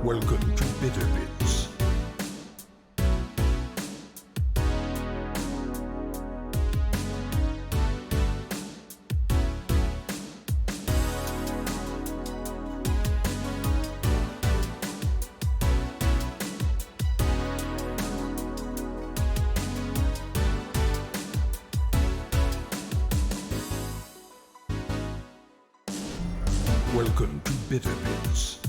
Welcome to VoDs. Welcome to VoDs.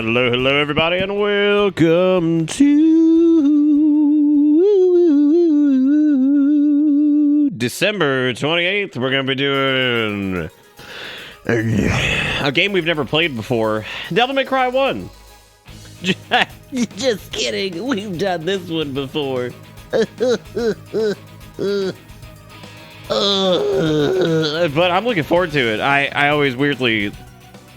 Hello, hello, everybody, and welcome to December 28th. We're going to be doing a game we've never played before, Devil May Cry 1. Just kidding, we've done this one before. But I'm looking forward to it. I always weirdly...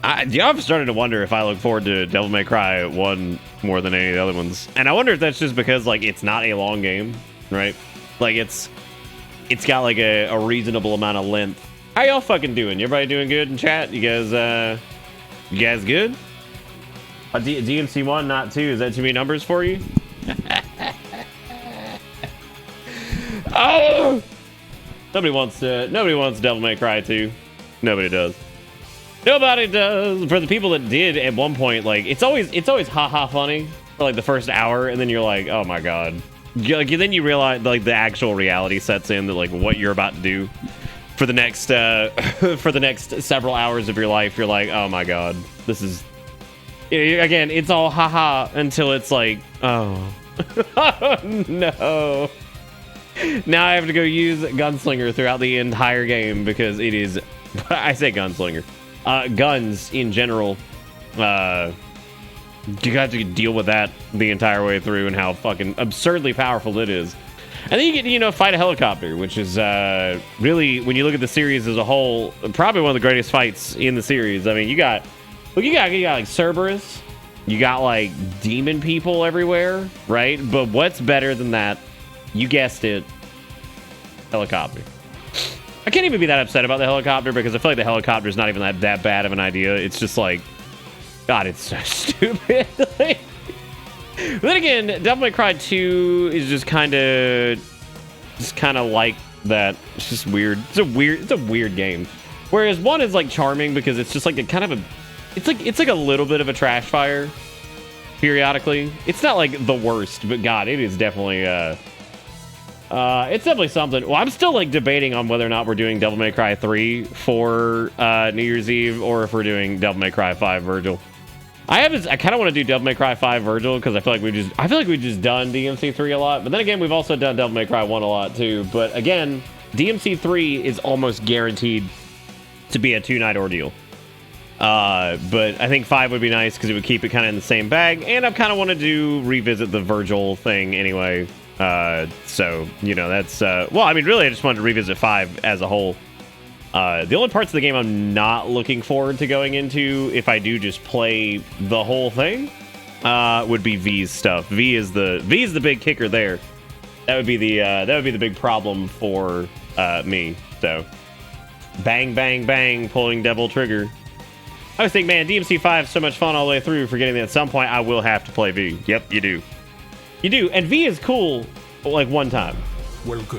I've started to wonder if I look forward to Devil May Cry 1 more than any of the other ones. And I wonder if that's just because, like, it's not a long game, right? Like, it's got, like, a reasonable amount of length. How y'all fucking doing? Everybody doing good in chat? You guys good? DMC 1, not 2. Is that too many numbers for you? Oh! Nobody wants Devil May Cry 2. Nobody does. Nobody does. For the people that did at one point, like, it's always haha funny for like the first hour, and then you're like, oh my god. Like, then you realize, like, the actual reality sets in that, like, what you're about to do for the next for the next several hours of your life. You're like, oh my god, this is, again, it's all haha until it's like, oh, oh no. Now I have to go use Gunslinger throughout the entire game because it is, I say Gunslinger. Guns in general, you have to deal with that the entire way through and how fucking absurdly powerful it is. And then you get to, you know, fight a helicopter, which is really, when you look at the series as a whole, probably one of the greatest fights in the series. I mean, you got like Cerberus, you got like demon people everywhere, right? But what's better than that? You guessed it, helicopter. I can't even be that upset about the helicopter because I feel like the helicopter is not even that bad of an idea. It's just like, God, it's so stupid. But then again, Devil May Cry 2 is just kind of like that. It's just weird. It's a weird game. Whereas 1 is like charming because it's just like a kind of a, it's like a little bit of a trash fire periodically. It's not like the worst, but God, it is definitely it's definitely something. Well, I'm still like debating on whether or not we're doing Devil May Cry 3 for New Year's Eve or if we're doing Devil May Cry 5 Virgil. I kind of want to do Devil May Cry 5 Virgil because I feel like we've just done DMC 3 a lot. But then again, we've also done Devil May Cry 1 a lot too. But again, DMC 3 is almost guaranteed to be a 2-night ordeal. But I think 5 would be nice because it would keep it kind of in the same bag. And I kind of want to revisit the Virgil thing anyway. So, you know, that's, well, I mean, really, I just wanted to revisit 5 as a whole. The only parts of the game I'm not looking forward to going into, if I do just play the whole thing, would be V's stuff. V is the big kicker there. That would be the big problem for, me. So, bang, bang, bang, pulling Devil Trigger. I was thinking, man, DMC 5 is so much fun all the way through, forgetting that at some point I will have to play V. Yep, you do. You do, and V is cool, like, one time.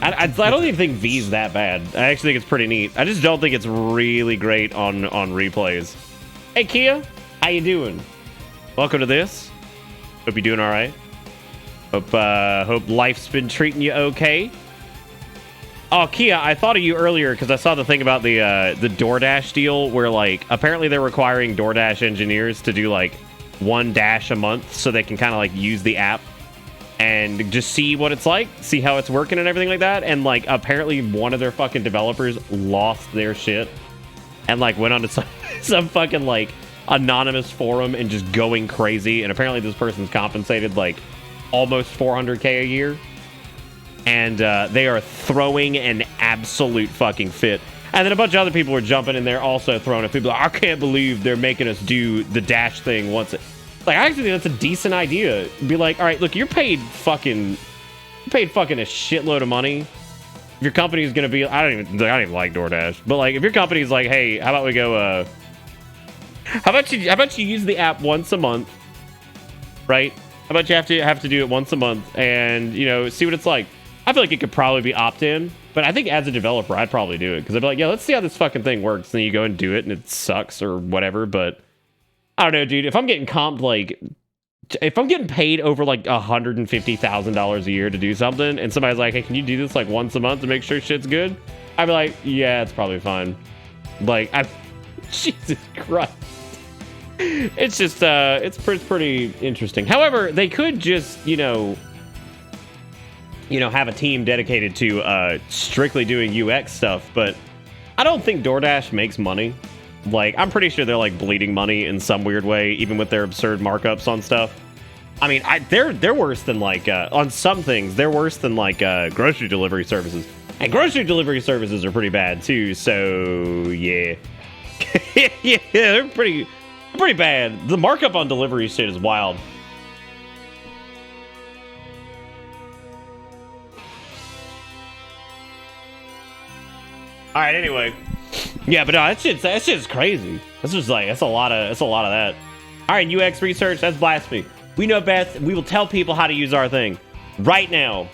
I don't even think V's that bad. I actually think it's pretty neat. I just don't think it's really great on replays. Hey, Kia, how you doing? Welcome to this. Hope you're doing all right. Hope life's been treating you okay. Oh, Kia, I thought of you earlier because I saw the thing about the DoorDash deal where, like, apparently they're requiring DoorDash engineers to do, like, 1 dash a month so they can kind of, like, use the app and just see what it's like, see how it's working and everything like that. And, like, apparently one of their fucking developers lost their shit and, like, went on to some fucking, like, anonymous forum and just going crazy. And apparently this person's compensated, like, almost $400K a year. And they are throwing an absolute fucking fit. And then a bunch of other people were jumping in there also throwing it. People are like, I can't believe they're making us do the dash thing once. Like, I actually think that's a decent idea. Be like, all right, look, you're paid fucking a shitload of money. If your company is gonna be, I don't even like DoorDash, but like, if your company's like, hey, how about we go, how about you use the app once a month, right? How about you have to do it once a month and, you know, see what it's like. I feel like it could probably be opt-in, but I think as a developer, I'd probably do it because I'd be like, yeah, let's see how this fucking thing works. And then you go and do it, and it sucks or whatever, but. I don't know, dude. If I'm getting comped, like, if I'm getting paid over like $150,000 a year to do something, and somebody's like, "Hey, can you do this like once a month to make sure shit's good?" I'd be like, "Yeah, it's probably fine." Like, Jesus Christ. It's just it's pretty interesting. However, they could just have a team dedicated to strictly doing UX stuff, but I don't think DoorDash makes money. Like, I'm pretty sure they're like bleeding money in some weird way, even with their absurd markups on stuff. I mean, they're worse than like on some things. They're worse than like grocery delivery services, and grocery delivery services are pretty bad too. So yeah, yeah, they're pretty bad. The markup on delivery shit is wild. All right, anyway. Yeah, but no, that shit's crazy. That's just like, that's a lot of that. All right, UX research, that's blasphemy. We know best. We will tell people how to use our thing right now.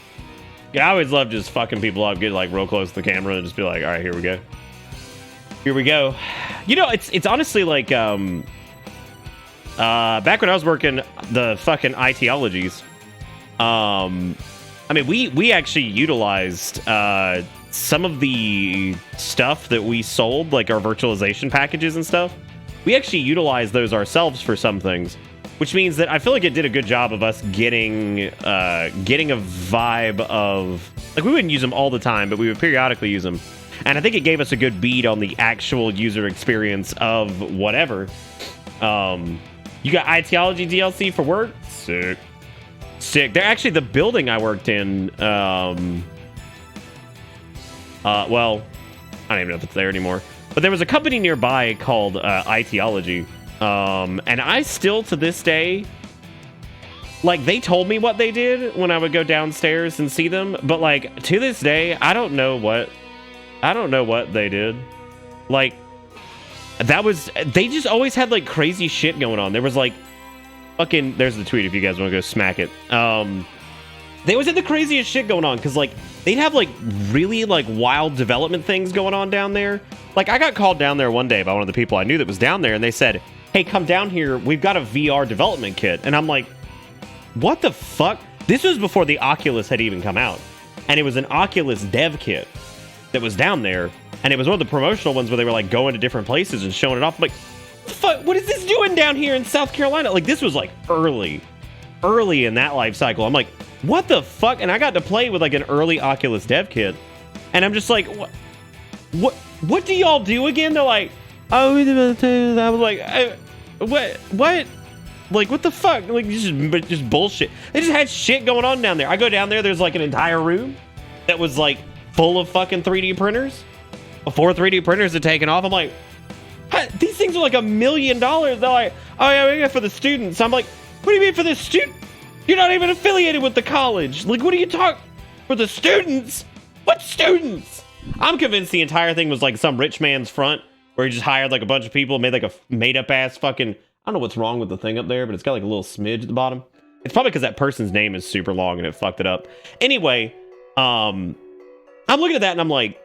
Yeah, I always love just fucking people up, get like real close to the camera and just be like, all right, here we go. Here we go. You know, it's honestly like, back when I was working the fucking ITologies, I mean, we actually utilized, some of the stuff that we sold, like our virtualization packages and stuff, we actually utilized those ourselves for some things, which means that I feel like it did a good job of us getting a vibe of, like, we wouldn't use them all the time, but we would periodically use them. And I think it gave us a good beat on the actual user experience of whatever. You got Ideology DLC for work? Sick. They're actually the building I worked in, well, I don't even know if it's there anymore. But there was a company nearby called Ideology. And I still, to this day, like, they told me what they did when I would go downstairs and see them. But, like, to this day, I don't know what they did. Like, they just always had, like, crazy shit going on. There was, like, fucking, there's the tweet if you guys want to go smack it. They always had the craziest shit going on, because, like, they'd have, like, really, like, wild development things going on down there. Like, I got called down there one day by one of the people I knew that was down there, and they said, hey, come down here, we've got a VR development kit. And I'm like, what the fuck? This was before the Oculus had even come out. And it was an Oculus dev kit that was down there, and it was one of the promotional ones where they were, like, going to different places and showing it off. I'm like, fuck, what is this doing down here in South Carolina? Like, this was, like, early in that life cycle. I'm like, what the fuck? And I got to play with like an early Oculus dev kit, and I'm just like, what do y'all do again? They're like, oh, I was like, what? Like, what the fuck? Like, just bullshit. They just had shit going on down there. I go down there, there's like an entire room that was like full of fucking 3D printers. 4 3D printers had taken off. I'm like, these things are like $1 million. They're like, oh yeah, for the students. I'm like, what do you mean for the student? You're not even affiliated with the college. Like, what are you talking? For the students? What students? I'm convinced the entire thing was like some rich man's front where he just hired like a bunch of people, made like a made-up ass fucking... I don't know what's wrong with the thing up there, but it's got like a little smidge at the bottom. It's probably because that person's name is super long and it fucked it up. Anyway, I'm looking at that and I'm like,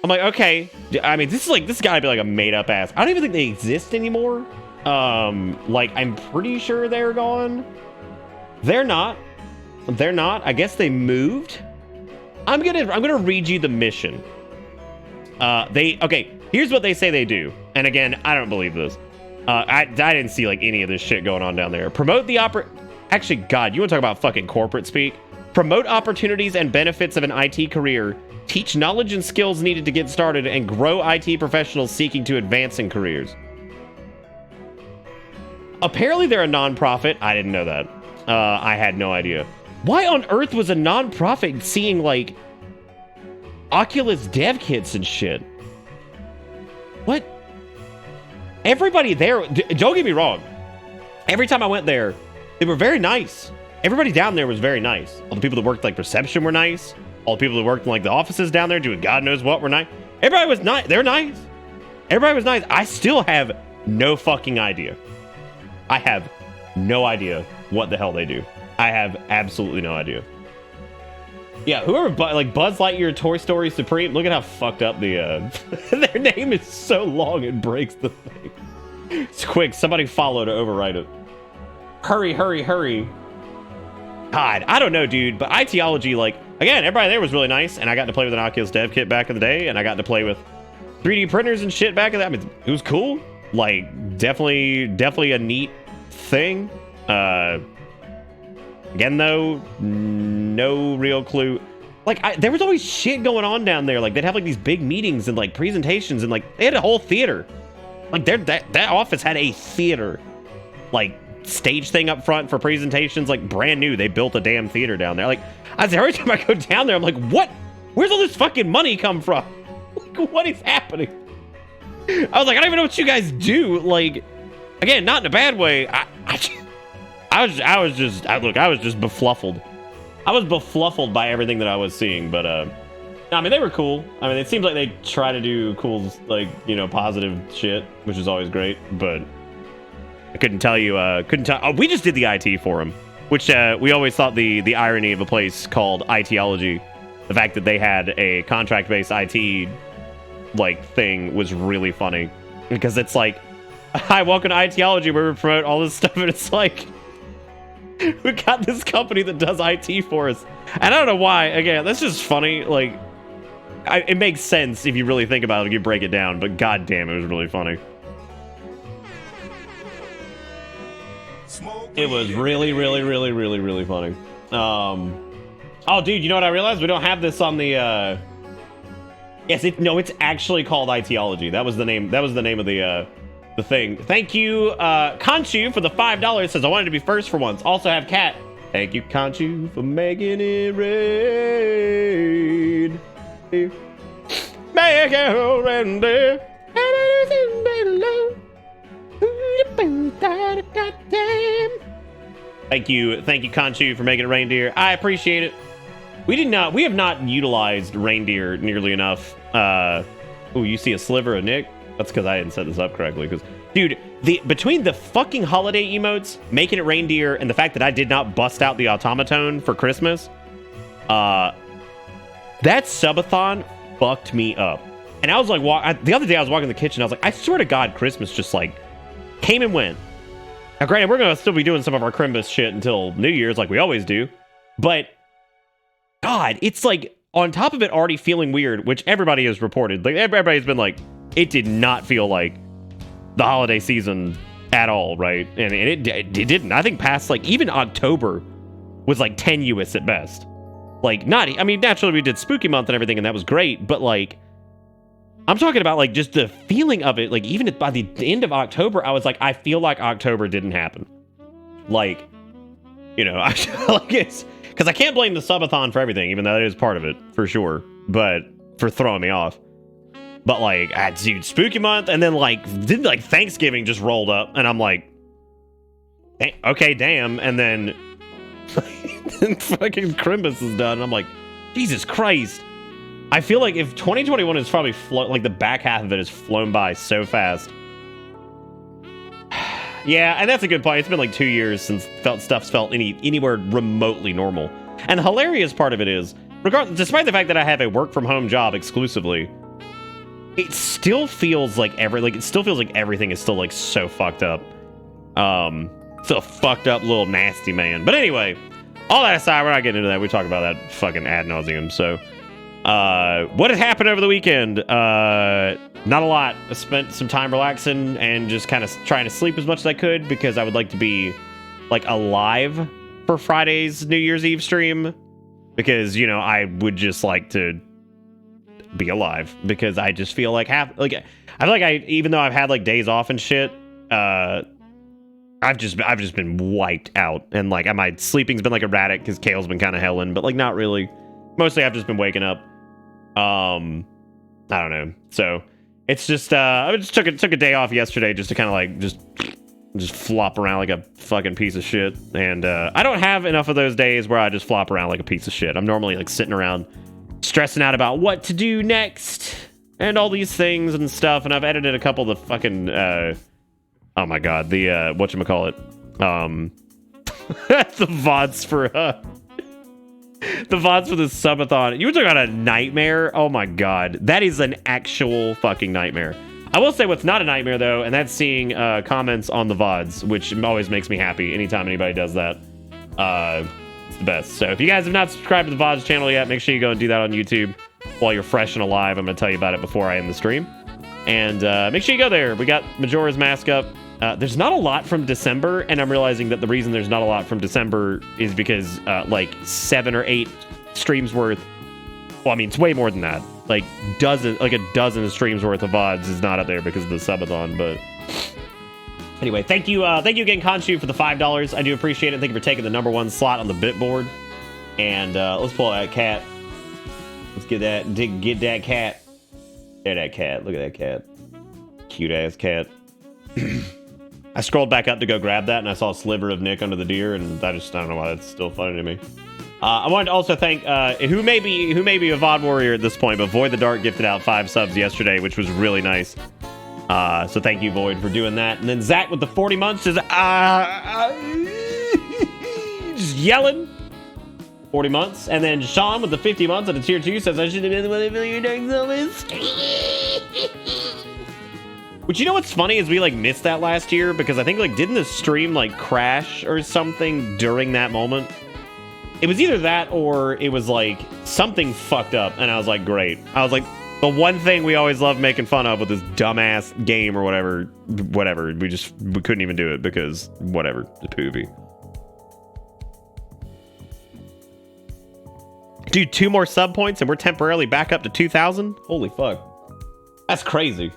okay. I mean, this gotta be like a made-up ass. I don't even think they exist anymore. Like, I'm pretty sure they're gone. They're not. I guess they moved. I'm gonna read you the mission. Okay, here's what they say they do. And again, I don't believe this. I didn't see like any of this shit going on down there. Promote the Actually, God, you want to talk about fucking corporate speak? Promote opportunities and benefits of an IT career. Teach knowledge and skills needed to get started, and grow IT professionals seeking to advance in careers. Apparently they're a non-profit. I didn't know that. I had no idea. Why on earth was a non-profit seeing like Oculus dev kits and shit? What? Everybody there, don't get me wrong. Every time I went there, they were very nice. Everybody down there was very nice. All the people that worked like reception were nice. All the people that worked in like the offices down there doing God knows what were nice. Everybody was nice. They're nice. Everybody was nice. I still have no fucking idea. I have no idea what the hell they do. I have absolutely no idea. Yeah, whoever, like Buzz Lightyear, Toy Story Supreme, look at how fucked up the, their name is so long it breaks the thing. It's quick, somebody follow to overwrite it. Hurry, hurry, hurry. God, I don't know, dude, but Ideology, like, again, everybody there was really nice, and I got to play with an Oculus dev kit back in the day, and I got to play with 3D printers and shit back in the... I mean, it was cool. Like, definitely a neat thing. Again, though, no real clue. Like, there was always shit going on down there. Like, they'd have like these big meetings and like presentations, and like they had a whole theater. Like, that office had a theater, like stage thing up front for presentations. Like, brand new. They built a damn theater down there. Like, every time I go down there, I'm like, what? Where's all this fucking money come from? Like, what is happening? I was like, I don't even know what you guys do. Like, again, not in a bad way. I was just befuddled. I was befuddled by everything that I was seeing, but I mean, they were cool. I mean, it seems like they try to do cool, like, you know, positive shit, which is always great. But I couldn't tell. Oh, we just did the IT forum, which we always thought the irony of a place called ITology, the fact that they had a contract-based IT like thing was really funny, because it's like, hi, welcome to ITology, where we promote all this stuff, and it's like, we got this company that does IT for us. And I don't know why. Again, that's just funny. Like, it makes sense if you really think about it, if you break it down. But goddamn, it was really funny. It was really, really, really, really, really funny. Oh, dude, you know what I realized? We don't have this on the. Yes, it's actually called ITology. That was the name. That was the name of the thing. Thank you, Conchu, for the $5. Says, I wanted to be first for once. Also have Cat. Thank you, Conchu, for making it rain. Make it rain. Thank you, Conchu, for making it reindeer. I appreciate it. We have not utilized reindeer nearly enough. Oh, you see a sliver of Nick? That's because I didn't set this up correctly. Because, dude, between the fucking holiday emotes, making it reindeer, and the fact that I did not bust out the automaton for Christmas, that subathon fucked me up. And I was like, the other day I was walking in the kitchen, I was like, I swear to God, Christmas just like came and went. Now, granted, we're gonna still be doing some of our Crimbus shit until New Year's, like we always do, but God, it's like on top of it already feeling weird, which everybody has reported. Like, everybody's been like, it did not feel like the holiday season at all, right? And it didn't. I think past, like, even October was, like, tenuous at best. Like, I mean, naturally we did Spooky Month and everything, and that was great, but, like, I'm talking about, like, just the feeling of it. Like, even by the end of October, I was like, I feel like October didn't happen. Like, you know, like, it's... Because I can't blame the subathon for everything, even though that is part of it, for sure. But, for throwing me off. But, like, dude, Spooky Month, and then, like, Thanksgiving just rolled up, and I'm like, okay, damn, and then fucking Crimbus is done, and I'm like, Jesus Christ. I feel like if 2021 is probably, like, the back half of it has flown by so fast. Yeah, and that's a good point. It's been, like, 2 years since stuff's felt anywhere remotely normal. And the hilarious part of it is, despite the fact that I have a work-from-home job exclusively, it still feels like everything is still like so fucked up. Still a fucked up little nasty man. But anyway, all that aside, we're not getting into that. We talk about that fucking ad nauseum. So, what had happened over the weekend? Not a lot. I spent some time relaxing and just kind of trying to sleep as much as I could, because I would like to be like alive for Friday's New Year's Eve stream, because, you know, I would just like to be alive, because I just feel like I feel like even though I've had like days off and shit, I've just been wiped out, and like my sleeping's been like erratic because Kale's been kind of helling, but like not really. Mostly I've just been waking up. I don't know. So it's just I just took a day off yesterday just to kind of like just flop around like a fucking piece of shit, and I don't have enough of those days where I just flop around like a piece of shit. I'm normally like sitting around stressing out about what to do next and all these things and stuff, and I've edited a couple of the fucking oh my god, the whatchamacallit, the VoDs for the VoDs for the subathon. You were talking about a nightmare. Oh my god, that is an actual fucking nightmare. I will say what's not a nightmare though, and that's seeing comments on the VoDs, which always makes me happy anytime anybody does that. It's the best. So if you guys have not subscribed to the VoDs channel yet, make sure you go and do that on YouTube while you're fresh and alive. I'm going to tell you about it before I end the stream. And make sure you go there. We got Majora's Mask up. There's not a lot from December, and I'm realizing that the reason there's not a lot from December is because like 7 or 8 streams worth. Well, I mean, it's way more than that. Like a dozen streams worth of VoDs is not up there because of the subathon. But anyway, thank you again, Khonshu, for the $5. I do appreciate it. Thank you for taking the #1 slot on the bit board. And let's pull that cat. Let's get that cat. There, that cat. Look at that cat. Cute ass cat. I scrolled back up to go grab that, and I saw a sliver of Nick under the deer, and I don't know why that's still funny to me. I wanted to also thank who may be a VOD warrior at this point, but Void the Dark gifted out 5 subs yesterday, which was really nice. So thank you, Void, for doing that. And then Zach with the 40 months just yelling. 40 months. And then Sean with the 50 months at a tier 2 says, I should have been the one that your Dark Souls. Which, you know what's funny is we like missed that last year because I think like didn't the stream like crash or something during that moment? It was either that or it was like something fucked up, and I was like, great. I was like, the one thing we always love making fun of with this dumbass game or whatever, we couldn't even do it because whatever, the poopy. Dude, 2 more sub points and we're temporarily back up to 2,000? Holy fuck. That's crazy.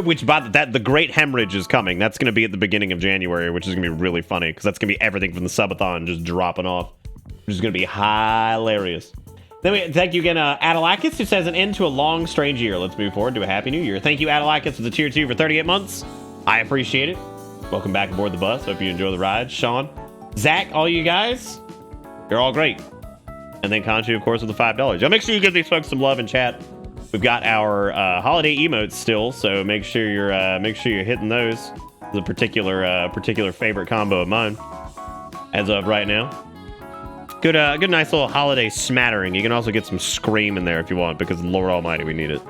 Which, by that, the Great Hemorrhage is coming. That's going to be at the beginning of January, which is going to be really funny because that's going to be everything from the subathon just dropping off, which is going to be hilarious. Then we thank you again, Adalakis, who says an end to a long, strange year. Let's move forward to a happy new year. Thank you, Adalakis, for the tier 2 for 38 months. I appreciate it. Welcome back aboard the bus. Hope you enjoy the ride. Sean, Zach, all you guys, you're all great. And then Khonshu, of course, with the $5. Y'all make sure you give these folks some love in chat. We've got our holiday emotes still, so make sure you're hitting those. The particular favorite combo of mine as of right now. Good nice little holiday smattering. You can also get some scream in there if you want, because Lord Almighty, we need it.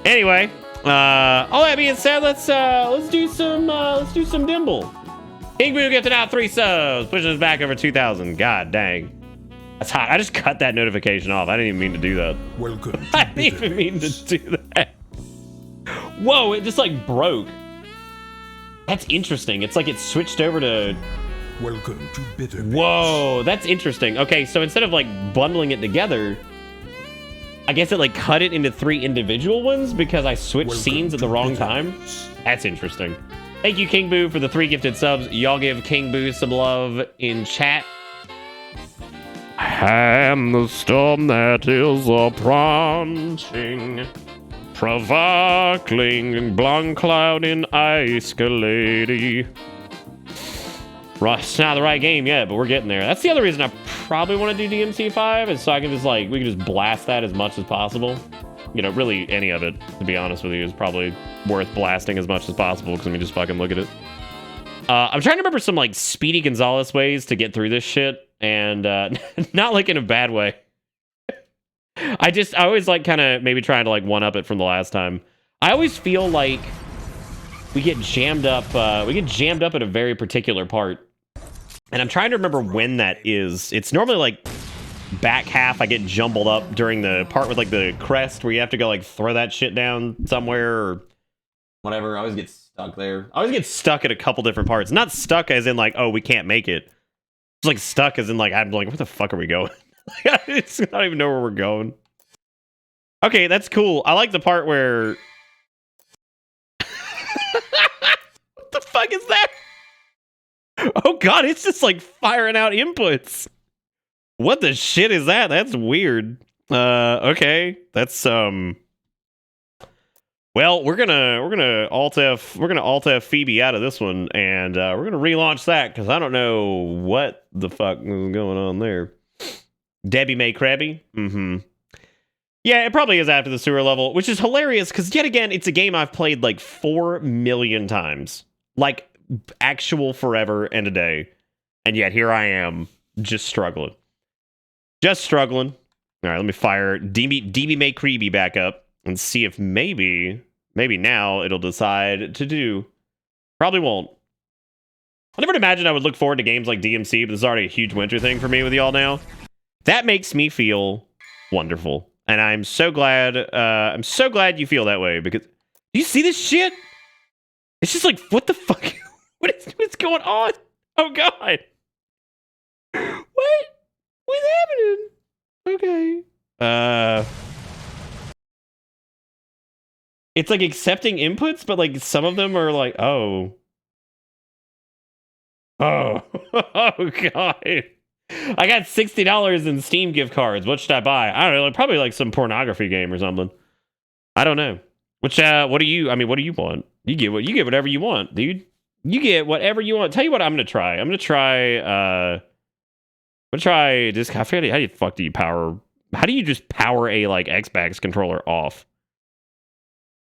Anyway, all that being said, let's do some Dimble. King Boo gifted out 3 subs, pushing us back over 2,000. God dang. That's hot. I just cut that notification off. I didn't even mean to do that. Welcome to I didn't even mean to do that. Whoa, it just like broke. That's interesting. It's like it switched over to... Welcome to Bitter Bits. Whoa, that's interesting. Okay, so instead of like bundling it together, I guess it like cut it into 3 individual ones because I switched scenes at the wrong time. That's interesting. Thank you, King Boo, for the 3 gifted subs. Y'all give King Boo some love in chat. And the storm that is approaching, provoking blonde cloud in ice lady. It's not the right game yet, but we're getting there. That's the other reason I probably want to do DMC5 is so I can just like we can just blast that as much as possible. You know, really any of it, to be honest with you, is probably worth blasting as much as possible because let me just fucking look at it. I'm trying to remember some like Speedy Gonzalez ways to get through this shit. And not like in a bad way. I always like kind of maybe trying to like one up it from the last time. I always feel like we get jammed up at a very particular part. And I'm trying to remember when that is. It's normally like back half I get jumbled up during the part with like the crest where you have to go like throw that shit down somewhere or whatever. I always get stuck there. I always get stuck at a couple different parts. Not stuck as in like, oh, we can't make it. Like stuck as in like I'm like where the fuck are we going? I don't even know where we're going. Okay, that's cool. I like the part where what the fuck is that? Oh god, it's just like firing out inputs. What the shit is that? That's weird. Okay, that's well, we're gonna alt F Phoebe out of this one, and we're gonna relaunch that because I don't know what the fuck is going on there. Debbie May Krabby. Yeah, it probably is after the sewer level, which is hilarious because yet again, it's a game I've played like 4 million times, like actual forever and a day, and yet here I am just struggling. All right, let me fire DB May Krabby back up. And see if maybe now it'll decide to do. Probably won't. I never imagined I would look forward to games like DMC, but this is already a huge winter thing for me with y'all now. That makes me feel wonderful. And I'm so glad you feel that way because Do you see this shit? It's just like, what the fuck? What's going on? Oh god. What? What's happening? Okay. It's like accepting inputs, but like some of them are like, oh. Oh. Oh god. I got $60 in Steam gift cards. What should I buy? I don't know, probably like some pornography game or something. I don't know. Which what do you want? You get whatever you want, dude. You get whatever you want. Tell you what I'm gonna try. I'm gonna try this. I forget how do you just power a like Xbox controller off?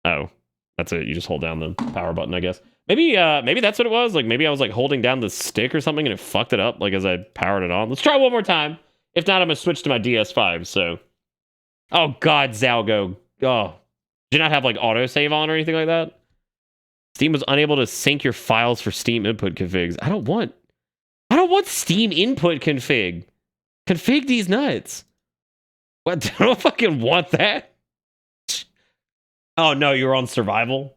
Oh, that's it. You just hold down the power button, I guess. Maybe that's what it was. Like maybe I was like holding down the stick or something and it fucked it up like as I powered it on. Let's try one more time. If not, I'm gonna switch to my DS5. So, oh god, Zalgo. Oh, did you not have like autosave on or anything like that? Steam was unable to sync your files for Steam input configs. I don't want Steam input config. Config these nuts. What? I don't fucking want that. Oh no, you're on survival.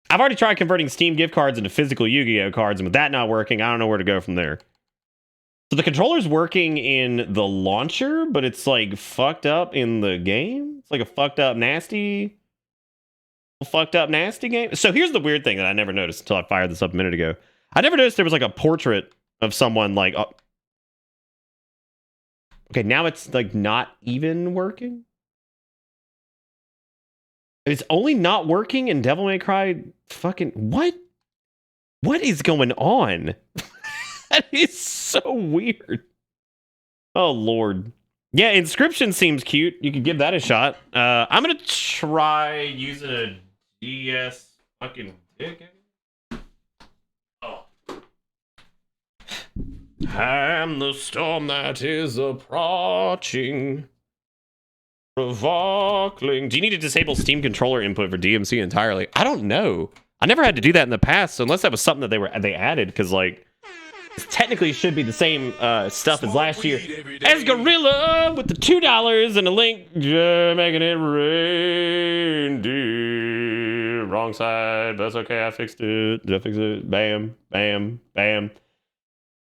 I've already tried converting Steam gift cards into physical Yu-Gi-Oh cards, and with that not working, I don't know where to go from there. So the controller's working in the launcher, but it's like fucked up in the game. It's like a fucked up nasty game. So here's the weird thing that I never noticed until I fired this up a minute ago. I never noticed there was like a portrait of someone like... Okay, now it's like not even working. It's only not working in Devil May Cry fucking... What? What is going on? That is so weird. Oh, Lord. Yeah, Inscription seems cute. You could give that a shot. I'm going to try using a DS fucking dick. Oh. I'm the storm that is approaching. Provoking. Do you need to disable Steam controller input for DMC entirely? I don't know. I never had to do that in the past, so unless that was something that they added, because like this technically should be the same stuff as last year. As Gorilla with the $2 and a link, making it rain, dear. Wrong side, but that's okay. I fixed it. Did I fix it? Bam, bam, bam.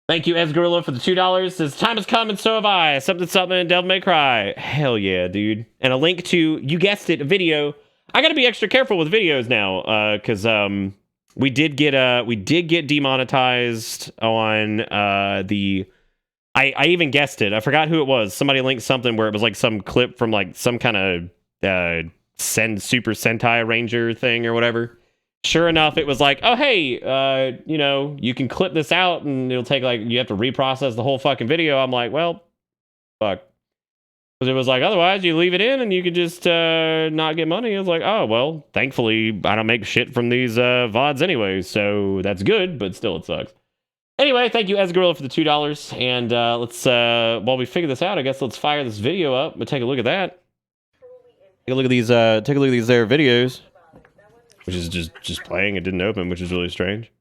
Thank you, Esgorilla, for the $2. Says, time has come and so have I. Something, Devil May Cry. Hell yeah, dude. And a link to, you guessed it, a video. I gotta be extra careful with videos now, because we did get demonetized on the... I even guessed it. I forgot who it was. Somebody linked something where it was like some clip from like some kind of Super Sentai Ranger thing or whatever. Sure enough, it was like, oh, hey, you know, you can clip this out and it'll take like, you have to reprocess the whole fucking video. I'm like, well, fuck. Because it was like, otherwise you leave it in and you could just not get money. I was like, oh, well, thankfully I don't make shit from these VoDs anyway. So that's good, but still it sucks. Anyway, thank you, Esgorilla, for the $2. And let's, while we figure this out, I guess let's fire this video up and take a look at that. Take a look at these there videos. Which is just playing. It didn't open, which is really strange.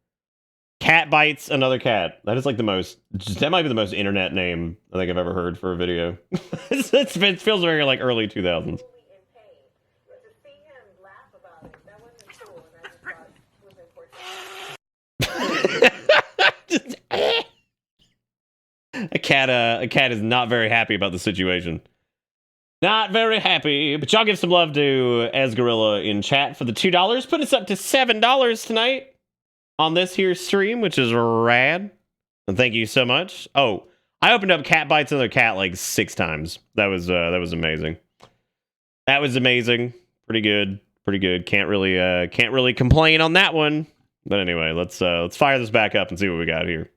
Cat bites another cat. That is like the most... That might be the most internet name I think I've ever heard for a video. It feels very like early 2000s. A cat is not very happy about the situation. Not very happy, but y'all give some love to Esgorilla in chat for the $2. Put us up to $7 tonight on this here stream, which is rad. And thank you so much. Oh, I opened up Cat Bites Another Cat like 6 times. That was amazing. That was amazing. Pretty good. Pretty good. Can't really complain on that one. But anyway, let's fire this back up and see what we got here.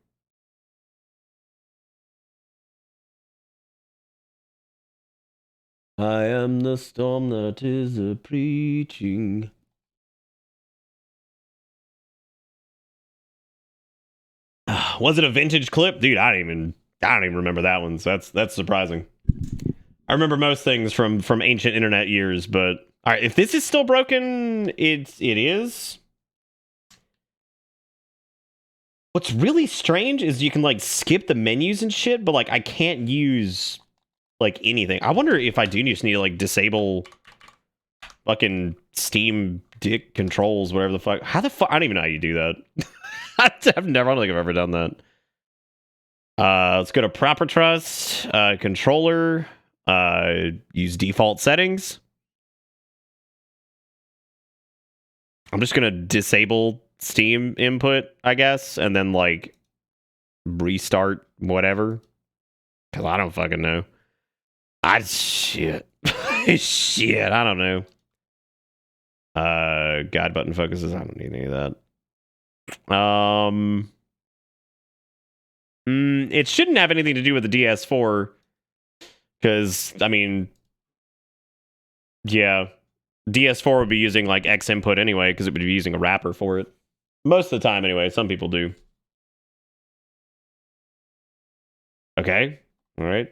I am the storm that is a preaching. Was it a vintage clip? Dude, I don't even remember that one. So that's surprising. I remember most things from ancient internet years, but all right, if this is still broken, it is. What's really strange is you can like skip the menus and shit, but like I can't use like anything. I wonder if I do just need to like disable fucking Steam dick controls, whatever the fuck. How the fuck? I don't even know how you do that. I don't think I've ever done that. Let's go to proper trust, controller, use default settings. I'm just gonna disable Steam input, I guess, and then like restart whatever. Cause I don't fucking know. Shit. Shit, I don't know. Guide button focuses. I don't need any of that. It shouldn't have anything to do with the DS4. Because, I mean, yeah, DS4 would be using like X input anyway, because it would be using a wrapper for it. Most of the time, anyway. Some people do. Okay. All right.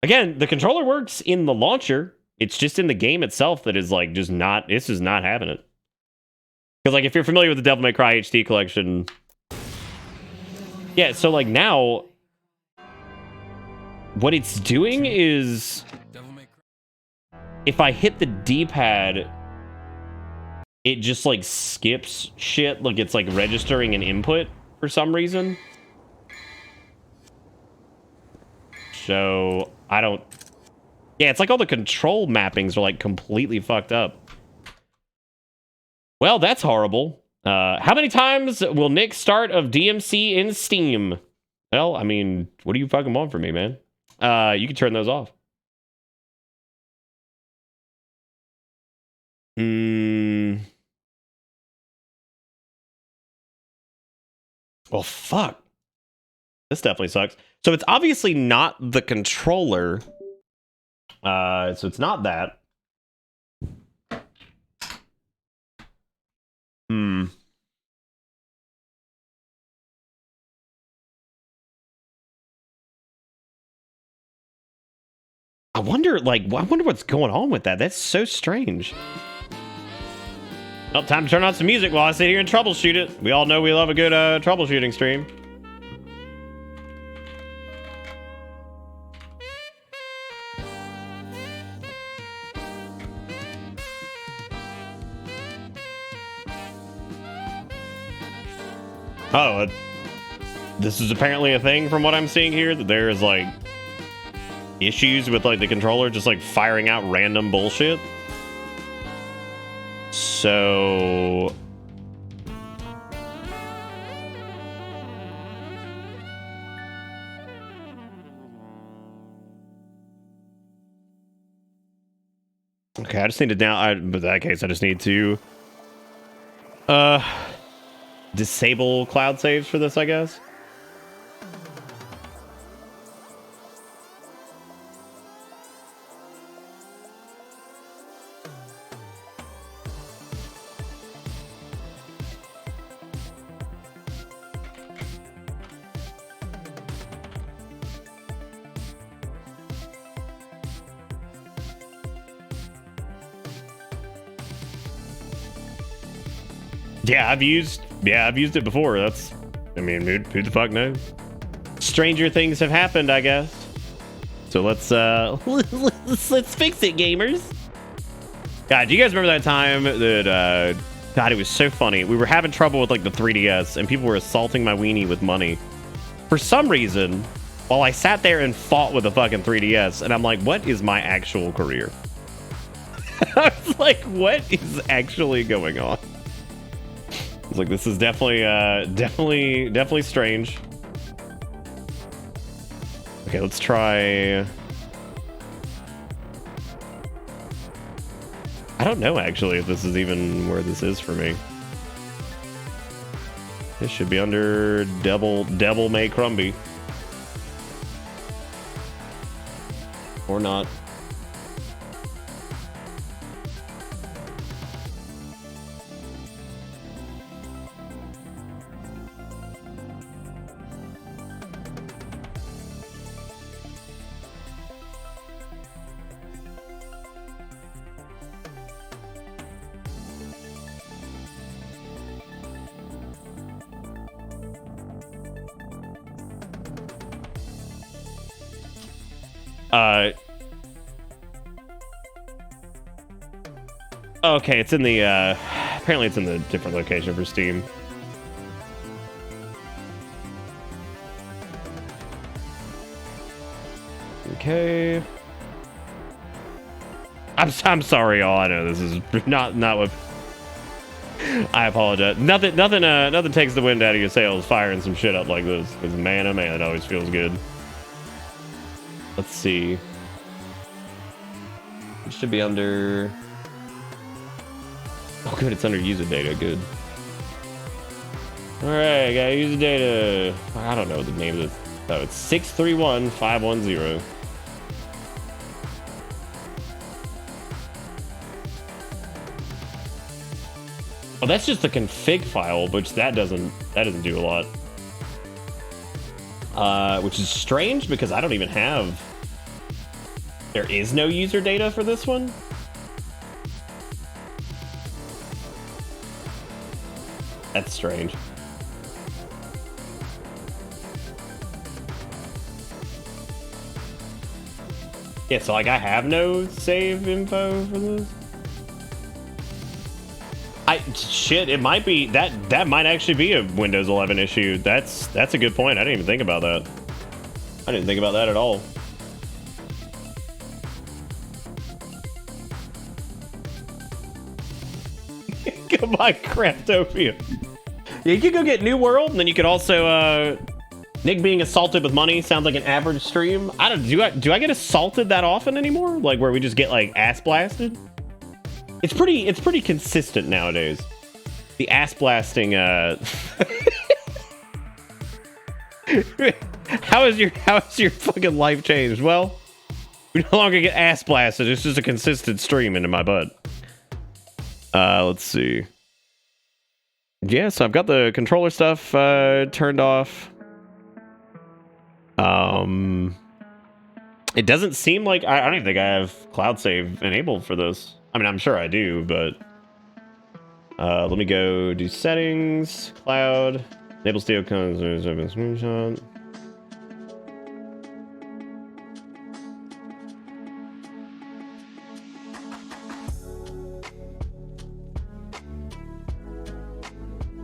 Again, the controller works in the launcher. It's just in the game itself that is like just not. This is not having it. Because like if you're familiar with the Devil May Cry HD collection, yeah. So like now, what it's doing is, if I hit the D-pad, it just like skips shit. Like it's like registering an input for some reason. So I don't. Yeah, it's like all the control mappings are like completely fucked up. Well, that's horrible. How many times will Nick start of DMC in Steam? Well, I mean, what do you fucking want from me, man? You can turn those off. Well, fuck. This definitely sucks. So it's obviously not the controller. So it's not that. I wonder what's going on with that. That's so strange. Well, time to turn on some music while I sit here and troubleshoot it. We all know we love a good troubleshooting stream. Oh, this is apparently a thing from what I'm seeing here, that there's like issues with like the controller just like firing out random bullshit. So okay, I just need to but in that case I just need to disable cloud saves for this, I guess. Yeah, I've used it before. That's, I mean, who the fuck knows? Stranger things have happened, I guess. So let's fix it, gamers. God, do you guys remember that time that God, it was so funny. We were having trouble with like the 3DS and people were assaulting my weenie with money. For some reason, while I sat there and fought with a fucking 3DS, and I'm like, what is my actual career? I was like, what is actually going on? I was like, this is definitely strange. Okay, let's try. I don't know actually if this is even where this is for me. This should be under Devil May Crumbie. Or not. Okay, it's in the, apparently it's in the different location for Steam. Okay. I'm sorry, y'all. I know this is not what... I apologize. Nothing takes the wind out of your sails firing some shit up like this. Because man, oh man, it always feels good. Let's see. It should be under... Oh, good. It's under user data. Good. All right, got user data. I don't know what the name of this. Oh, it's 631510. Oh, that's just the config file, which that doesn't do a lot. Which is strange because I don't even have. There is no user data for this one. That's strange. Yeah, so like I have no save info for this. Shit, it might be that might actually be a Windows 11 issue. That's a good point. I didn't even think about that. I didn't think about that at all. Goodbye, Craftopia. Yeah, you could go get New World, and then you could also Nick being assaulted with money sounds like an average stream. I don't do I get assaulted that often anymore? Like where we just get like ass blasted? It's pretty consistent nowadays. The ass blasting How has your fucking life changed? Well, we no longer get ass blasted. It's just a consistent stream into my butt. Let's see. Yeah, so I've got the controller stuff turned off. It doesn't seem like I don't even think I have cloud save enabled for this. I mean, I'm sure I do, but let me go do settings, cloud, enable steel cones, screenshot.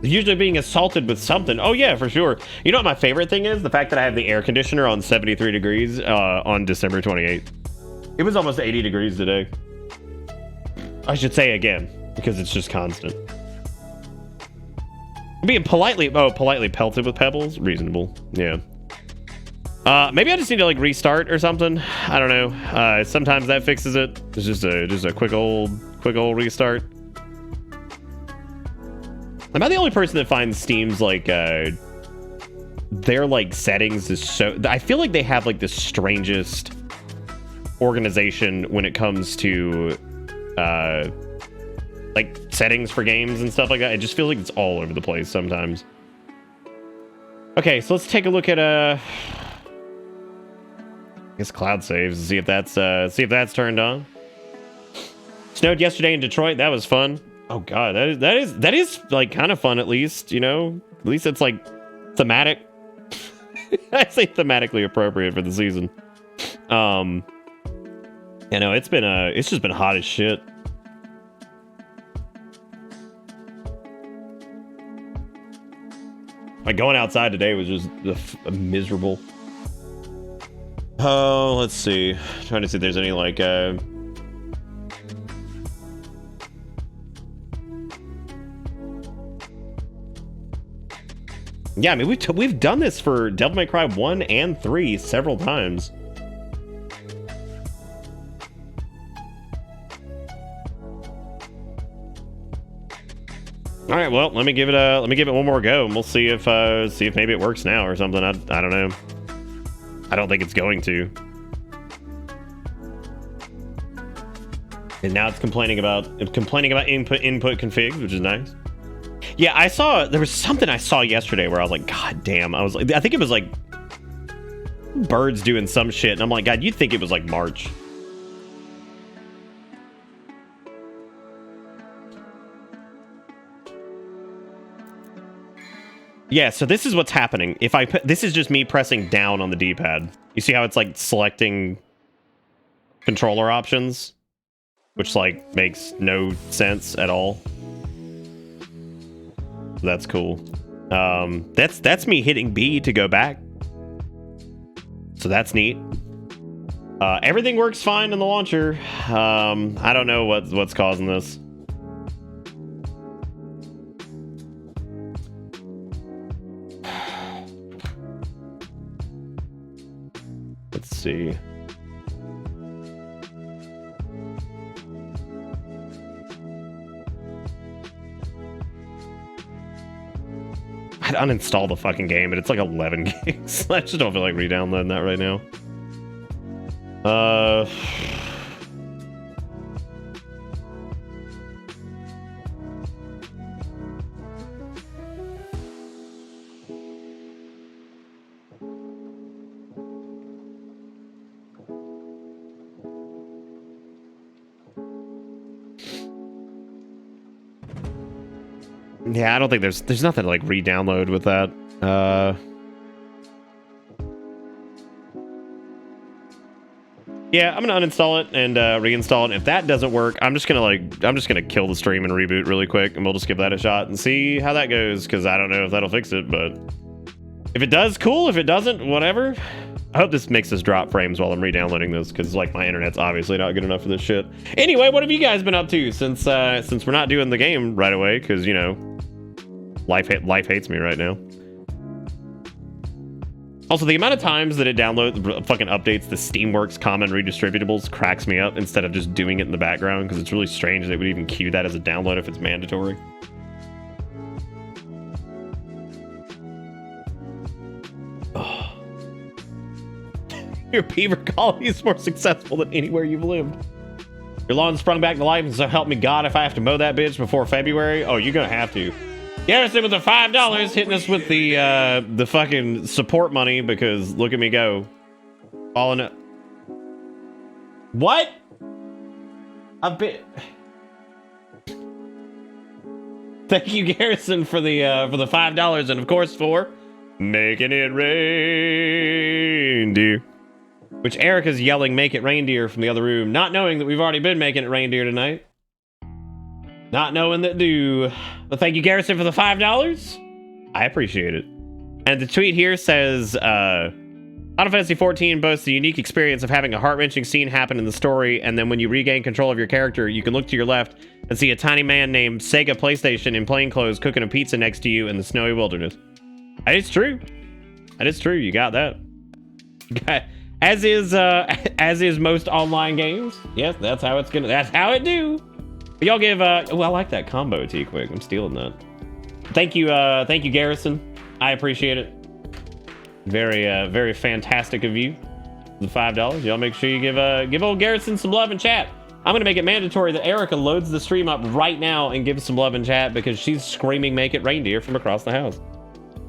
Usually being assaulted with something. Oh yeah, for sure. You know what my favorite thing is? The fact that I have the air conditioner on 73 degrees on December 28th. It was almost 80 degrees today. I should say again, because it's just constant. Being politely pelted with pebbles? Reasonable. Yeah. Maybe I just need to like restart or something. I don't know. Sometimes that fixes it. It's just a quick old restart. Am I the only person that finds Steam's like their like settings is so... I feel like they have like the strangest organization when it comes to like settings for games and stuff like that. It just feels like it's all over the place sometimes. Okay, so let's take a look at I guess cloud saves and see if that's turned on. Snowed yesterday in Detroit. That was fun. Oh god, that is like kind of fun, at least, you know. At least it's like thematic. I say thematically appropriate for the season. You know, it's just been hot as shit. Like going outside today was just miserable. Oh, let's see. Trying to see if there's any like yeah, I mean, we've done this for Devil May Cry 1 and 3 several times. All right, well, let me give it one more go, and we'll see if maybe it works now or something. I don't know. I don't think it's going to. And now it's complaining about input config, which is nice. Yeah, there was something I saw yesterday where I was like, God damn. I think it was like birds doing some shit. And I'm like, God, you'd think it was like March. Yeah, so this is what's happening. This is just me pressing down on the D-pad. You see how it's like selecting controller options? which like makes no sense at all. That's cool. That's me hitting B to go back. So that's neat. Everything works fine in the launcher. I don't know what's causing this. Let's see. I'd uninstall the fucking game, but it's like 11 gigs. I just don't feel like re-downloading that right now. Yeah, I don't think there's nothing to like re-download with that. Yeah, I'm gonna uninstall it and reinstall it. If that doesn't work, I'm just gonna kill the stream and reboot really quick, and we'll just give that a shot and see how that goes. Because I don't know if that'll fix it, but if it does, cool. If it doesn't, whatever. I hope this makes us drop frames while I'm re-downloading this, because like my internet's obviously not good enough for this shit. Anyway, what have you guys been up to since we're not doing the game right away? Because you know, life hates me right now. Also, the amount of times that it fucking updates the Steamworks common redistributables cracks me up instead of just doing it in the background, because it's really strange that it would even queue that as a download if it's mandatory. Oh. Your beaver colony is more successful than anywhere you've lived. Your lawn sprung back to life, and so help me God if I have to mow that bitch before February. Oh, you're gonna have to. Garrison with the $5 hitting us with the fucking support money, because look at me go. All in it. What? A bit. Thank you, Garrison, for the $5, and of course for making it reindeer. Which Erica's yelling, "Make it reindeer" from the other room, not knowing that we've already been making it reindeer tonight. Not knowing that do. But thank you, Garrison, for the $5. I appreciate it. And the tweet here says, Final Fantasy XIV boasts the unique experience of having a heart-wrenching scene happen in the story, and then when you regain control of your character, you can look to your left and see a tiny man named Sega PlayStation in plain clothes cooking a pizza next to you in the snowy wilderness. That is true. That is true. You got that. As is most online games. Yes, that's how it do. But y'all give oh, I like that combo T quick. I'm stealing that. Thank you, Garrison. I appreciate it. Very fantastic of you. The $5. Y'all make sure you give old Garrison some love in chat. I'm gonna make it mandatory that Erica loads the stream up right now and gives some love in chat, because she's screaming "Make it reindeer" from across the house.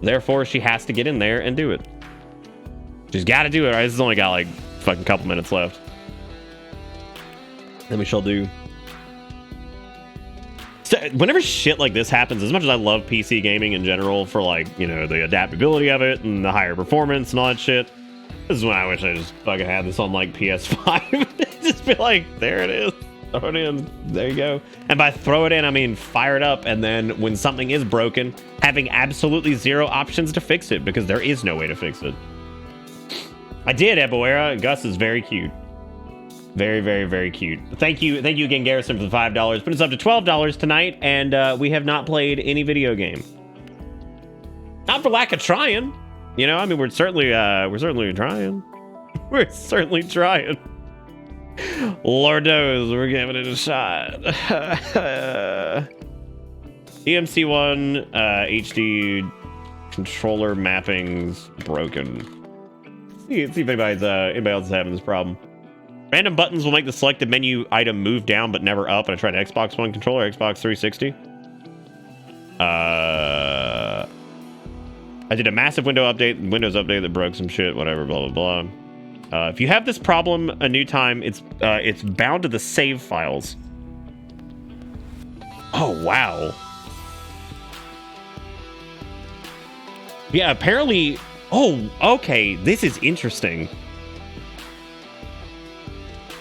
Therefore, she has to get in there and do it. She's got to do it. Right? This has only got like fucking couple minutes left. Then we shall do. Whenever shit like this happens, as much as I love PC gaming in general for like, you know, the adaptability of it and the higher performance and all that shit, this is when I wish I just fucking had this on like PS5. Just be like, there it is. Throw it in. There you go. And by throw it in, I mean fire it up. And then when something is broken, having absolutely zero options to fix it, because there is no way to fix it. I did, Eboera. Gus is very cute. Very cute. Thank you again, Garrison, for the $5. But it's up to $12 tonight, and we have not played any video game. Not for lack of trying. You know, I mean, we're certainly trying. We're certainly trying. Lord knows we're giving it a shot. EMC1 HD controller mapping's broken. See if anybody else is having this problem. Random buttons will make the selected menu item move down but never up. And I tried an Xbox One controller, Xbox 360. I did a massive Windows update that broke some shit, whatever, blah, blah, blah. If you have this problem a new time, it's bound to the save files. Oh, wow. Yeah, apparently... Oh, okay. This is interesting.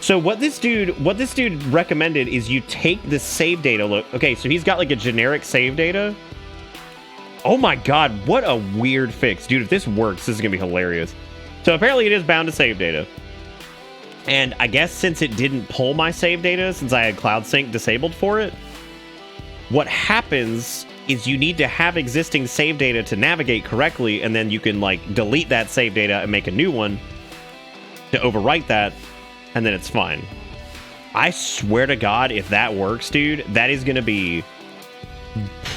So what this dude recommended is you take the save data. Look, okay, so he's got like a generic save data. Oh my god, what a weird fix. Dude, if this works, this is gonna be hilarious. So apparently it is bound to save data. And I guess since it didn't pull my save data, since I had Cloud Sync disabled for it, what happens is you need to have existing save data to navigate correctly, and then you can like delete that save data and make a new one to overwrite that, and then it's fine. I swear to God, if that works, dude, that is gonna be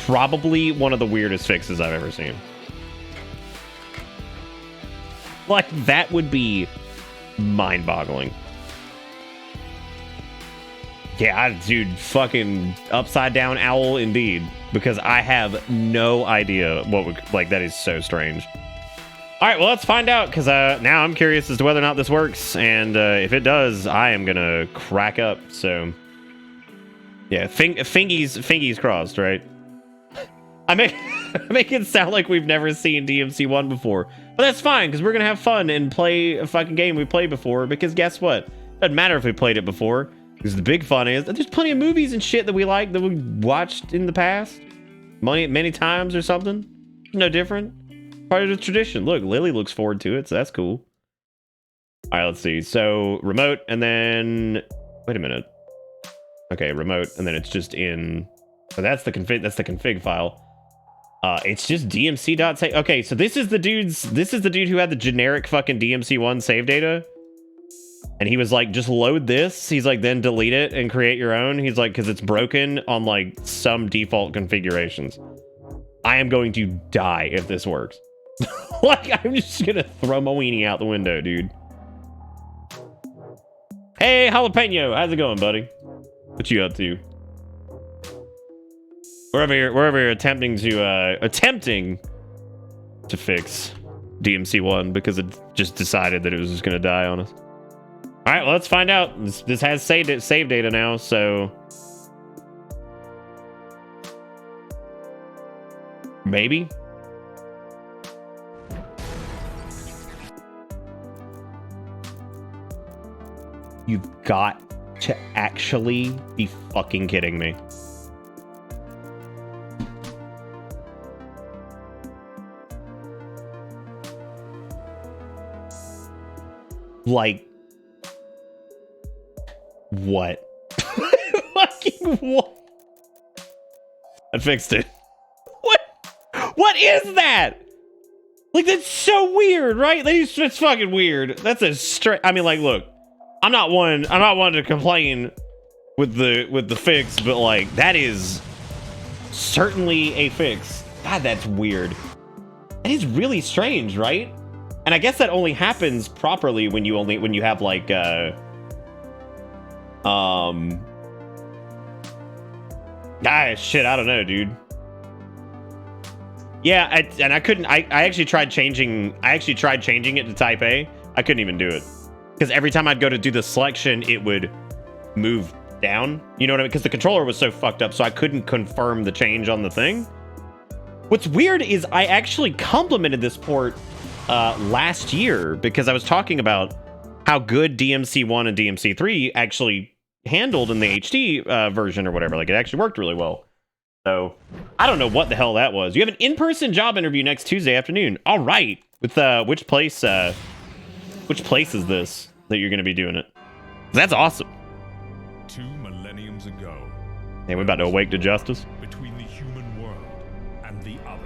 probably one of the weirdest fixes I've ever seen. Like, that would be mind-boggling. Yeah, dude, fucking upside down owl indeed. Because I have no idea what would, like, that is so strange. Alright, well, let's find out, because now I'm curious as to whether or not this works, and if it does, I am gonna crack up, so... Yeah, fingies crossed, right? I make it sound like we've never seen DMC1 before. But that's fine, because we're going to have fun and play a fucking game we played before, because guess what? Doesn't matter if we played it before, because the big fun is that there's plenty of movies and shit that we like that we watched in the past. Many times or something. No different. Part of the tradition. Look, Lily looks forward to it, so that's cool. Alright, let's see. So, remote, and then... Wait a minute. Okay, remote, and then it's just in... So that's the config file. It's just DMC.save. Okay, so this is the dude who had the generic fucking DMC1 save data. And he was like, just load this. He's like, then delete it and create your own. He's like, because it's broken on like some default configurations. I am going to die if this works. Like, I'm just gonna throw my weenie out the window, dude. Hey, Jalapeno, how's it going, buddy? What you up to? Wherever you're attempting to fix DMC1 because it just decided that it was just gonna die on us. All right, well, let's find out. This has save data now, so maybe. You've got to actually be fucking kidding me. Like, what? Fucking what? I fixed it. What is that? Like, that's so weird, right? It's fucking weird. That's a straight. I mean, like, look, I'm not one to complain with the fix, but like, that is certainly a fix. God, that's weird. That is really strange, right? And I guess that only happens properly when you have like shit, I don't know, dude. Yeah, I actually tried changing it to type A. I couldn't even do it. Because every time I'd go to do the selection, it would move down. You know what I mean? Because the controller was so fucked up, so I couldn't confirm the change on the thing. What's weird is I actually complimented this port last year because I was talking about how good DMC1 and DMC3 actually handled in the HD version or whatever. Like, it actually worked really well. So I don't know what the hell that was. You have an in-person job interview next Tuesday afternoon. All right. With which place is this that you're going to be doing it? That's awesome. 2 millenniums ago. And we're about to awake to justice. Between the human world and the other,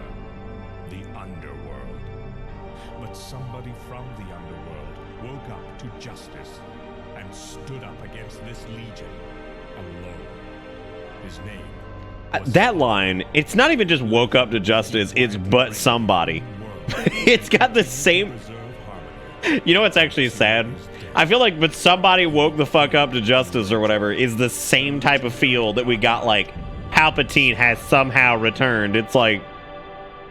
the underworld. But somebody from the underworld woke up to justice and stood up against this legion alone. His name was that line, it's not even just woke up to justice, it's but somebody. It's got the same... You know what's actually sad? I feel like but somebody woke the fuck up to justice or whatever is the same type of feel that we got like Palpatine has somehow returned. It's like,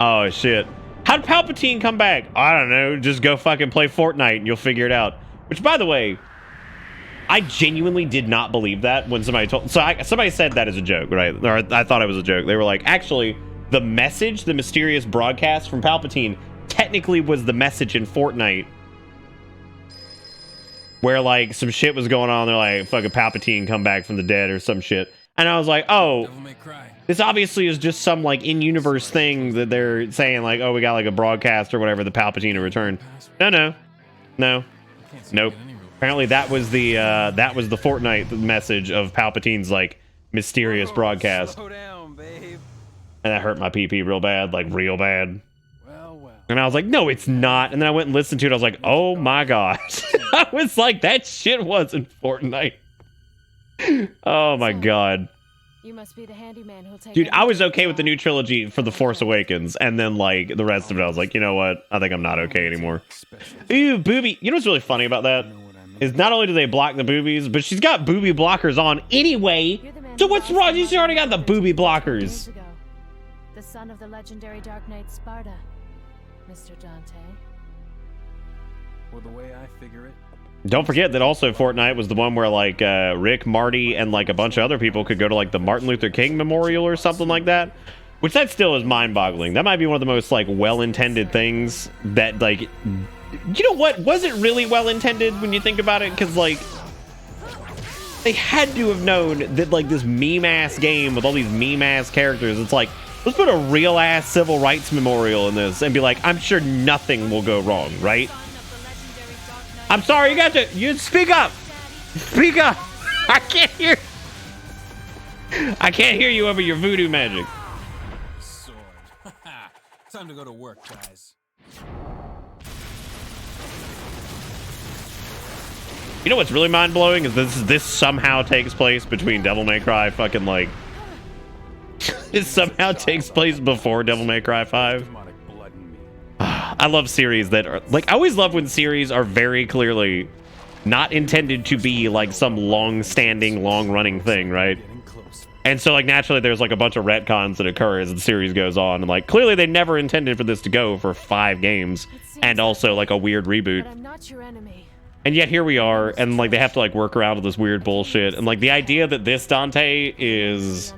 oh shit. How'd Palpatine come back? I don't know. Just go fucking play Fortnite and you'll figure it out. Which, by the way, I genuinely did not believe that when somebody told... somebody said that as a joke, right? Or I thought it was a joke. They were like, actually, the message, the mysterious broadcast from Palpatine technically was the message in Fortnite. where like some shit was going on. They're like, fucking Palpatine come back from the dead or some shit. And I was like, oh, this obviously is just some like in-universe thing that they're saying like, oh, we got like a broadcast or whatever, the Palpatine to return. No. Nope. Apparently that was the Fortnite message of Palpatine's like mysterious broadcast. Slow down, babe. And that hurt my PP real bad, like real bad. Well. And I was like, no, it's not. And then I went and listened to it. I was like, oh my gosh. I was like, that shit wasn't Fortnite. Oh my god. You must be the handyman who'll take. Dude, I was okay with the new trilogy for The Force Awakens, and then like the rest of it, I was like, you know what? I think I'm not okay anymore. Ooh, booby. You know what's really funny about that? Is not only do they block the boobies, but she's got booby blockers on anyway. So what's wrong? She's already got the booby blockers. The son of the legendary Dark Knight Sparta, Mr. Dante. Well, the way I figure it. Don't forget that also Fortnite was the one where like Rick, Marty, and like a bunch of other people could go to like the Martin Luther King Memorial or something like that. Which that still is mind-boggling. That might be one of the most like well-intended things that like, you know what? Was it really well-intended when you think about it? Because like, they had to have known that like this meme-ass game with all these meme-ass characters, it's like, let's put a real-ass civil rights memorial in this and be like, I'm sure nothing will go wrong, right? I'm sorry, you speak up. Speak up. I can't hear you over your voodoo magic. Sword. Time to go to work, guys. You know what's really mind-blowing is this somehow takes place between Devil May Cry fucking like it somehow takes place before Devil May Cry 5. I love series that are like, I always love when series are very clearly not intended to be like some long-standing, long-running thing, right? And so like naturally there's like a bunch of retcons that occur as the series goes on, and like clearly they never intended for this to go for 5 games and also like a weird reboot. But I'm not your enemy. And yet here we are, and like they have to like work around with this weird bullshit. And like the idea that this Dante is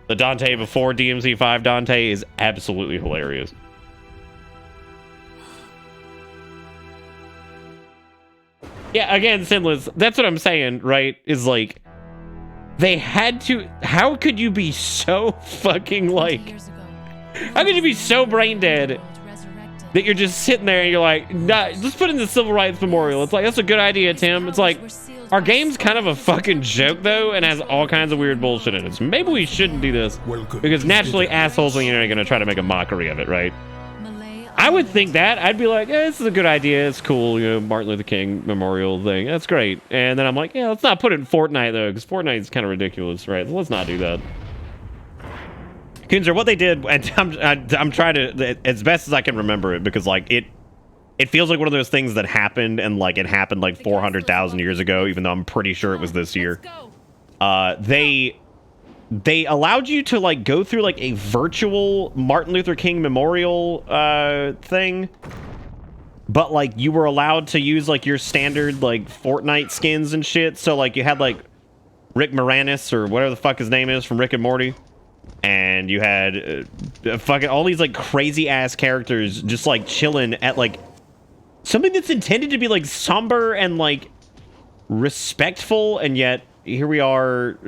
the Dante before DMC5 Dante is absolutely hilarious. Yeah, again, Sinless, that's what I'm saying, right? Is like, they had to, how could you be so fucking like, how could you be so brain dead that you're just sitting there and you're like, nah, let's put in the Civil Rights Memorial. It's like, that's a good idea, Tim. It's like, our game's kind of a fucking joke, though, and has all kinds of weird bullshit in it. So maybe we shouldn't do this, because naturally assholes on the internet are going to try to make a mockery of it, right? I would think that. I'd be like, this is a good idea. It's cool, you know, Martin Luther King Memorial thing. That's great. And then I'm like, yeah, let's not put it in Fortnite, though, because Fortnite is kind of ridiculous, right? So let's not do that. Kunzer, what they did, and I'm trying to, as best as I can remember it, because, like, it feels like one of those things that happened, and, like, it happened, like, 400,000 years ago, even though I'm pretty sure it was this year. They allowed you to like go through like a virtual Martin Luther King memorial thing, but like you were allowed to use like your standard like Fortnite skins and shit. So like you had like Rick Moranis or whatever the fuck his name is from Rick and Morty, and you had fucking all these like crazy ass characters just like chilling at like something that's intended to be like somber and like respectful, and yet here we are.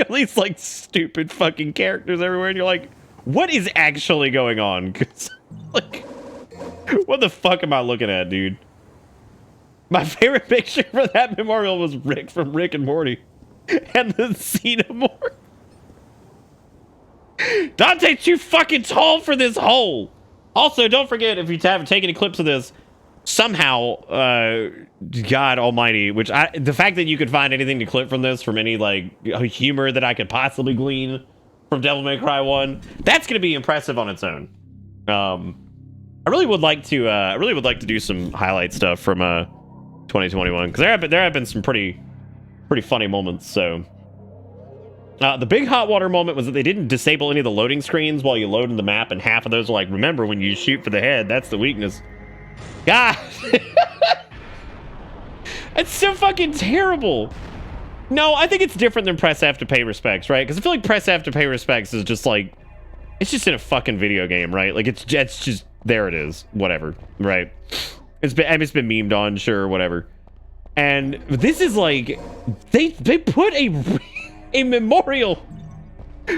All these like stupid fucking characters everywhere, and you're like, what is actually going on? 'Cause, like, what the fuck am I looking at, dude? My favorite picture for that memorial was Rick from Rick and Morty, and the Xenomorph. Dante's too fucking tall for this hole. Also, don't forget, if you haven't taken any clips of this, somehow, God almighty, which the fact that you could find anything to clip from this, from any like humor that I could possibly glean from Devil May Cry 1, that's going to be impressive on its own. I really would like to do some highlight stuff from 2021, because there have been some pretty funny moments. So the big hot water moment was that they didn't disable any of the loading screens while you load in the map, and half of those are like, remember, when you shoot for the head, that's the weakness. God, it's so fucking terrible. No, I think it's different than press F to pay respects, right? Because I feel like press F to pay respects is just like, it's just in a fucking video game, right? Like it's just there it is, whatever, right? It's been memed on, sure, whatever. And this is like, they put a memorial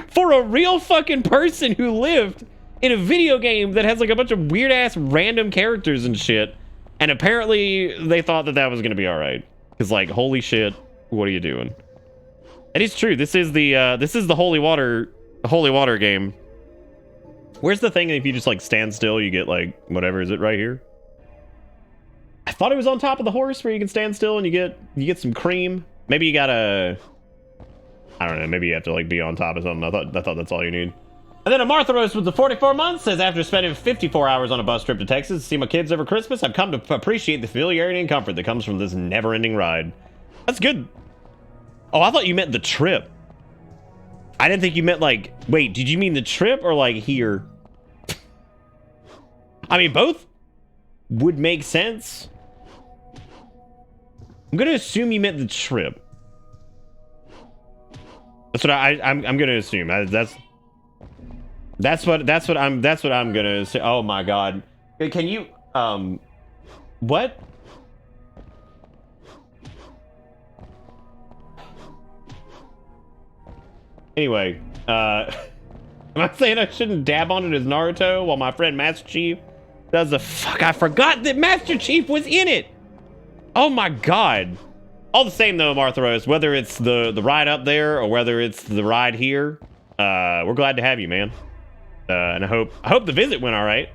for a real fucking person who lived in a video game that has like a bunch of weird ass random characters and shit. And apparently they thought that that was going to be all right. Cause like, holy shit, what are you doing? It is true. This is the holy water game. Where's the thing that if you just like stand still, you get like, whatever, is it right here? I thought it was on top of the horse where you can stand still and you get some cream. Maybe you gotta, I don't know, maybe you have to like be on top of something. I thought that's all you need. And then a Martha Rose with the 44 months says, after spending 54 hours on a bus trip to Texas to see my kids over Christmas, I've come to appreciate the familiarity and comfort that comes from this never-ending ride. That's good. Oh, I thought you meant the trip. I didn't think you meant like, wait, did you mean the trip or like here? I mean, both would make sense. I'm gonna assume you meant the trip. That's what I'm gonna assume. That's what I'm gonna say. Oh my god. Can you what? Anyway, am I saying I shouldn't dab on it as Naruto while my friend Master Chief does the fuck? I forgot that Master Chief was in it. Oh my god. All the same though, Martha Rose, whether it's the ride up there or whether it's the ride here, we're glad to have you, man. And I hope the visit went all right.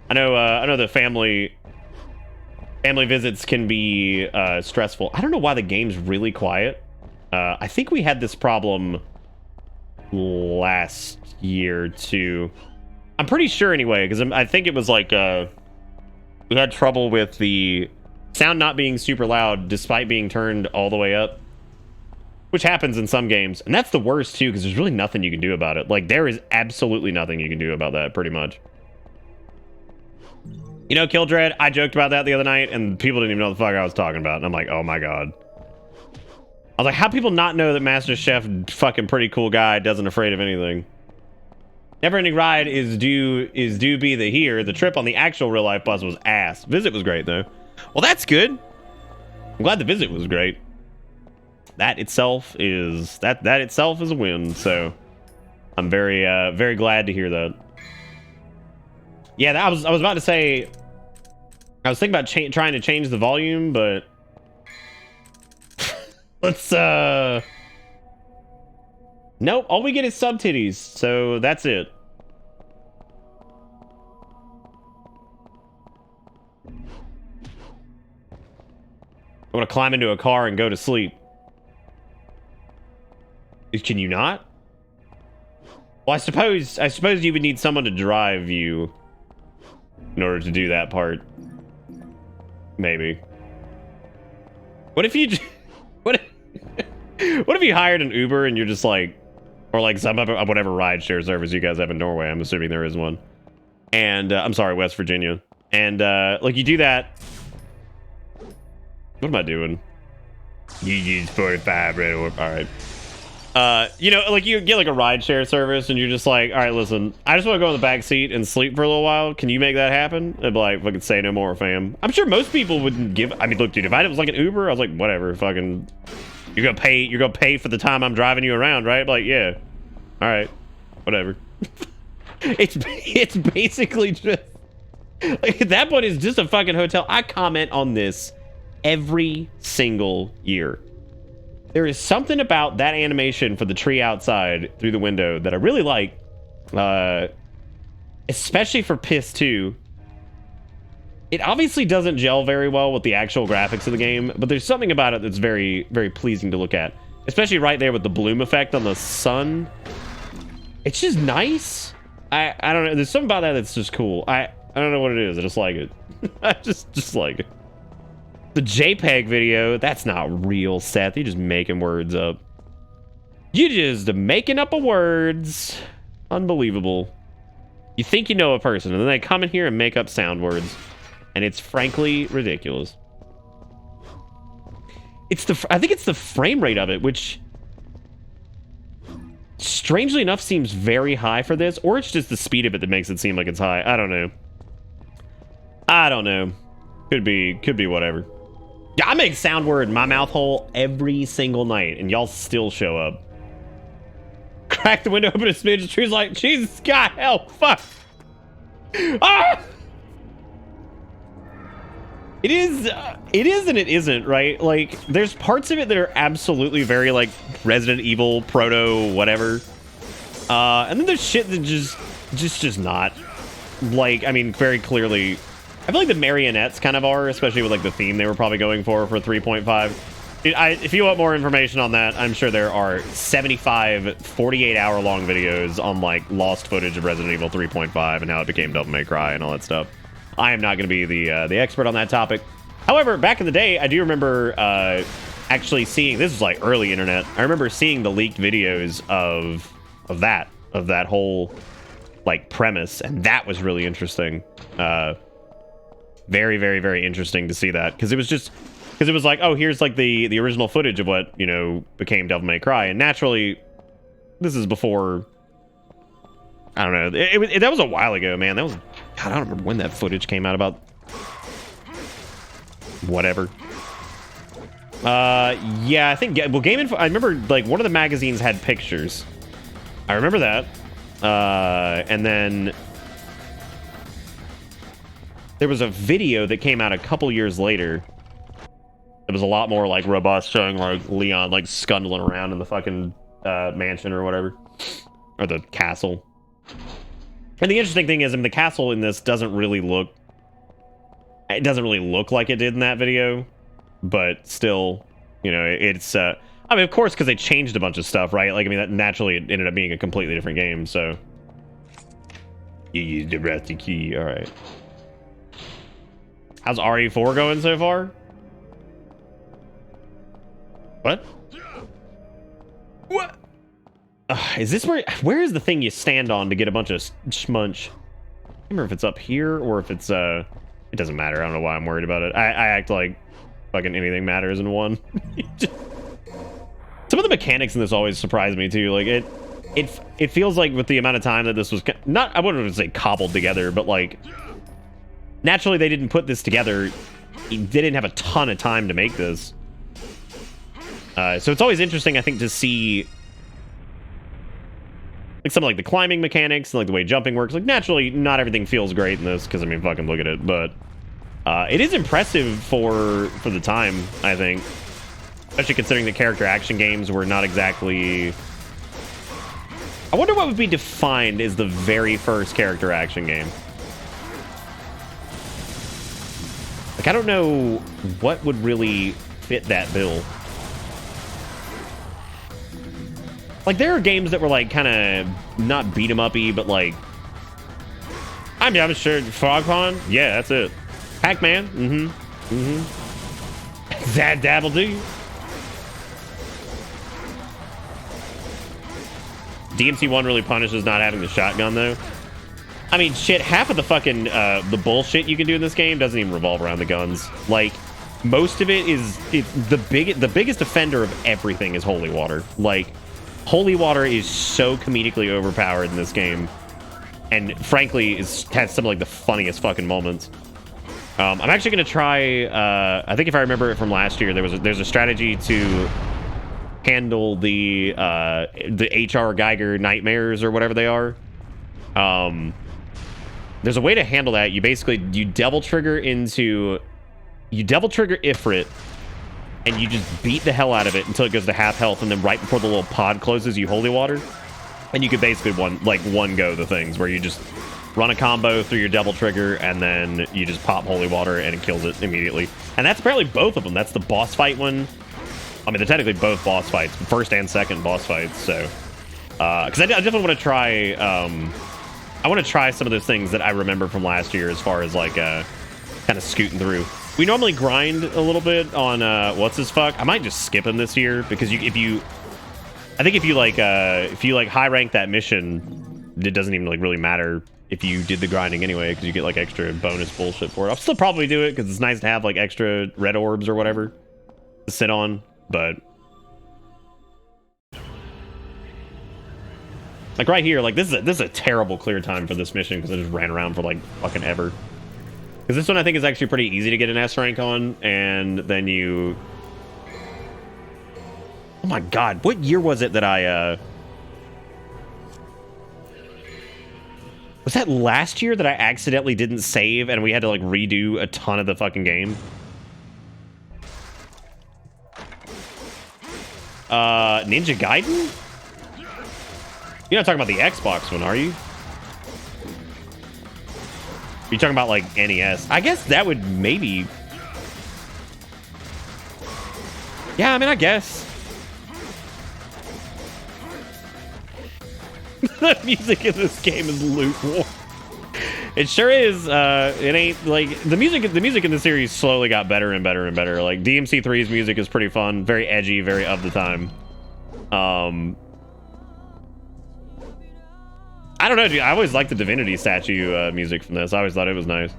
I know the family visits can be stressful. I don't know why the game's really quiet. I think we had this problem last year too. I'm pretty sure anyway, because I think it was like we had trouble with the sound not being super loud despite being turned all the way up, which happens in some games, and that's the worst too, because there's really nothing you can do about it. Like, there is absolutely nothing you can do about that, pretty much. You know, Kildred, I joked about that the other night, and people didn't even know the fuck I was talking about, and I'm like, oh my god. I was like, how people not know that Master Chef, fucking pretty cool guy, doesn't afraid of anything? Never Ending Ride is due be the here. The trip on the actual real life bus was ass. Visit was great though. Well, that's good. I'm glad the visit was great. That itself is a win. So I'm very glad to hear that. Yeah, I was about to say. I was thinking about trying to change the volume, but let's nope, all we get is sub titties, so that's it. I want to climb into a car and go to sleep. Can you not? Well, I suppose you would need someone to drive you in order to do that part. Maybe. What if you what if you hired an Uber and you're just like, or like some other whatever rideshare service you guys have in Norway? I'm assuming there is one. And I'm sorry, West Virginia. And like you do that. What am I doing? You use 45 red orb. All right. You know, like you get like a rideshare service and you're just like, all right, listen, I just want to go in the back seat and sleep for a little while. Can you make that happen? I'd be like, fucking say no more, fam. I'm sure most people wouldn't give. I mean, look, dude, if I was like an Uber, I was like, whatever, fucking. You're gonna pay for the time I'm driving you around, right? Like, yeah. All right, whatever. it's basically just like at that point, it's just a fucking hotel. I comment on this every single year. There is something about that animation for the tree outside through the window that I really like, especially for Piss 2. It obviously doesn't gel very well with the actual graphics of the game, but there's something about it that's very, very pleasing to look at, especially right there with the bloom effect on the sun. It's just nice. I don't know. There's something about that that's just cool. I don't know what it is. I just like it. I just like it. The JPEG video, that's not real, Seth. You're just making words up. You're just making up a words. Unbelievable. You think you know a person, and then they come in here and make up sound words. And it's frankly ridiculous. I think it's the frame rate of it, which strangely enough seems very high for this, or it's just the speed of it that makes it seem like it's high. I don't know. Could be whatever. Yeah, I make sound word in my mouth hole every single night, and y'all still show up. Crack the window open a smidge. The tree's like, Jesus, God, hell, fuck. Ah! It is and it isn't, right? Like, there's parts of it that are absolutely very, like, Resident Evil, proto, whatever. And then there's shit that just not. Like, I mean, very clearly, I feel like the marionettes kind of are, especially with, like, the theme they were probably going for 3.5. If you want more information on that, I'm sure there are 75 48-hour-long videos on, like, lost footage of Resident Evil 3.5 and how it became Devil May Cry and all that stuff. I am not going to be the expert on that topic. However, back in the day, I do remember actually seeing, this was like early internet, I remember seeing the leaked videos of that whole like premise, and that was really interesting. Very, very, very interesting to see that, because it was like, oh, here's like the original footage of what, you know, became Devil May Cry, and naturally, this is before, I don't know, that was a while ago, man. That was, God, I don't remember when that footage came out, about whatever. Yeah, I think, well, Game Info, I remember, like, one of the magazines had pictures. I remember that. And then there was a video that came out a couple years later. It was a lot more, like, robust, showing, like, Leon, like, scuttling around in the fucking mansion or whatever. Or the castle. And the interesting thing is, I mean, the castle in this doesn't really look... It doesn't really look like it did in that video. But still, you know, it's... I mean, of course, because they changed a bunch of stuff, right? Like, I mean, that naturally it ended up being a completely different game, so... You used the rusty key, alright. How's RE4 going so far? What? What? Is this where is the thing you stand on to get a bunch of schmunch? I don't remember if it's up here or if it's it doesn't matter. I don't know why I'm worried about it. I act like fucking anything matters in one. Some of the mechanics in this always surprise me too. Like it feels like with the amount of time that this was not, I wouldn't say cobbled together, but like naturally they didn't put this together. They didn't have a ton of time to make this. So it's always interesting, I think, to see like some of like the climbing mechanics and like the way jumping works. Like naturally, not everything feels great in this because I mean, fucking look at it. But it is impressive for the time, I think, especially considering the character action games were not exactly. I wonder what would be defined as the very first character action game. Like I don't know what would really fit that bill. Like, there are games that were, like, kind of not beat-em-up-y, but, like... I'm sure Frog Pond? Yeah, that's it. Pac-Man? Zad Dabble Do. DMC1 really punishes not having the shotgun, though. I mean, shit, half of the fucking, the bullshit you can do in this game doesn't even revolve around the guns. Like, most of it is... the biggest offender of everything is holy water. Like... Holy water is so comedically overpowered in this game, and frankly, has some of like the funniest fucking moments. I'm actually gonna try. I think if I remember it from last year, there's a strategy to handle the HR Geiger nightmares or whatever they are. There's a way to handle that. You double trigger Ifrit. And you just beat the hell out of it until it goes to half health, and then right before the little pod closes, you holy water. And you can basically one go the things where you just run a combo through your double trigger, and then you just pop holy water, and it kills it immediately. And that's apparently both of them. That's the boss fight one. I mean, they're technically both boss fights, first and second boss fights. So, because I definitely want to try. I want to try some of those things that I remember from last year, as far as like kind of scooting through. We normally grind a little bit on what's his fuck. I might just skip him this year because if you high rank that mission, it doesn't even like really matter if you did the grinding anyway, because you get like extra bonus bullshit for it. I'll still probably do it because it's nice to have like extra red orbs or whatever to sit on, but like right here, like this is a terrible clear time for this mission because I just ran around for like fucking ever. Because this one I think is actually pretty easy to get an S rank on, and then you... Oh my god, what year was it that I... Was that last year that I accidentally didn't save and we had to like redo a ton of the fucking game? Ninja Gaiden? You're not talking about the Xbox one, are you? You're talking about like NES. I guess that would maybe... Yeah, I mean, I guess. The music in this game is lukewarm. It sure is. It ain't like the music in the series slowly got better and better and better. Like DMC3's music is pretty fun, very edgy, very of the time. I don't know, dude. I always liked the Divinity statue music from this. I always thought it was nice.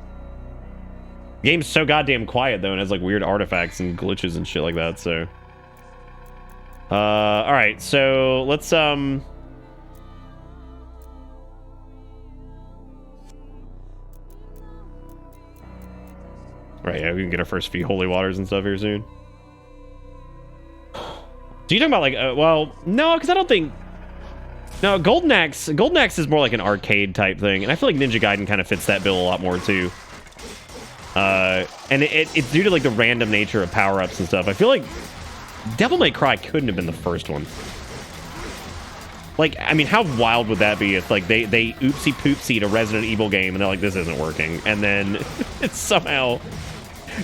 The game's so goddamn quiet though, and has like weird artifacts and glitches and shit like that. So, all right. So let's Right, yeah, we can get our first few holy waters and stuff here soon. So you talking about like, well, no, because I don't think... No, Golden Axe is more like an arcade type thing, and I feel like Ninja Gaiden kind of fits that bill a lot more too. And it's due to like the random nature of power-ups and stuff. I feel like Devil May Cry couldn't have been the first one. Like, I mean, how wild would that be if like they oopsie poopsied a Resident Evil game and they're like, this isn't working, and then it's somehow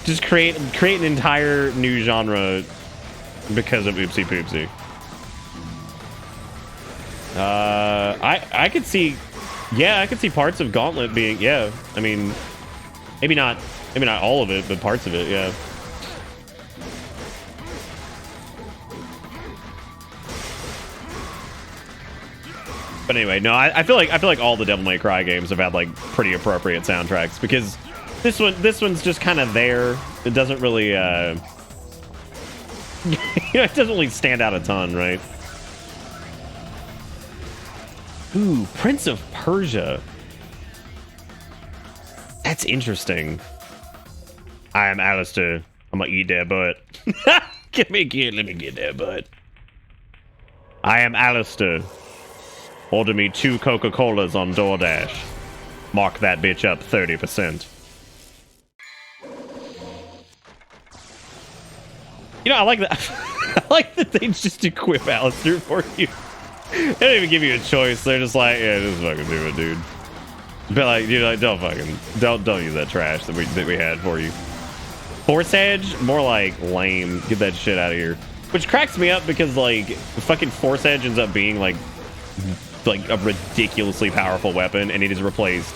just create an entire new genre because of oopsie poopsie. I could see, yeah, I could see parts of Gauntlet being, yeah. I mean, maybe not all of it, but parts of it, yeah. But anyway, no, I feel like all the Devil May Cry games have had like pretty appropriate soundtracks, because this one's just kind of there. It doesn't really you know, it doesn't really stand out a ton, right? Ooh, Prince of Persia. That's interesting. I am Alistair. I'm gonna eat that butt. Let me get that butt. I am Alistair. Order me 2 Coca-Colas on DoorDash. Mark that bitch up 30%. You know, I like that. I like that they just equip Alistair for you. They don't even give you a choice. They're just like, yeah, just fucking do it, dude. But like, you're like, don't use that trash that we had for you. Force Edge, more like lame. Get that shit out of here. Which cracks me up because like fucking Force Edge ends up being like a ridiculously powerful weapon, and it is replaced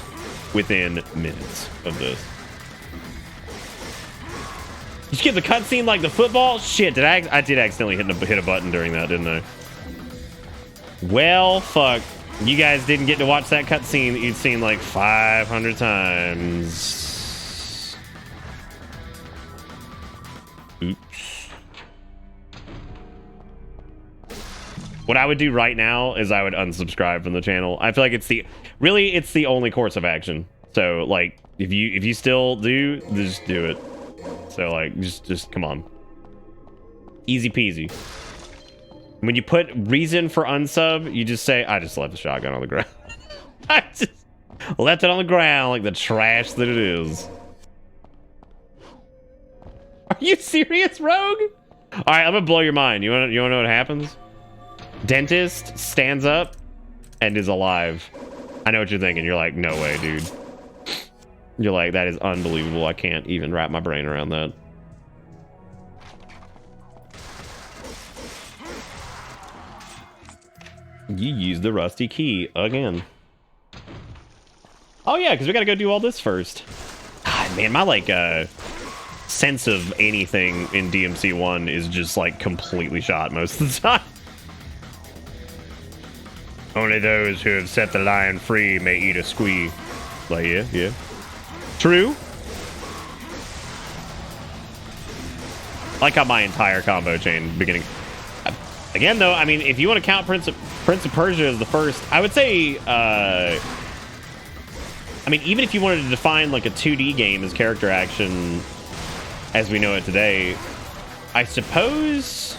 within minutes of this. You skip the cutscene like the football? Shit, I did accidentally hit a button during that, didn't I? Well, fuck. You guys didn't get to watch that cutscene that you'd seen like 500 times. Oops. What I would do right now is I would unsubscribe from the channel. I feel like it's the only course of action. So like if you still do, just do it. So like just come on. Easy peasy. When you put reason for unsub, you just say, I just left the shotgun on the ground. I just left it on the ground like the trash that it is. Are you serious, Rogue? All right, I'm gonna blow your mind. You wanna know what happens? Dentist stands up and is alive. I know what you're thinking. You're like, no way, dude. You're like, that is unbelievable. I can't even wrap my brain around that. You used the rusty key again. Oh yeah, because we gotta go do all this first. God, man, my like sense of anything in DMC1 is just like completely shot most of the time. Only those who have set the lion free may eat a squee. Like, yeah. True. I like how my entire combo chain beginning. Again, though, I mean, if you want to count Prince of Persia as the first, I would say I mean, even if you wanted to define like a 2D game as character action as we know it today, I suppose...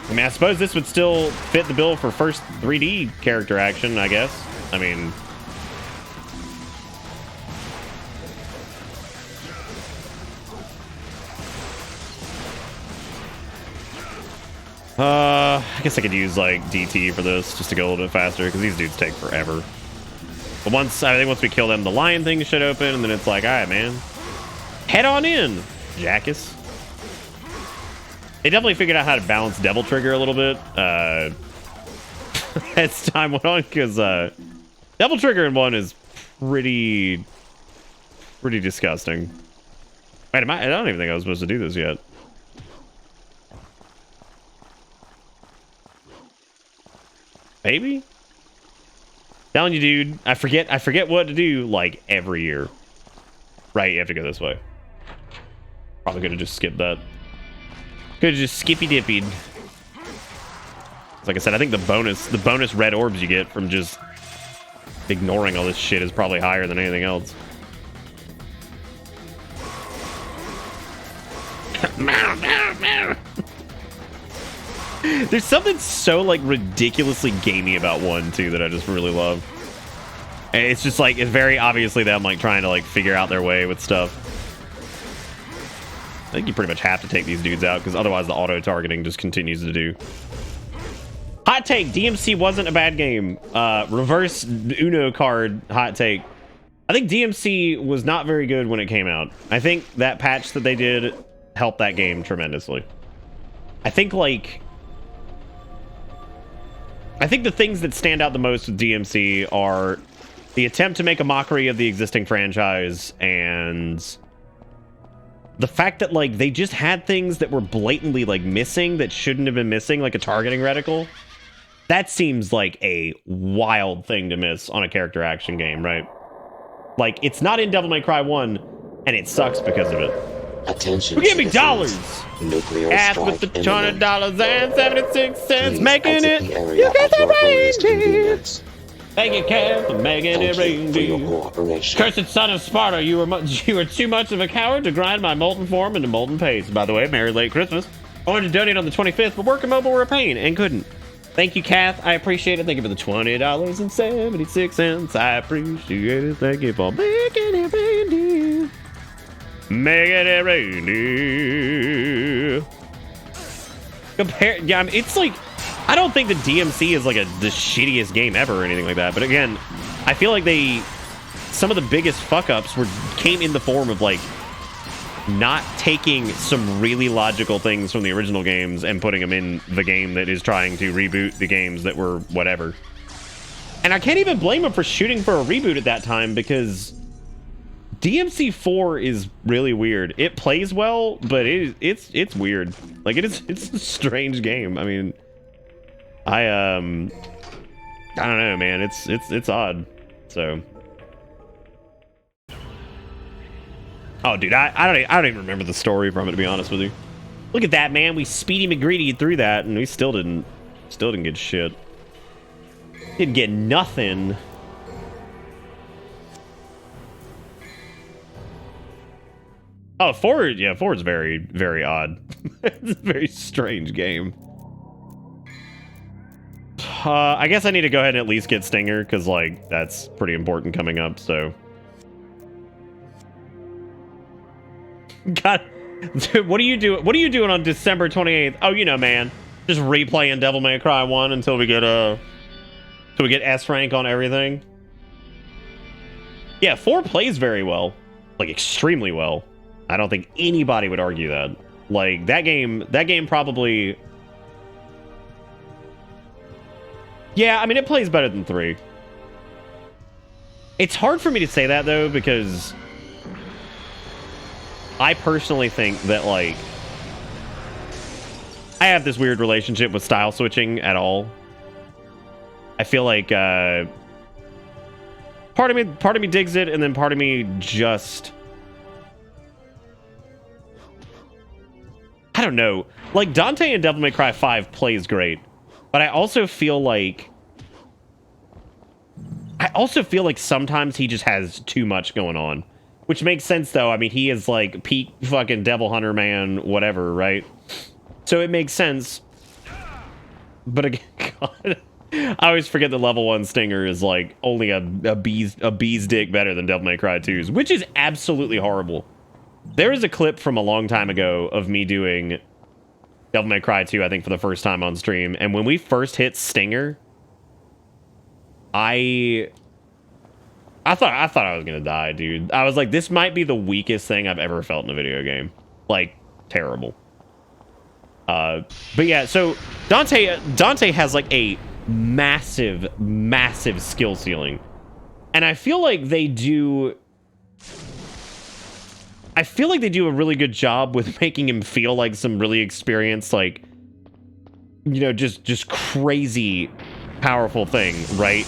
I mean, I suppose this would still fit the bill for first 3D character action, I guess. I mean... I guess I could use like DT for this just to go a little bit faster because these dudes take forever. But I think once we kill them, the lion thing should open, and then it's like, all right, man, head on in, Jackus. They definitely figured out how to balance Devil Trigger a little bit as time went on, because Devil Trigger in 1 is pretty disgusting. Wait, I don't even think I was supposed to do this yet. Maybe? Telling you, dude, I forget what to do like every year. Right, you have to go this way. Probably could have just skipped that. Could have just skippy dippied. Like I said, I think the bonus red orbs you get from just ignoring all this shit is probably higher than anything else. There's something so like ridiculously gamey about 1 too that I just really love. And it's just like, it's very obviously them like trying to like figure out their way with stuff. I think you pretty much have to take these dudes out because otherwise the auto targeting just continues to do. Hot take, DMC wasn't a bad game. Reverse Uno card hot take. I think DMC was not very good when it came out. I think that patch that they did helped that game tremendously. I think the things that stand out the most with DMC are the attempt to make a mockery of the existing franchise and the fact that like they just had things that were blatantly like missing that shouldn't have been missing, like a targeting reticle. That seems like a wild thing to miss on a character action game, right? Like, it's not in Devil May Cry 1 and it sucks because of it. Attention. Give me dollars. Nuclear Ass strike with the imminent. $200.76, Please making exit it. the area You get at the your earliest reindeer. convenience. Thank you, Kev, for making it Thank you for your reindeer. cooperation. Cursed son of Sparta, you were too much of a coward to grind my molten form into molten paste. By the way, Merry Late Christmas. I wanted to donate on the 25th, but work and mobile were a pain and couldn't. Thank you, Kath. I appreciate it. Thank you for the $20.76. I appreciate it. Thank you for making it reindeer. Making it reindeer. Yeah, I mean, it's like, I don't think the DMC is like the shittiest game ever or anything like that. But again, I feel like some of the biggest fuck ups came in the form of like not taking some really logical things from the original games and putting them in the game that is trying to reboot the games that were whatever. And I can't even blame them for shooting for a reboot at that time because DMC 4 is really weird. It plays well, but it's weird. Like it's a strange game. I mean, I don't know, man. It's odd. So. Oh, dude, I don't even remember the story from it, to be honest with you. Look at that, man. We Speedy McGreedy through that, and we still didn't get shit. Didn't get nothing. Oh, 4, yeah, 4 is very, very odd. It's a very strange game. I guess I need to go ahead and at least get Stinger, because, like, that's pretty important coming up, so. God, dude, what are you doing? What are you doing on December 28th? Oh, you know, man, just replaying Devil May Cry 1 until we get S rank on everything. Yeah, 4 plays very well, like extremely well. I don't think anybody would argue that. Like that game probably. Yeah, I mean it plays better than 3. It's hard for me to say that though because I personally think that, like, I have this weird relationship with style switching at all. I feel like part of me digs it, and then part of me just, I don't know. Like, Dante in Devil May Cry 5 plays great, but I also feel like I also feel like sometimes he just has too much going on, which makes sense though. I mean, he is like peak fucking devil hunter man, whatever, right? So it makes sense. But again, God, I always forget the level 1 Stinger is like only a bee's dick better than Devil May Cry 2's, which is absolutely horrible. There is a clip from a long time ago of me doing Devil May Cry 2, I think, for the first time on stream. And when we first hit Stinger, I thought I was gonna die, dude. I was like, this might be the weakest thing I've ever felt in a video game. Like, terrible. But yeah, so Dante has like a massive skill ceiling, and I feel like they do a really good job with making him feel like some really experienced, like, you know, just crazy powerful thing, right?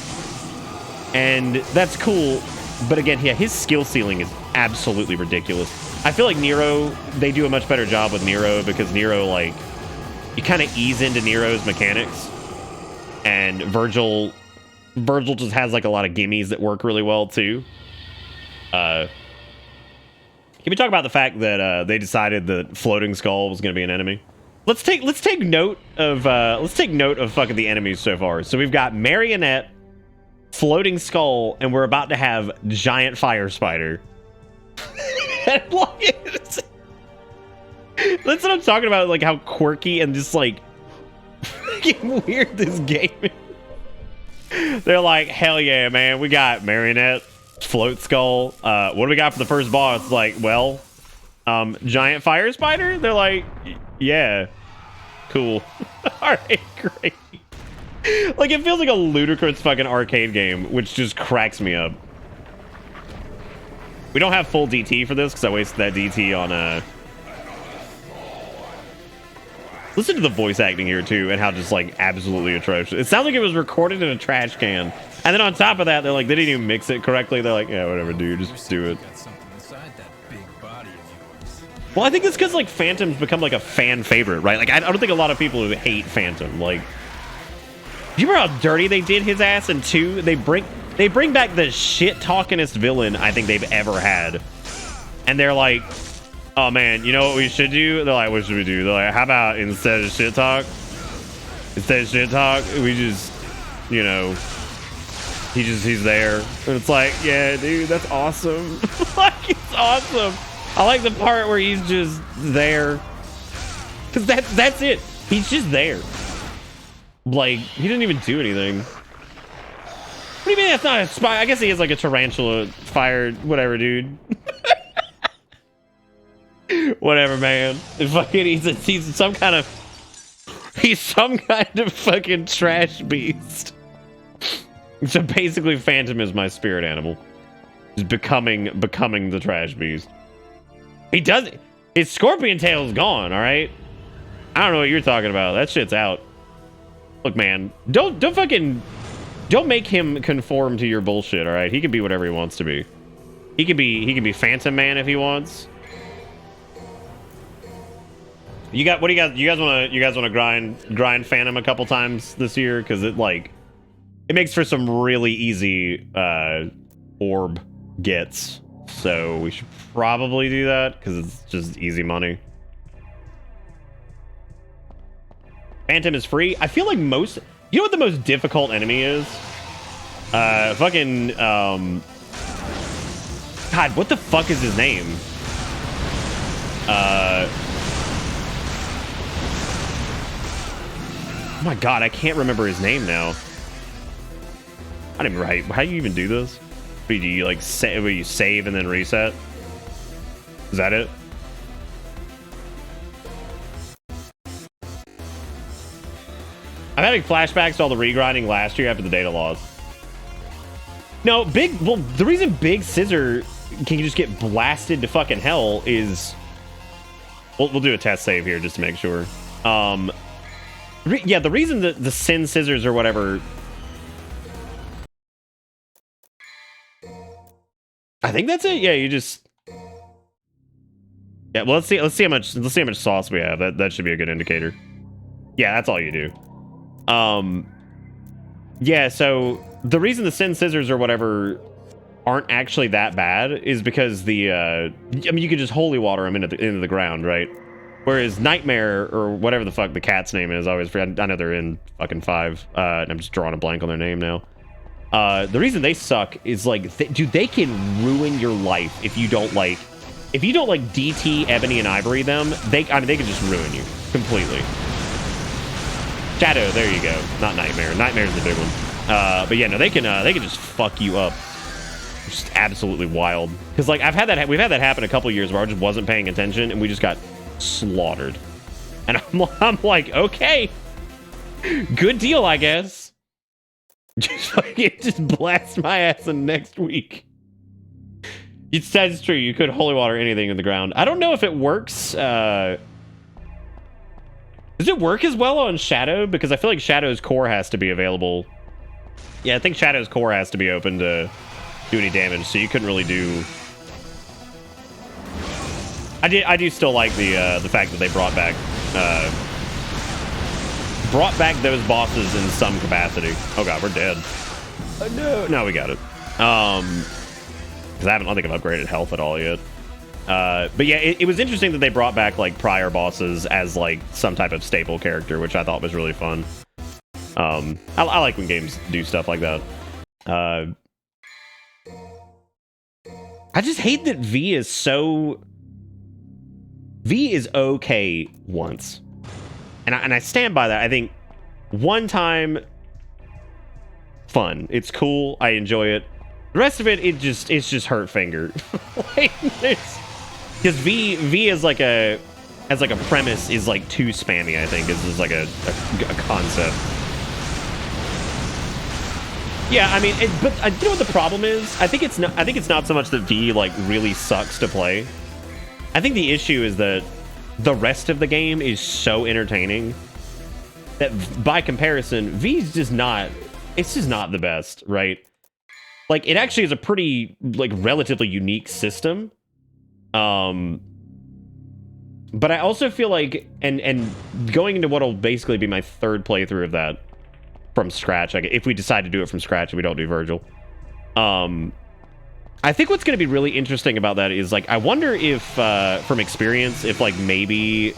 And that's cool, but again, yeah, his skill ceiling is absolutely ridiculous. I feel like Nero, they do a much better job with Nero, because Nero, like, you kind of ease into Nero's mechanics, and Virgil just has like a lot of gimmies that work really well too. Can we talk about the fact that they decided that Floating Skull was going to be an enemy? Let's take note of fucking the enemies so far. So we've got Marionette, Floating Skull, and we're about to have Giant Fire Spider. That's what I'm talking about, like how quirky and just like fucking weird this game is. They're like, hell yeah, man, we got Marionette, Float Skull. What do we got for the first boss? Like, well, Giant Fire Spider? They're like, yeah, cool. Alright, great. Like, it feels like a ludicrous fucking arcade game, which just cracks me up. We don't have full DT for this because I wasted that DT on listen to the voice acting here too, and how just like absolutely atrocious. It sounds like it was recorded in a trash can. And then on top of that, they're like, they didn't even mix it correctly. They're like, yeah, whatever, dude, just do it. Well, I think it's because like Phantom's become like a fan favorite, right? Like, I don't think a lot of people who hate Phantom, like, do you remember how dirty they did his ass in 2? They bring back the shit talkingest villain I think they've ever had, and they're like, oh man, you know what we should do? They're like, what should we do? They're like, how about instead of shit talk, we just, you know, he's there. And it's like, yeah, dude, that's awesome. Like, it's awesome. I like the part where he's just there, because that's it. He's just there. Like, he didn't even do anything. What do you mean that's not a spy? I guess he is like a tarantula fired, whatever, dude. Whatever, man. Fucking, he's some kind of fucking trash beast. So basically, Phantom is my spirit animal. He's becoming the trash beast. He does. His scorpion tail is gone. All right. I don't know what you're talking about. That shit's out. Look, man. Don't make him conform to your bullshit. All right. He can be whatever he wants to be. He can be Phantom Man if he wants. You guys want to grind Phantom a couple times this year, because it makes for some really easy orb gets. So we should probably do that because it's just easy money. Phantom is free. I feel like you know what the most difficult enemy is? God, what the fuck is his name? Oh my god, I can't remember his name now. I don't even remember how do you even do this? Do you like where you save and then reset? Is that it? I'm having flashbacks to all the regrinding last year after the data loss. No, the reason Big Scissor can just get blasted to fucking hell is... We'll do a test save here just to make sure. Yeah, the reason that the Sin Scissors or whatever... I think that's it. Yeah, you just... Yeah, well, let's see how much sauce we have. That should be a good indicator. Yeah, that's all you do. Yeah, so the reason the Sin Scissors or whatever aren't actually that bad is because the I mean, you could just holy water them into the ground, right? Whereas Nightmare or whatever the fuck the cat's name is, I always forget. I know they're in fucking 5. And I'm just drawing a blank on their name now. The reason they suck is like, dude, they can ruin your life if you don't like DT, Ebony, and Ivory them. They can just ruin you completely. Shadow, there you go. Not Nightmare. Nightmare's the big one. But yeah, no, they can just fuck you up. Just absolutely wild. Because like we've had that happen a couple years where I just wasn't paying attention and we just got slaughtered. And I'm like, okay, good deal, I guess. Just blast my ass in next week. It's true. You could holy water anything in the ground. I don't know if it works. Does it work as well on Shadow? Because I feel like Shadow's core has to be available. Yeah, I think Shadow's core has to be open to do any damage, so you couldn't really do. I do still like the fact that they brought back those bosses in some capacity. Oh god, we're dead. Oh no, we got it. Because I don't think I've upgraded health at all yet. But yeah, it was interesting that they brought back like prior bosses as like some type of staple character, which I thought was really fun. I like when games do stuff like that. I just hate that V is okay once. And I stand by that. I think one time, fun. It's cool. I enjoy it. The rest of it, it's just hurt finger. Like, because V is like as like a premise is like too spammy. I think is just like a concept. Yeah, I mean, but you know what the problem is? I think it's not so much that V like really sucks to play. I think the issue is that the rest of the game is so entertaining that by comparison, V's just not. It's just not the best, right? Like, it actually is a pretty like relatively unique system. But I also feel like, and going into what'll basically be my third playthrough of that from scratch, like if we decide to do it from scratch and we don't do Virgil, I think what's going to be really interesting about that is like I wonder if from experience if like maybe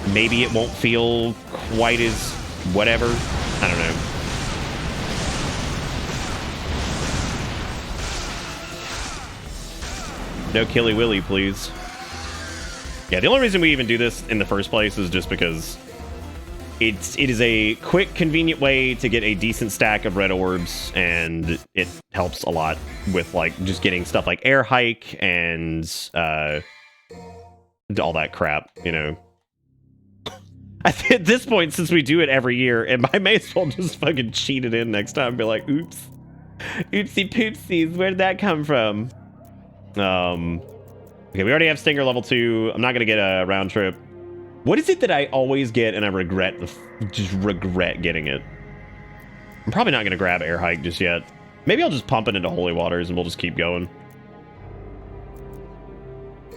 it won't feel quite as whatever. I don't know. No Killy Willy, please. Yeah, the only reason we even do this in the first place is just because it is a quick, convenient way to get a decent stack of red orbs, and it helps a lot with like just getting stuff like air hike and all that crap, you know. At this point, since we do it every year, and I may as well just fucking cheat it in next time and be like, oops. Oopsie poopsies, where did that come from? Okay, we already have Stinger level 2. I'm not gonna get a round trip. What is it that I always get and I just regret getting it? I'm probably not gonna grab air hike just yet. Maybe I'll just pump it into holy waters and we'll just keep going.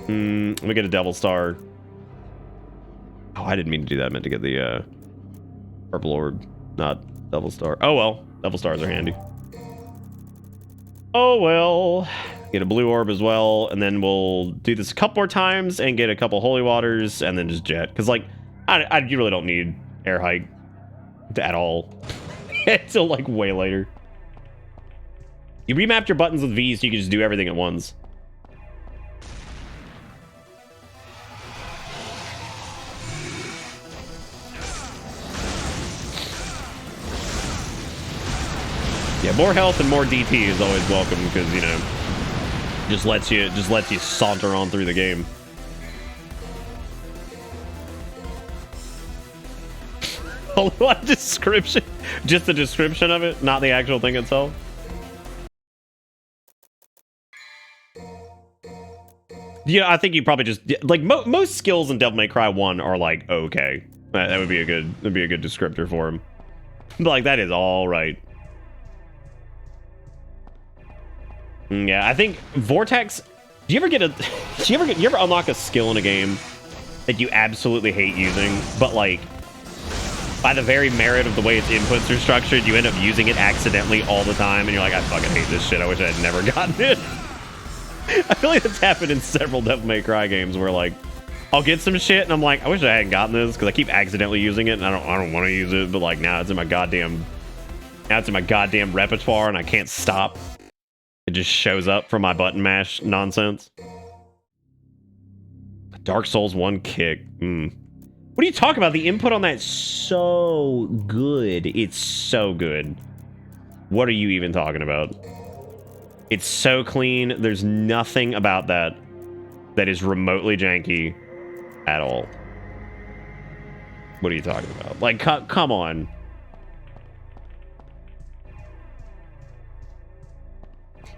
Let me get a devil star. Oh, I didn't mean to do that. I meant to get the purple orb, not devil star. Oh well, devil stars are handy. Oh well. Get a blue orb as well, and then we'll do this a couple more times and get a couple holy waters and then just jet. Because like, you really don't need air hike at all until like way later. You remapped your buttons with V so you can just do everything at once. Yeah, more health and more DT is always welcome because, you know, just lets you saunter on through the game. What description? Just the description of it, not the actual thing itself. Yeah, I think you probably just like most skills in Devil May Cry 1 are like okay. That would be a good descriptor for him. But like that is all right. Yeah, I think Vortex. Do you ever unlock a skill in a game that you absolutely hate using, but like, by the very merit of the way its inputs are structured, you end up using it accidentally all the time, and you're like, I fucking hate this shit. I wish I had never gotten it. I feel like that's happened in several Devil May Cry games where, like, I'll get some shit, and I'm like, I wish I hadn't gotten this, because I keep accidentally using it, and I don't want to use it, but, like, now it's in my goddamn repertoire, and I can't stop. It just shows up from my button mash nonsense. Dark Souls 1 kick. What are you talking about? The input on that's so good. It's so good. What are you even talking about? It's so clean. There's nothing about that that is remotely janky at all. What are you talking about? Like, come on.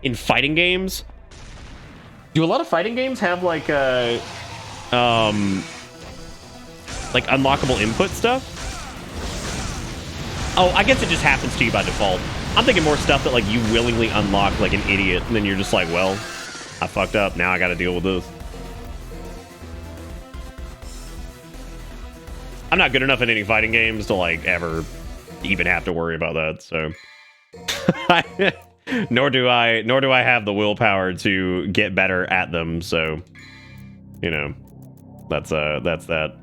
In fighting games, do a lot of fighting games have like unlockable input stuff? Oh, I guess it just happens to you by default. I'm thinking more stuff that like you willingly unlock like an idiot, and then you're just like, well, I fucked up. Now I got to deal with this. I'm not good enough at any fighting games to like ever even have to worry about that. So. Nor do I have the willpower to get better at them, so you know, that's that.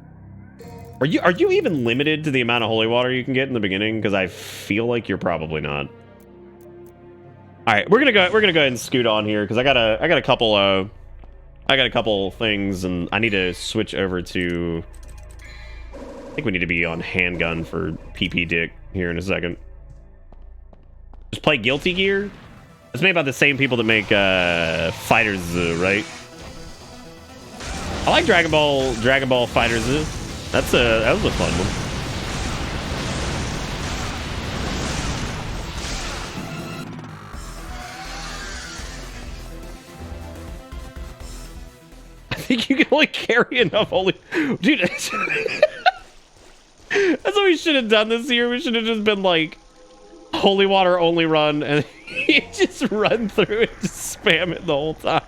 Are you even limited to the amount of holy water you can get in the beginning? Because I feel like you're probably not. All right, we're gonna go ahead and scoot on here because I got a couple things, and I need to switch over to. I think we need to be on handgun for PP Dick here in a second. Just play Guilty Gear. It's made by the same people that make Fighters, right? I like Dragon Ball Fighters. That was a fun one. I think you can only carry enough holy. Dude, that's what we should have done this year. We should have just been like holy water only run, and you just run through it, just spam it the whole time.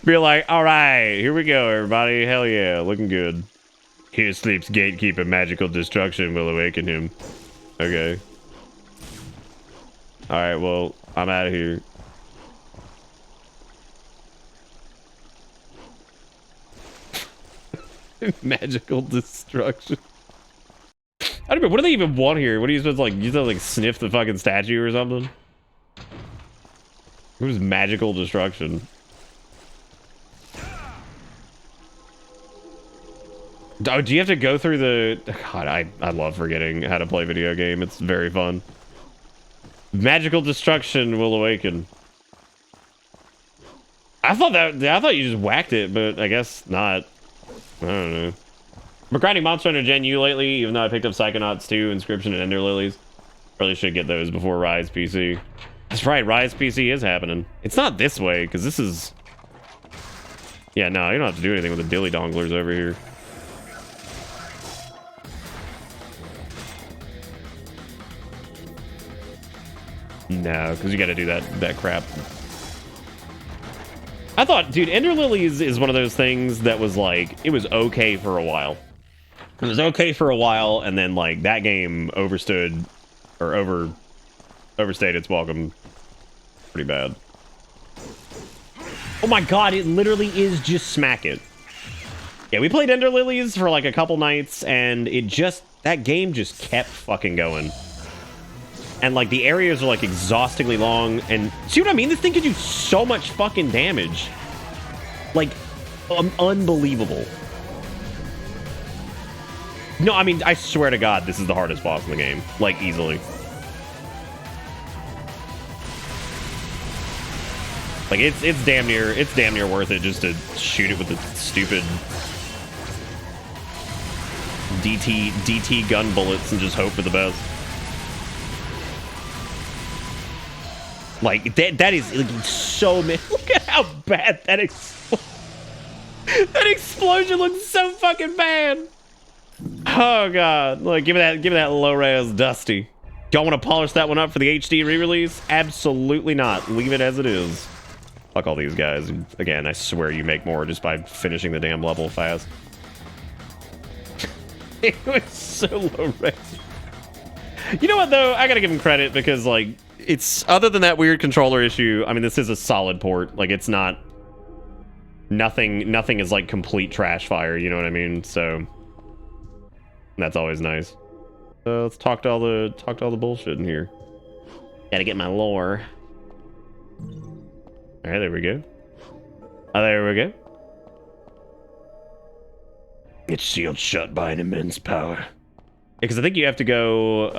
Be like, all right, here we go, everybody. Hell yeah, looking good. Here sleeps gatekeeper. Magical destruction will awaken him. Okay. All right, well, I'm out of here. Magical destruction. I don't know. What do they even want here? What are you supposed to like? You supposed to like sniff the fucking statue or something? It was magical destruction. Oh, do you have to go through the? God, I love forgetting how to play video game. It's very fun. Magical destruction will awaken. I thought you just whacked it, but I guess not. I don't know. Been grinding Monster Hunter Gen U lately, even though I picked up Psychonauts 2, Inscription, and Ender Lilies. Really should get those before Rise PC. That's right, Rise PC is happening. It's not this way, because this is... Yeah, no, you don't have to do anything with the dilly donglers over here. No, because you got to do that crap. I thought, dude, Ender Lilies is one of those things that was like, it was okay for a while. It was okay for a while, and then like that game overstayed its welcome pretty bad. Oh my god, it literally is just smack it. Yeah, we played Ender Lilies for like a couple nights, and that game just kept fucking going. And like the areas are like exhaustingly long, and see what I mean? This thing can do so much fucking damage. Like, unbelievable. No, I mean, I swear to God, this is the hardest boss in the game. Like, easily. Like, it's damn near worth it just to shoot it with the stupid DT gun bullets and just hope for the best. Like, that is like, so... Look at how bad that that explosion looks so fucking bad. Oh, God. Like, give me that low-res Dusty. Y'all want to polish that one up for the HD re-release? Absolutely not. Leave it as it is. Fuck all these guys. Again, I swear you make more just by finishing the damn level fast. It was so low res. You know what though? I gotta give him credit because like it's other than that weird controller issue. I mean, this is a solid port. Like it's not nothing is like complete trash fire. You know what I mean? So that's always nice. So let's talk to all the bullshit in here. Gotta get my lore. All right, there we go. Oh, there we go. It's sealed shut by an immense power. Because I think you have to go,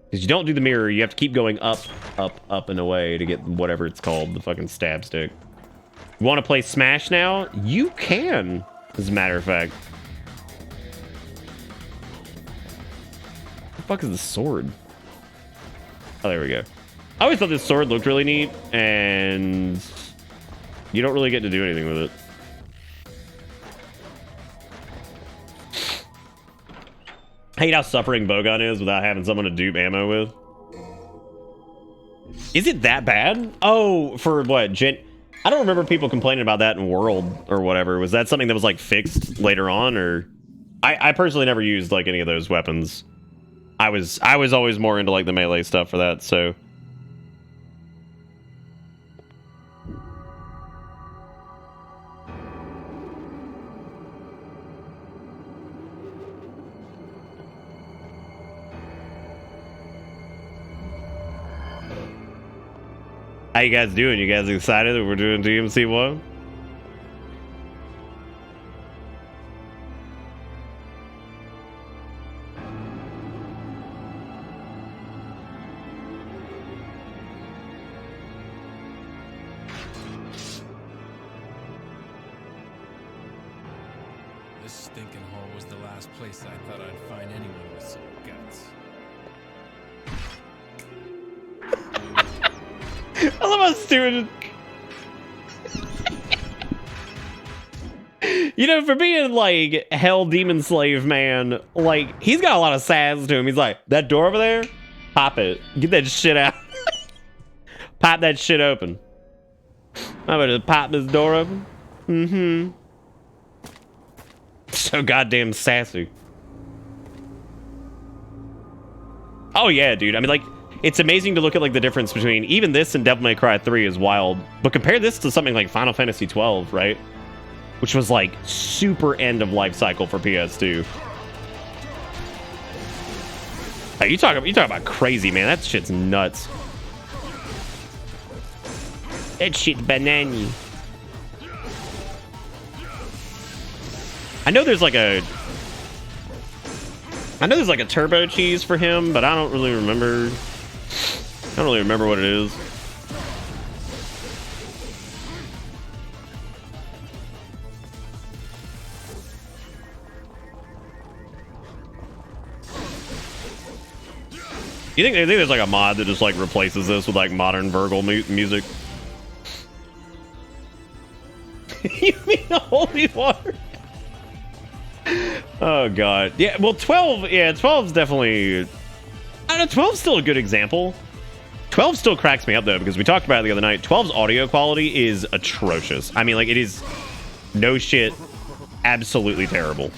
because you don't do the mirror, you have to keep going up, up, and away to get whatever it's called, the fucking stab stick. You want to play Smash now? You can, as a matter of fact. What the fuck is the sword? Oh, there we go. I always thought this sword looked really neat, and you don't really get to do anything with it. I hate how suffering Bogon is without having someone to dupe ammo with. Is it that bad? Oh, for what? I don't remember people complaining about that in World or whatever. Was that something that was like fixed later on, or I personally never used like any of those weapons. I was always more into like the melee stuff for that, so. How you guys doing? You guys excited that we're doing DMC1? This stinking hole was the last place I thought I'd find anyone with some guts. I love how stupid. You know, for being like Hell Demon Slave Man, like he's got a lot of sass to him. He's like, that door over there, pop it, get that shit out, pop that shit open. I'm gonna pop this door open. Mm-hmm. So goddamn sassy. Oh yeah, dude. I mean, like. It's amazing to look at like the difference between even this and Devil May Cry 3 is wild. But compare this to something like Final Fantasy 12, right? Which was like super end of life cycle for PS2. Hey, you talk about crazy, man. That shit's nuts. That shit's banana. I know there's like a turbo cheese for him, but I don't really remember. I don't really remember what it is. You think there's like a mod that just like replaces this with like modern Virgil music? You mean the holy water? Oh god. Yeah, well 12, yeah, 12's definitely, I don't know, 12's still a good example. 12 still cracks me up though, because we talked about it the other night. 12's audio quality is atrocious. I mean, like, it is no shit, absolutely terrible.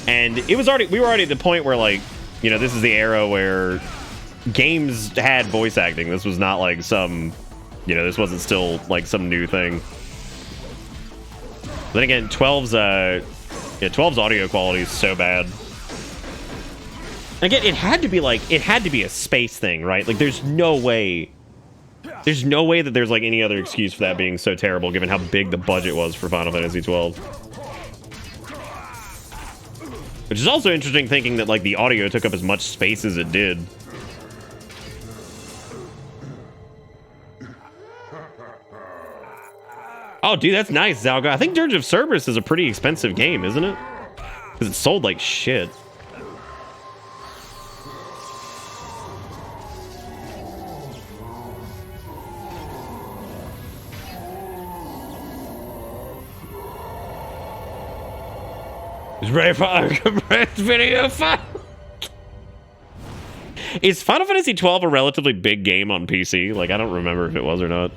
And we were already at the point where, like, you know, this is the era where games had voice acting. This was not like some, you know, this wasn't still like some new thing. Then again, 12's audio quality is so bad. Again, it had to be a space thing, right? Like, there's no way that there's like any other excuse for that being so terrible, given how big the budget was for Final Fantasy 12. Which is also interesting, thinking that like the audio took up as much space as it did. Oh, dude, that's nice, Zalga. I think Dirge of Cerberus is a pretty expensive game, isn't it? Because it sold like shit. It's ready for our compressed video file. Is Final Fantasy 12 a relatively big game on PC? Like, I don't remember if it was or not.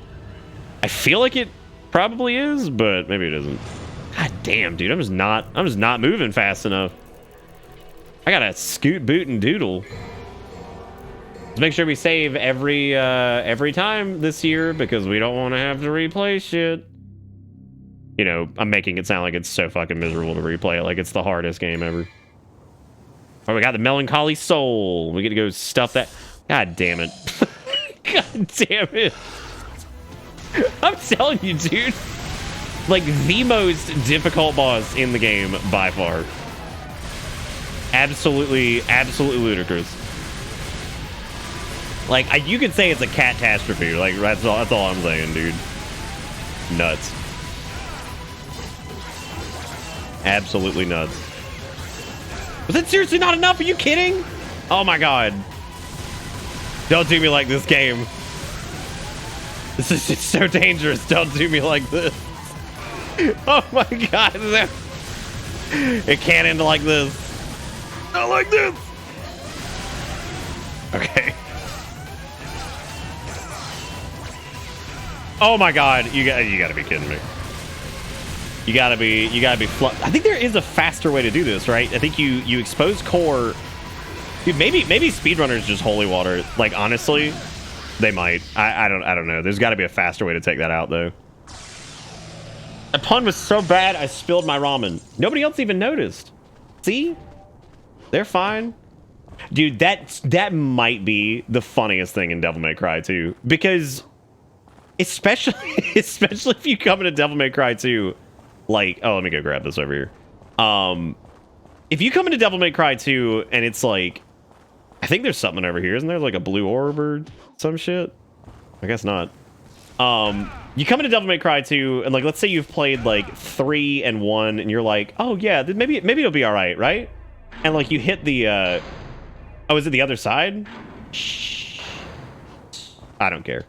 I feel like it probably is, but maybe it isn't. God damn, dude, I'm just not moving fast enough. I gotta scoot, boot, and doodle. Let's make sure we save every time this year because we don't want to have to replay shit. You know, I'm making it sound like it's so fucking miserable to replay it, like it's the hardest game ever. Oh, we got the melancholy soul. We get to go stuff that. God damn it. God damn it. I'm telling you, dude. Like the most difficult boss in the game by far. Absolutely ludicrous. Like you could say it's a catastrophe. Like that's all I'm saying, dude. Nuts. Absolutely nuts. Was that seriously not enough? Are you kidding? Oh my god. Don't do me like this game. This is just so dangerous. Don't do me like this. Oh my god. It can't end like this. Not like this. Okay. Oh my god. You gotta be kidding me. You gotta be I think there is a faster way to do this, right? I think you expose core. Dude, maybe speedrunners just holy water. Like honestly, they might. I don't know. There's got to be a faster way to take that out though. That pun was so bad I spilled my ramen. Nobody else even noticed. See? They're fine. Dude, that might be the funniest thing in Devil May Cry 2 because especially if you come into Devil May Cry 2 like, oh, let me go grab this over here. If you come into Devil May Cry 2 and it's like, I think there's something over here. Isn't there like a blue orb or some shit? I guess not. You come into Devil May Cry 2 and like, let's say you've played like 3 and 1 and you're like, oh yeah, maybe it'll be all right? And like you hit the, oh, is it the other side? Shh. I don't care.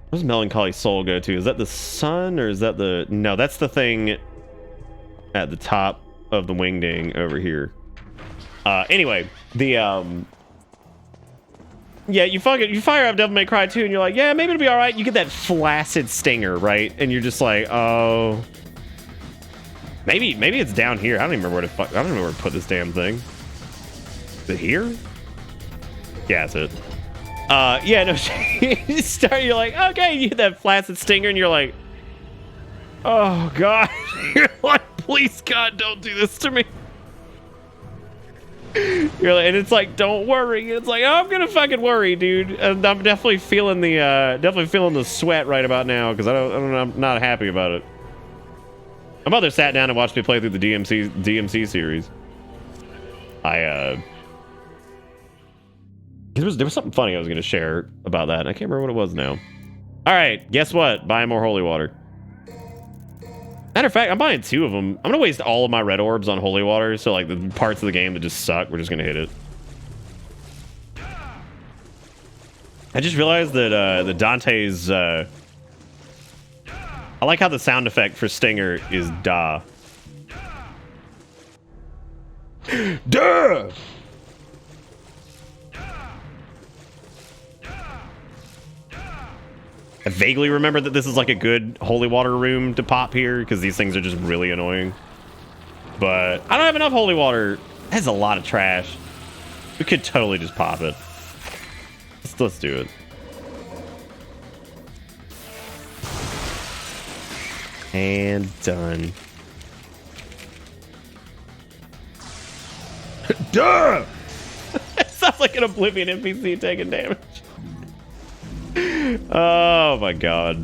Where's Melancholy Soul go to? Is that the sun or is that the... No, that's the thing at the top of the wingding over here. Anyway, the... Yeah, you fire up Devil May Cry 2 and you're like, yeah, maybe it'll be alright. You get that flaccid stinger, right? And you're just like, oh... Maybe it's down here. I don't even remember I don't know where to put this damn thing. Is it here? Yeah, that's it. Yeah, no, you start, you're like, okay, you hit that flaccid stinger, and you're like, oh, God. You're like, please, God, don't do this to me. You're like, and it's like, don't worry. It's like, oh, I'm gonna fucking worry, dude. And I'm definitely feeling the sweat right about now, because I'm not happy about it. My mother sat down and watched me play through the DMC series. There was something funny I was going to share about that. And I can't remember what it was now. All right, guess what? Buy more holy water. Matter of fact, I'm buying 2 of them. I'm going to waste all of my red orbs on holy water. So like the parts of the game that just suck, we're just going to hit it. I just realized that the Dante's... I like how the sound effect for Stinger is da. Duh! I vaguely remember that this is like a good holy water room to pop here because these things are just really annoying. But I don't have enough holy water. That's a lot of trash. We could totally just pop it. Let's do it. And done. Duh! It sounds like an Oblivion NPC taking damage. Oh my god.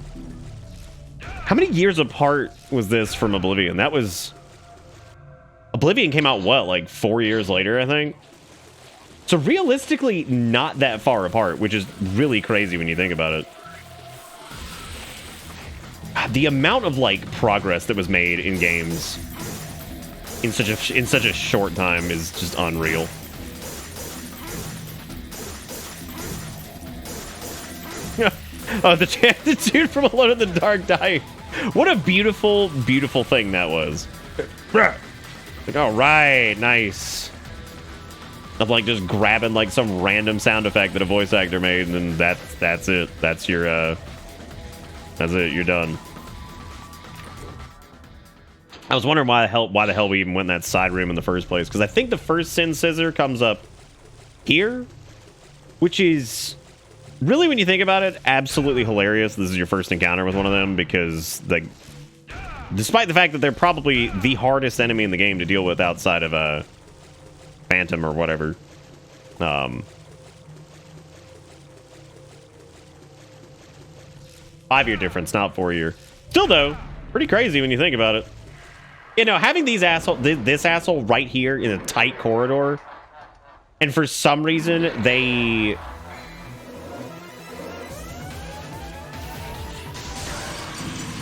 How many years apart was this from Oblivion? That was... Oblivion came out, what, like 4 years later, I think? So realistically, not that far apart, which is really crazy when you think about it. The amount of, like, progress that was made in games in such a short time is just unreal. Oh, the dude from Alone in the Dark dying. What a beautiful, beautiful thing that was. Like, all right, nice. Of like just grabbing like some random sound effect that a voice actor made, and then that's it. That's your That's it. You're done. I was wondering why the hell we even went in that side room in the first place, because I think the first Sin Scissor comes up here, which is really, when you think about it, absolutely hilarious. This is your first encounter with one of them, because like, despite the fact that they're probably the hardest enemy in the game to deal with outside of a Phantom or whatever. 5-year difference, not 4-year. Still though, pretty crazy when you think about it. You know, having this asshole right here in a tight corridor, and for some reason they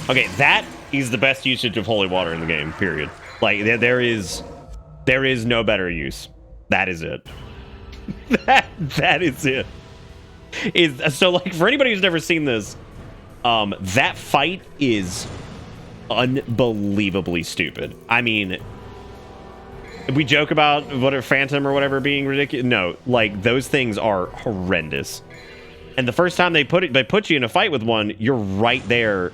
okay, that is the best usage of holy water in the game, period. Like there is no better use. That is it. that is it. So like, for anybody who's never seen this, that fight is unbelievably stupid. I mean, we joke about what a Phantom or whatever being ridiculous. No, like, those things are horrendous. And the first time they put you in a fight with one, you're right there,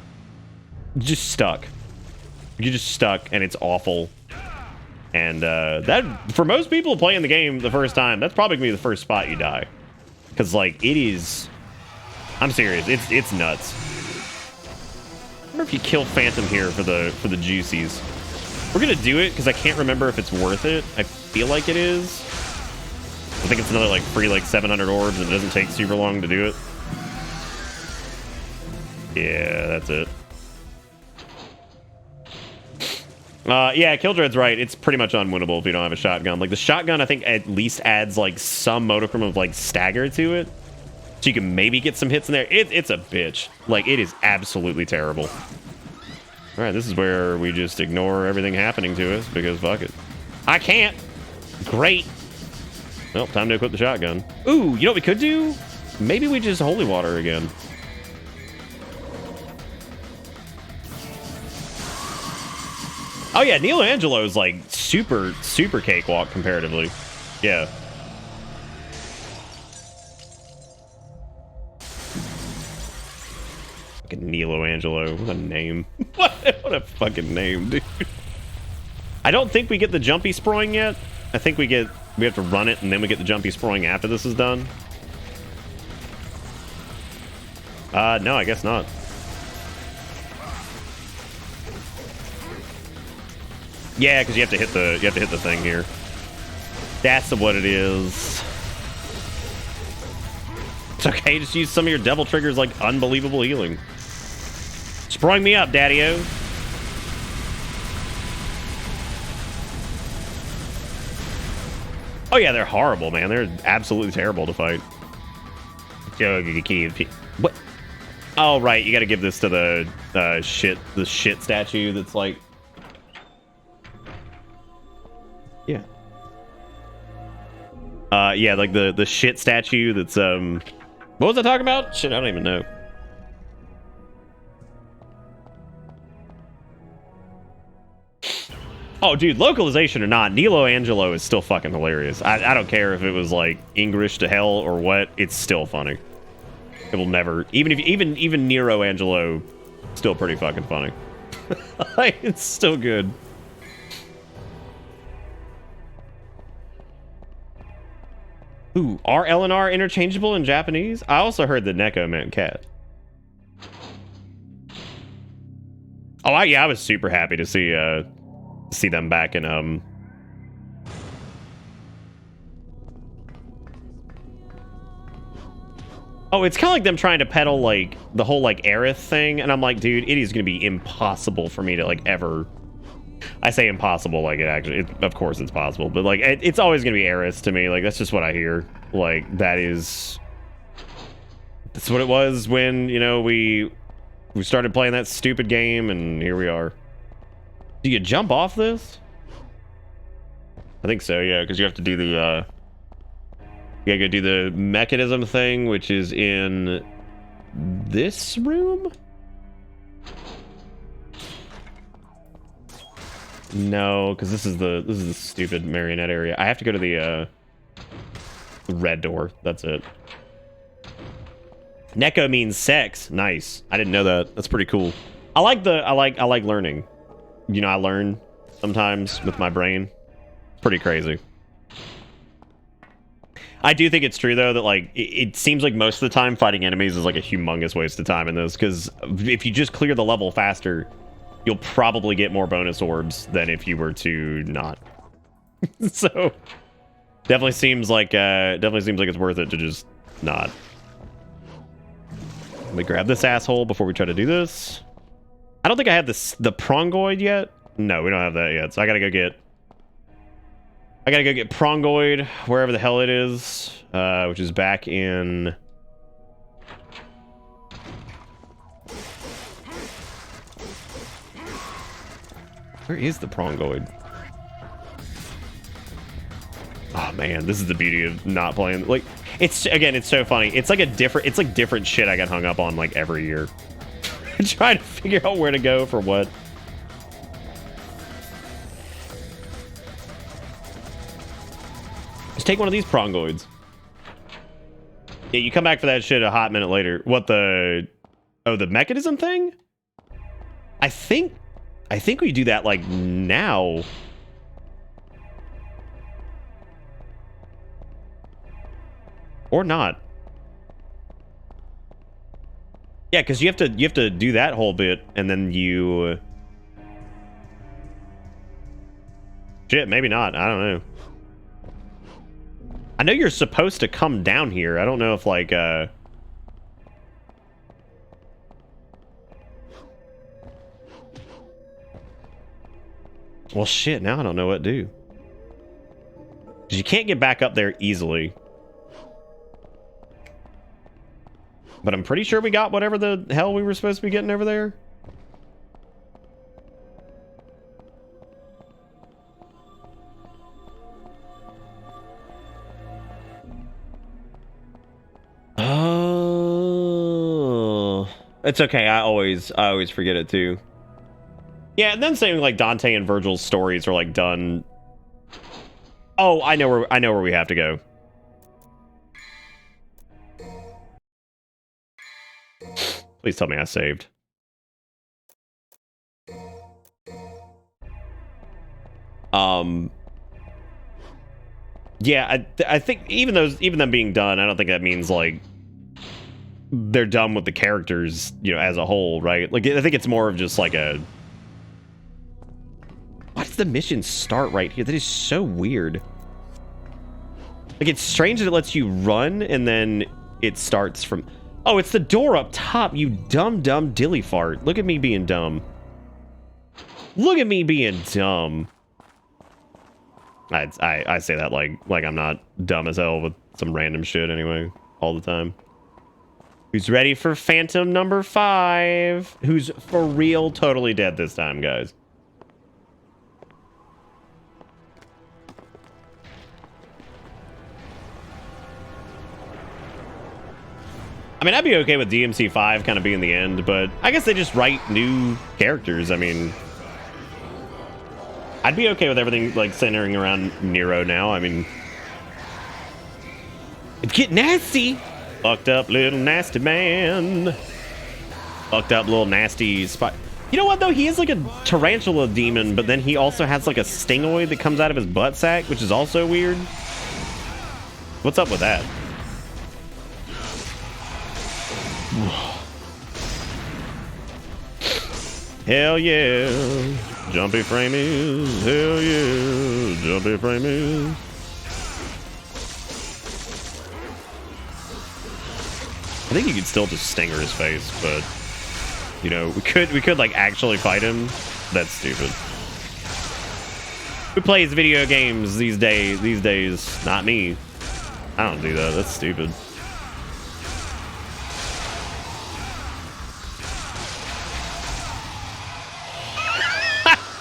just stuck. You're just stuck, and it's awful. And that, for most people playing the game the first time, that's probably gonna be the first spot you die, because like, it is. I'm serious. It's nuts. I wonder if you kill Phantom here for the juicies. We're gonna do it because I can't remember if it's worth it. I feel like it is. I think it's another like free like 700 orbs, and it doesn't take super long to do it. Yeah, that's it. Yeah, Kildred's right. It's pretty much unwinnable if you don't have a shotgun. Like, the shotgun, I think, at least adds like some modicum of like stagger to it, so you can maybe get some hits in there. It's a bitch. Like, it is absolutely terrible. All right, this is where we just ignore everything happening to us because fuck it. I can't. Great. Well, time to equip the shotgun. Ooh, you know what we could do? Maybe we just holy water again. Oh yeah, Nilo Angelo's like super cakewalk comparatively. Yeah. Fucking Nilo Angelo, what a name. What a fucking name, dude. I don't think we get the jumpy sproing yet. I think we have to run it and then we get the jumpy sproing after this is done. No, I guess not. Yeah, because you have to hit the thing here. That's what it is. It's okay, just use some of your devil triggers like unbelievable healing. Sproing me up, daddy-o. Oh yeah, they're horrible, man. They're absolutely terrible to fight. What? Oh right, you got to give this to the shit statue that's like. Yeah. Yeah, like the shit statue that's what was I talking about? Shit, I don't even know. Oh, dude, localization or not, Nilo Angelo is still fucking hilarious. I don't care if it was like English to hell or what, it's still funny. It will never, even Nero Angelo, still pretty fucking funny. It's still good. Ooh, are L and R interchangeable in Japanese? I also heard that Neko meant cat. Oh, I was super happy to see them back in Oh, it's kind of like them trying to peddle like the whole like Aerith thing, and I'm like, dude, it is gonna be impossible for me to like ever. I say impossible, like of course it's possible, but like it's always gonna be Aerith to me. Like that's just what I hear. Like that's what it was when, you know, we started playing that stupid game, and here we are. Do you jump off this? I think so, yeah, because you have to do the you gotta go do the mechanism thing, which is in this room. No, because this is the stupid marionette area. I have to go to the red door. That's it. Neko means sex. Nice. I didn't know that. That's pretty cool. I like learning. You know, I learn sometimes with my brain. Pretty crazy. I do think it's true though that like it seems like most of the time fighting enemies is like a humongous waste of time in this, because if you just clear the level faster, you'll probably get more bonus orbs than if you were to not. So definitely seems like it's worth it to just not. Let me grab this asshole before we try to do this. I don't think I have the prongoid yet. No, we don't have that yet. So I gotta go get prongoid wherever the hell it is, which is back in. Where is the prongoid? Oh man, this is the beauty of not playing. Like, it's so funny. It's like different shit I get hung up on like every year. Trying to figure out where to go for what. Just take one of these prongoids. Yeah, you come back for that shit a hot minute later. What the... Oh, the mechanism thing? I think we do that like now. Or not. Yeah, because you have to do that whole bit, and then you... Shit, maybe not. I don't know. I know you're supposed to come down here. I don't know if, like, Well, shit, now I don't know what to do. 'Cause you can't get back up there easily. But I'm pretty sure we got whatever the hell we were supposed to be getting over there. Oh, it's okay. I always forget it too. Yeah, and then saying like Dante and Virgil's stories are like done. Oh, I know where we have to go. Please tell me I saved. Yeah, I think even them being done, I don't think that means like they're done with the characters, you know, as a whole, right? Like I think it's more of just like a... Why does the mission start right here? That is so weird. Like, it's strange that it lets you run and then it starts from... Oh, it's the door up top, you dumb dilly fart. Look at me being dumb. Look at me being dumb. I say that like I'm not dumb as hell with some random shit anyway, all the time. Who's ready for Phantom number 5? Who's for real totally dead this time, guys? I mean, I'd be okay with DMC 5 kind of being the end, but I guess they just write new characters. I mean, I'd be okay with everything like centering around Nero now. I mean, it's getting nasty. Fucked up little nasty man. Fucked up little nasty spot. You know what though? He is like a tarantula demon, but then he also has like a stingoid that comes out of his butt sack, which is also weird. What's up with that? Hell yeah, jumpy framies. Hell yeah, jumpy framies. I think you could still just stinger his face, but you know, we could like actually fight him. That's stupid. Who plays video games these days? Not me. I don't do that. That's stupid.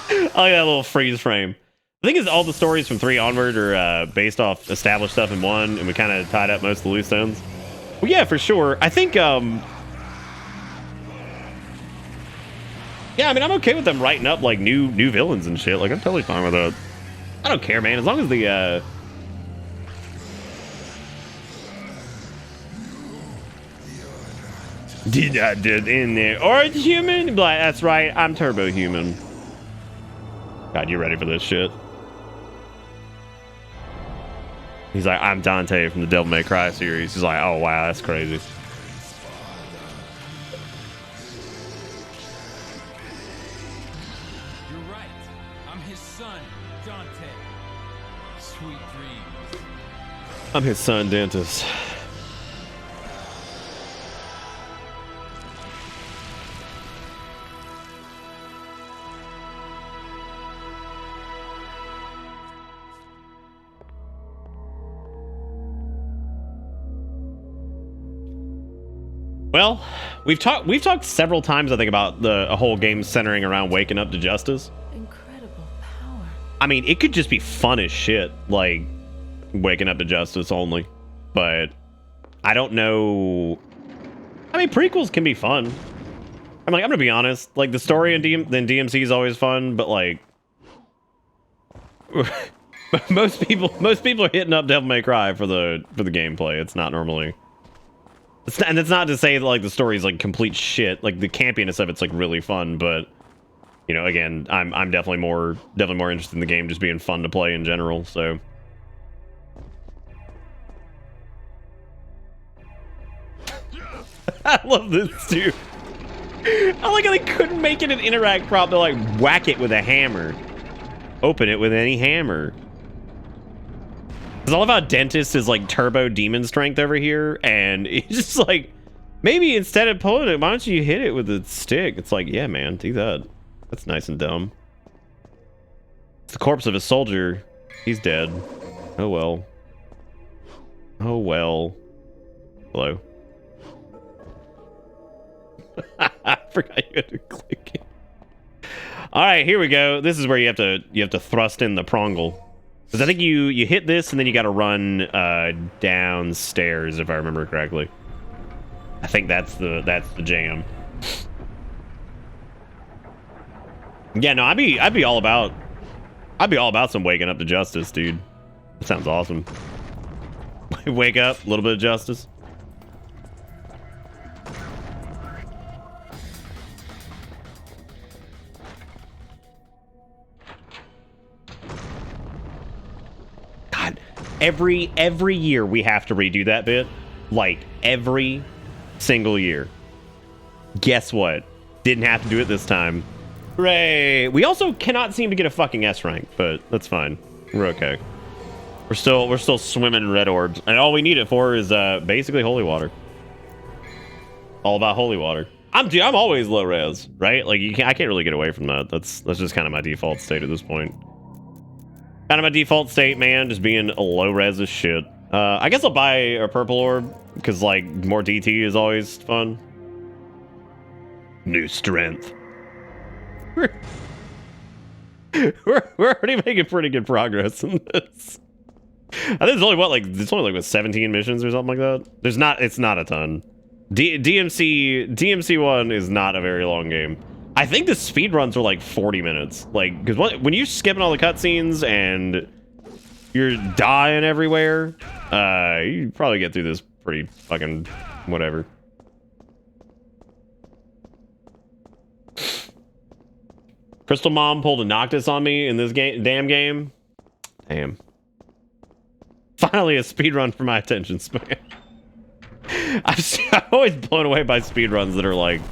I like that little freeze frame. The thing is, all the stories from 3 onward are based off established stuff in 1, and we kind of tied up most of the loose ends. Well, yeah, for sure. I think, yeah, I mean, I'm okay with them writing up, like, new villains and shit. Like, I'm totally fine with that. I don't care, man. As long as the, Did I did in there? Or it's human? Like, that's right, I'm turbo human. God, you ready for this shit? He's like, I'm Dante from the Devil May Cry series. He's like, oh wow, that's crazy. You're right. I'm his son, Dante. Sweet dreams. I'm his son, Dentist. Well, we've talked several times, I think, about a whole game centering around waking up to justice. Incredible power. I mean, it could just be fun as shit, like waking up to justice only. But I don't know. I mean, prequels can be fun. I'm gonna be honest. Like the story in DMC is always fun, but like most people are hitting up Devil May Cry for the gameplay. It's not normally. And it's not to say that, like, the story's like complete shit. Like the campiness of it's like really fun, but you know, again, I'm definitely more interested in the game just being fun to play in general. So I love this too. I like how they couldn't make it an interact prop to like whack it with a hammer, open it with any hammer. It's all about Dentist is like turbo demon strength over here, and it's just like, maybe instead of pulling it, why don't you hit it with a stick? It's like, yeah, man, do that. That's nice and dumb. It's the corpse of a soldier. He's dead. Oh well. Oh well. Hello. I forgot you had to click it. All right, here we go. This is where you have to thrust in the prongle. Because I think you hit this and then you got to run downstairs, if I remember correctly. I think that's the jam. Yeah, no, I'd be all about some waking up to justice, dude. That sounds awesome. Wake up, a little bit of justice. Every year we have to redo that bit. Like, every single year. Guess what? Didn't have to do it this time. Hooray! We also cannot seem to get a fucking S rank, but that's fine. We're okay. We're still swimming in red orbs, and all we need it for is basically holy water. All about holy water. I'm always low res, right? Like I can't really get away from that. That's just kind of my default state at this point. Kind of my default state, man, just being a low res as shit. I guess I'll buy a purple orb, because, like, more DT is always fun. New strength. We're already making pretty good progress in this. I think it's only, it's only like 17 missions or something like that? It's not a ton. DMC 1 is not a very long game. I think the speed runs are like 40 minutes. Like, because when you're skipping all the cutscenes and you're dying everywhere, you probably get through this pretty fucking whatever. Crystal Mom pulled a Noctis on me in this damn game. Damn. Finally a speedrun for my attention span. I'm always blown away by speedruns that are like,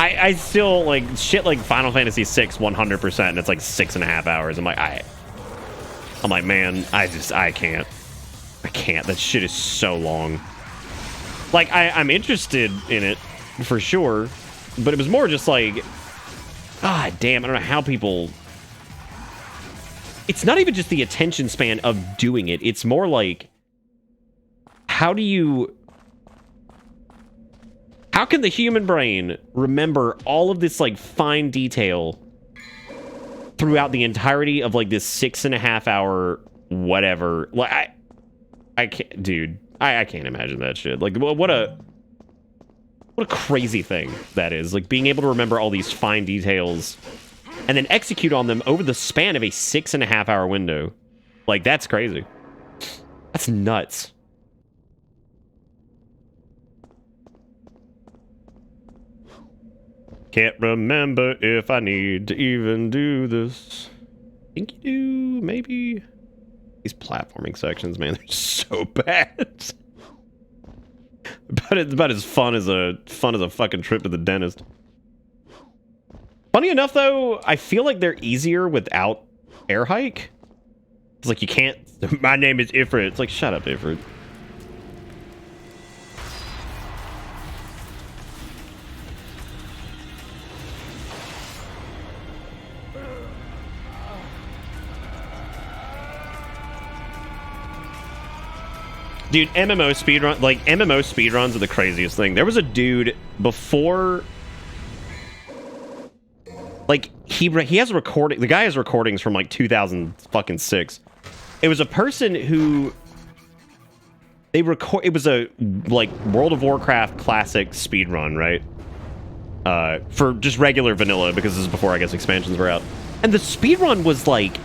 I still like shit like Final Fantasy VI 100%, and it's like 6.5 hours. I'm like, man, I can't. That shit is so long. Like, I'm interested in it for sure, but it was more just like, God damn, I don't know how people. It's not even just the attention span of doing it. It's more like, how can the human brain remember all of this like fine detail throughout the entirety of like this 6.5 hour whatever? Like I can't, dude. I can't imagine that shit. Like what a crazy thing that is. Like being able to remember all these fine details and then execute on them over the span of a 6.5 hour window. Like that's crazy. That's nuts. Can't remember if I need to even do this. Think you do, maybe? These platforming sections, man, they're so bad. But it's about as fun as a fucking trip to the dentist. Funny enough, though, I feel like they're easier without air hike. It's like you can't. My name is Ifrit. It's like, shut up, Ifrit. Dude, MMO speedrun, like, MMO speedruns are the craziest thing. There was a dude before, like, he has a recording, the guy has recordings from, like, 2006. It was a person who, it was a, like, World of Warcraft classic speedrun, right? For just regular vanilla, because this is before, I guess, expansions were out. And the speedrun was, like,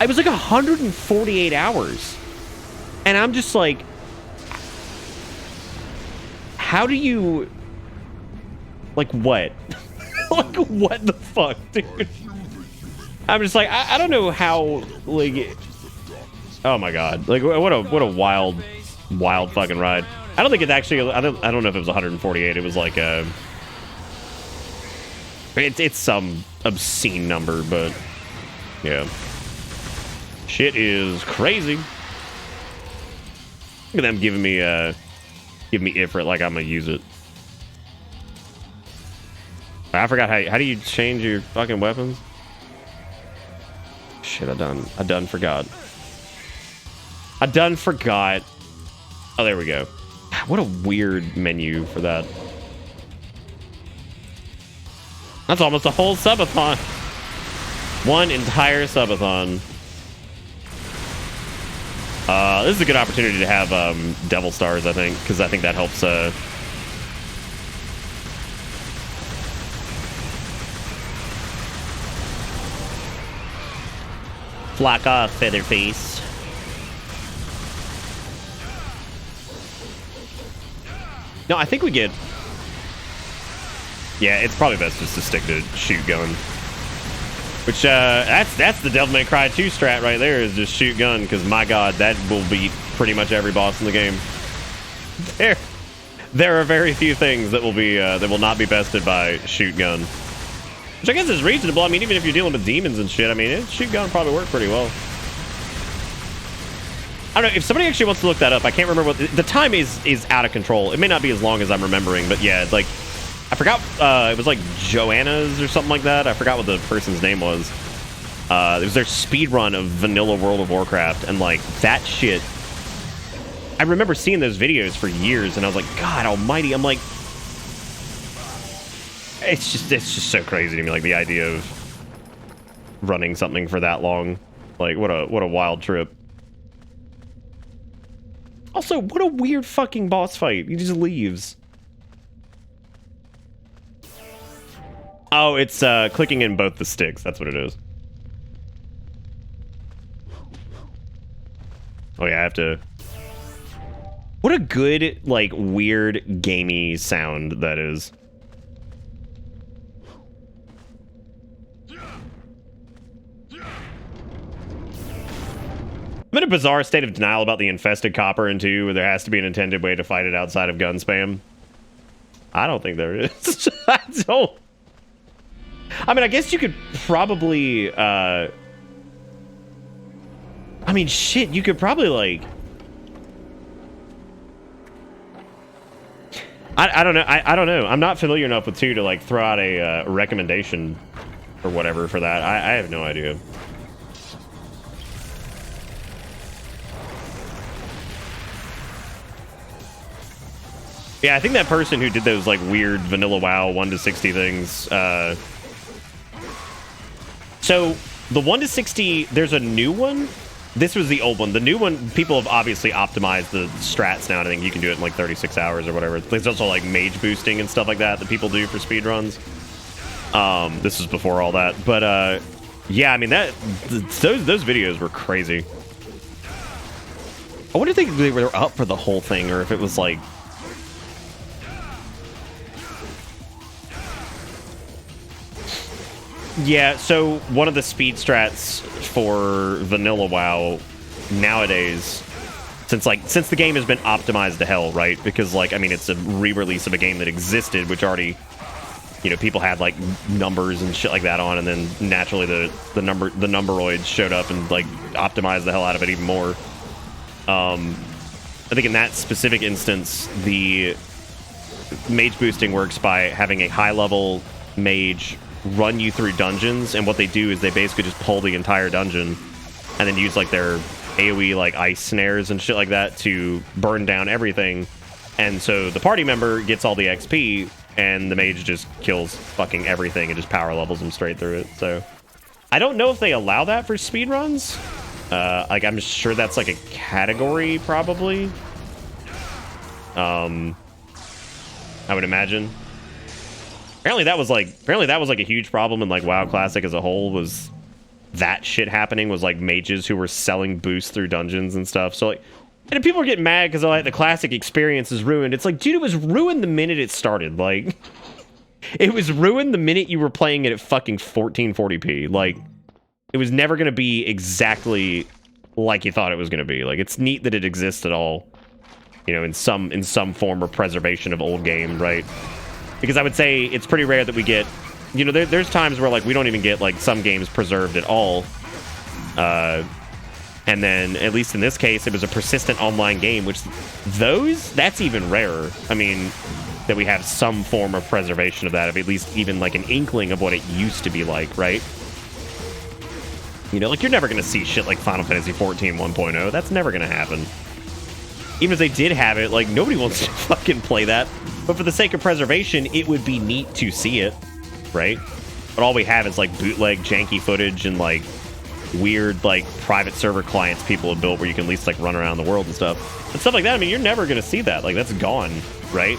it was, like, 148 hours. And I'm just like, how do you, like, what? Like, what the fuck, dude? I'm just like, I don't know how, like, oh my god, like, what a wild fucking ride. I don't think it's actually, I don't know if it was 148. It was like it's some obscene number, but yeah, shit is crazy. Look at them giving me Ifrit like I'm gonna use it. I forgot how do you change your fucking weapons? Shit, I done forgot. Oh, there we go. What a weird menu for that. That's almost a whole subathon. One entire subathon. This is a good opportunity to have Devil Stars, I think, because I think that helps. Flock off, Featherface. No, I think we get. Yeah, it's probably best just to stick to shoot gun. Which, that's the Devil May Cry 2 strat right there, is just shoot gun, because my god, that will beat pretty much every boss in the game. There are very few things that will be, that will not be bested by shoot gun. Which I guess is reasonable. I mean, even if you're dealing with demons and shit, I mean, shoot gun will probably work pretty well. I don't know, if somebody actually wants to look that up, I can't remember what, the time is out of control. It may not be as long as I'm remembering, but yeah, it's like, I forgot, it was like Joanna's or something like that. I forgot what the person's name was. It was their speed run of vanilla World of Warcraft, and like, that shit, I remember seeing those videos for years, and I was like, God almighty, I'm like, it's just so crazy to me, like, the idea of running something for that long. Like, what a wild trip. Also, what a weird fucking boss fight. He just leaves. Oh, it's clicking in both the sticks. That's what it is. Oh yeah, I have to... What a good, like, weird, gamey sound that is. I'm in a bizarre state of denial about the infested copper in 2, where there has to be an intended way to fight it outside of gun spam. I don't think there is. I don't... I mean, I guess you could probably, I mean, shit, you could probably, like... I don't know. I don't know. I'm not familiar enough with 2 to, like, throw out a recommendation or whatever for that. I have no idea. Yeah, I think that person who did those, like, weird vanilla WoW 1 to 60 things, so the 1 to 60, there's a new one. This was the old one. The new one, people have obviously optimized the strats now, and I think you can do it in like 36 hours or whatever. There's also like mage boosting and stuff like that people do for speedruns. This is before all that. But yeah, I mean, those videos were crazy. I wonder if they were up for the whole thing, or if it was like... Yeah, so one of the speed strats for vanilla WoW nowadays, since the game has been optimized to hell, right? Because like, I mean, it's a re-release of a game that existed, which already, you know, people had like numbers and shit like that on, and then naturally the numberoids showed up and like optimized the hell out of it even more. I think in that specific instance, the mage boosting works by having a high level mage run you through dungeons, and what they do is they basically just pull the entire dungeon and then use like their AoE like ice snares and shit like that to burn down everything. And so the party member gets all the XP and the mage just kills fucking everything and just power levels them straight through it. So I don't know if they allow that for speedruns. Like I'm sure that's like a category probably. I would imagine. Apparently that was like a huge problem in like WoW Classic as a whole, was that shit happening, was like mages who were selling boosts through dungeons and stuff. So like, and people were getting mad because like the classic experience is ruined. It's like, dude, it was ruined the minute it started. Like, it was ruined the minute you were playing it at fucking 1440p. Like, it was never gonna be exactly like you thought it was gonna be. Like, it's neat that it exists at all, you know, in some form of preservation of old game, right? Because I would say it's pretty rare that we get, you know, there's times where like we don't even get like some games preserved at all. And then at least in this case, it was a persistent online game, which that's even rarer. I mean, that we have some form of preservation of that, of at least even like an inkling of what it used to be like, right? You know, like you're never going to see shit like Final Fantasy 14 1.0. That's never going to happen. Even if they did have it, like nobody wants to fucking play that. But for the sake of preservation, it would be neat to see it, right? But all we have is like bootleg janky footage and like weird like private server clients people have built where you can at least like run around the world and stuff. And stuff like that, I mean, you're never going to see that. Like that's gone, right?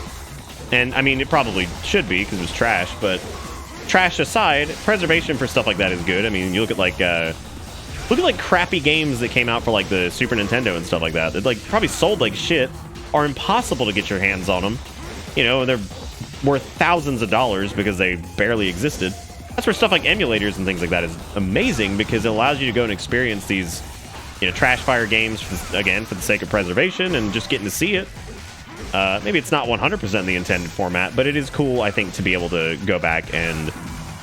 And I mean, it probably should be because it was trash, but trash aside, preservation for stuff like that is good. I mean, you look at like crappy games that came out for like the Super Nintendo and stuff like that. That like probably sold like shit, are impossible to get your hands on them. You know, they're worth thousands of dollars because they barely existed. That's where stuff like emulators and things like that is amazing, because it allows you to go and experience these, you know, trash fire games again for the sake of preservation and just getting to see it. Maybe it's not 100% the intended format, but it is cool, I think, to be able to go back and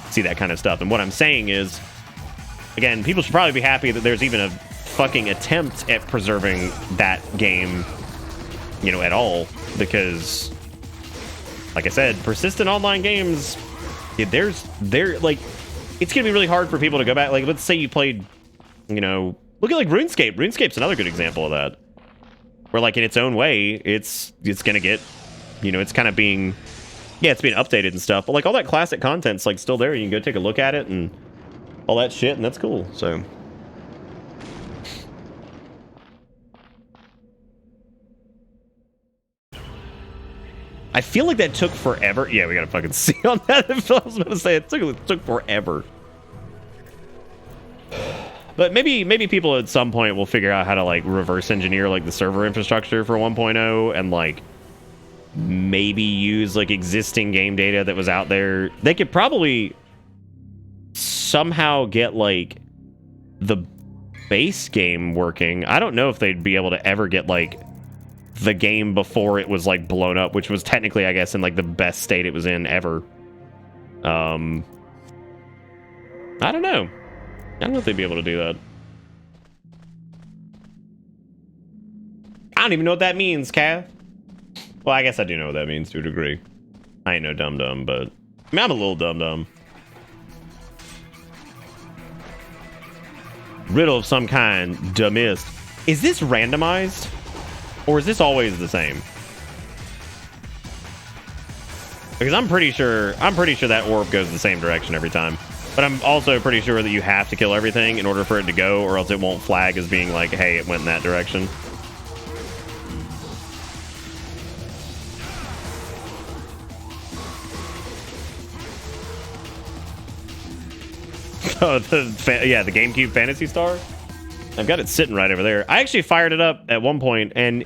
see that kind of stuff. And what I'm saying is, again, people should probably be happy that there's even a fucking attempt at preserving that game, you know, at all, because, like I said, persistent online games, they're like, it's gonna be really hard for people to go back. Like, let's say you played, you know, look at like RuneScape. RuneScape's another good example of that, where like in its own way, it's gonna get, you know, it's kind of being, yeah, it's being updated and stuff, but like all that classic content's like still there. You can go take a look at it and all that shit, and that's cool. So I feel like that took forever. Yeah, we gotta fucking see on that. I was about to say it took forever. But maybe people at some point will figure out how to like reverse engineer like the server infrastructure for 1.0 and like maybe use like existing game data that was out there. They could probably somehow get like the base game working. I don't know if they'd be able to ever get like the game before it was like blown up, which was technically, I guess, in like the best state it was in ever. I don't know. I don't know if they'd be able to do that. I don't even know what that means, Cav. Well, I guess I do know what that means to a degree. I ain't no dum-dum, but I mean, I'm a little dum-dum. Riddle of some kind, dumbest. Is this randomized? Or is this always the same? Because I'm pretty sure that orb goes the same direction every time. But I'm also pretty sure that you have to kill everything in order for it to go, or else it won't flag as being like, hey, it went in that direction. Oh, the GameCube Phantasy Star? I've got it sitting right over there. I actually fired it up at one point, and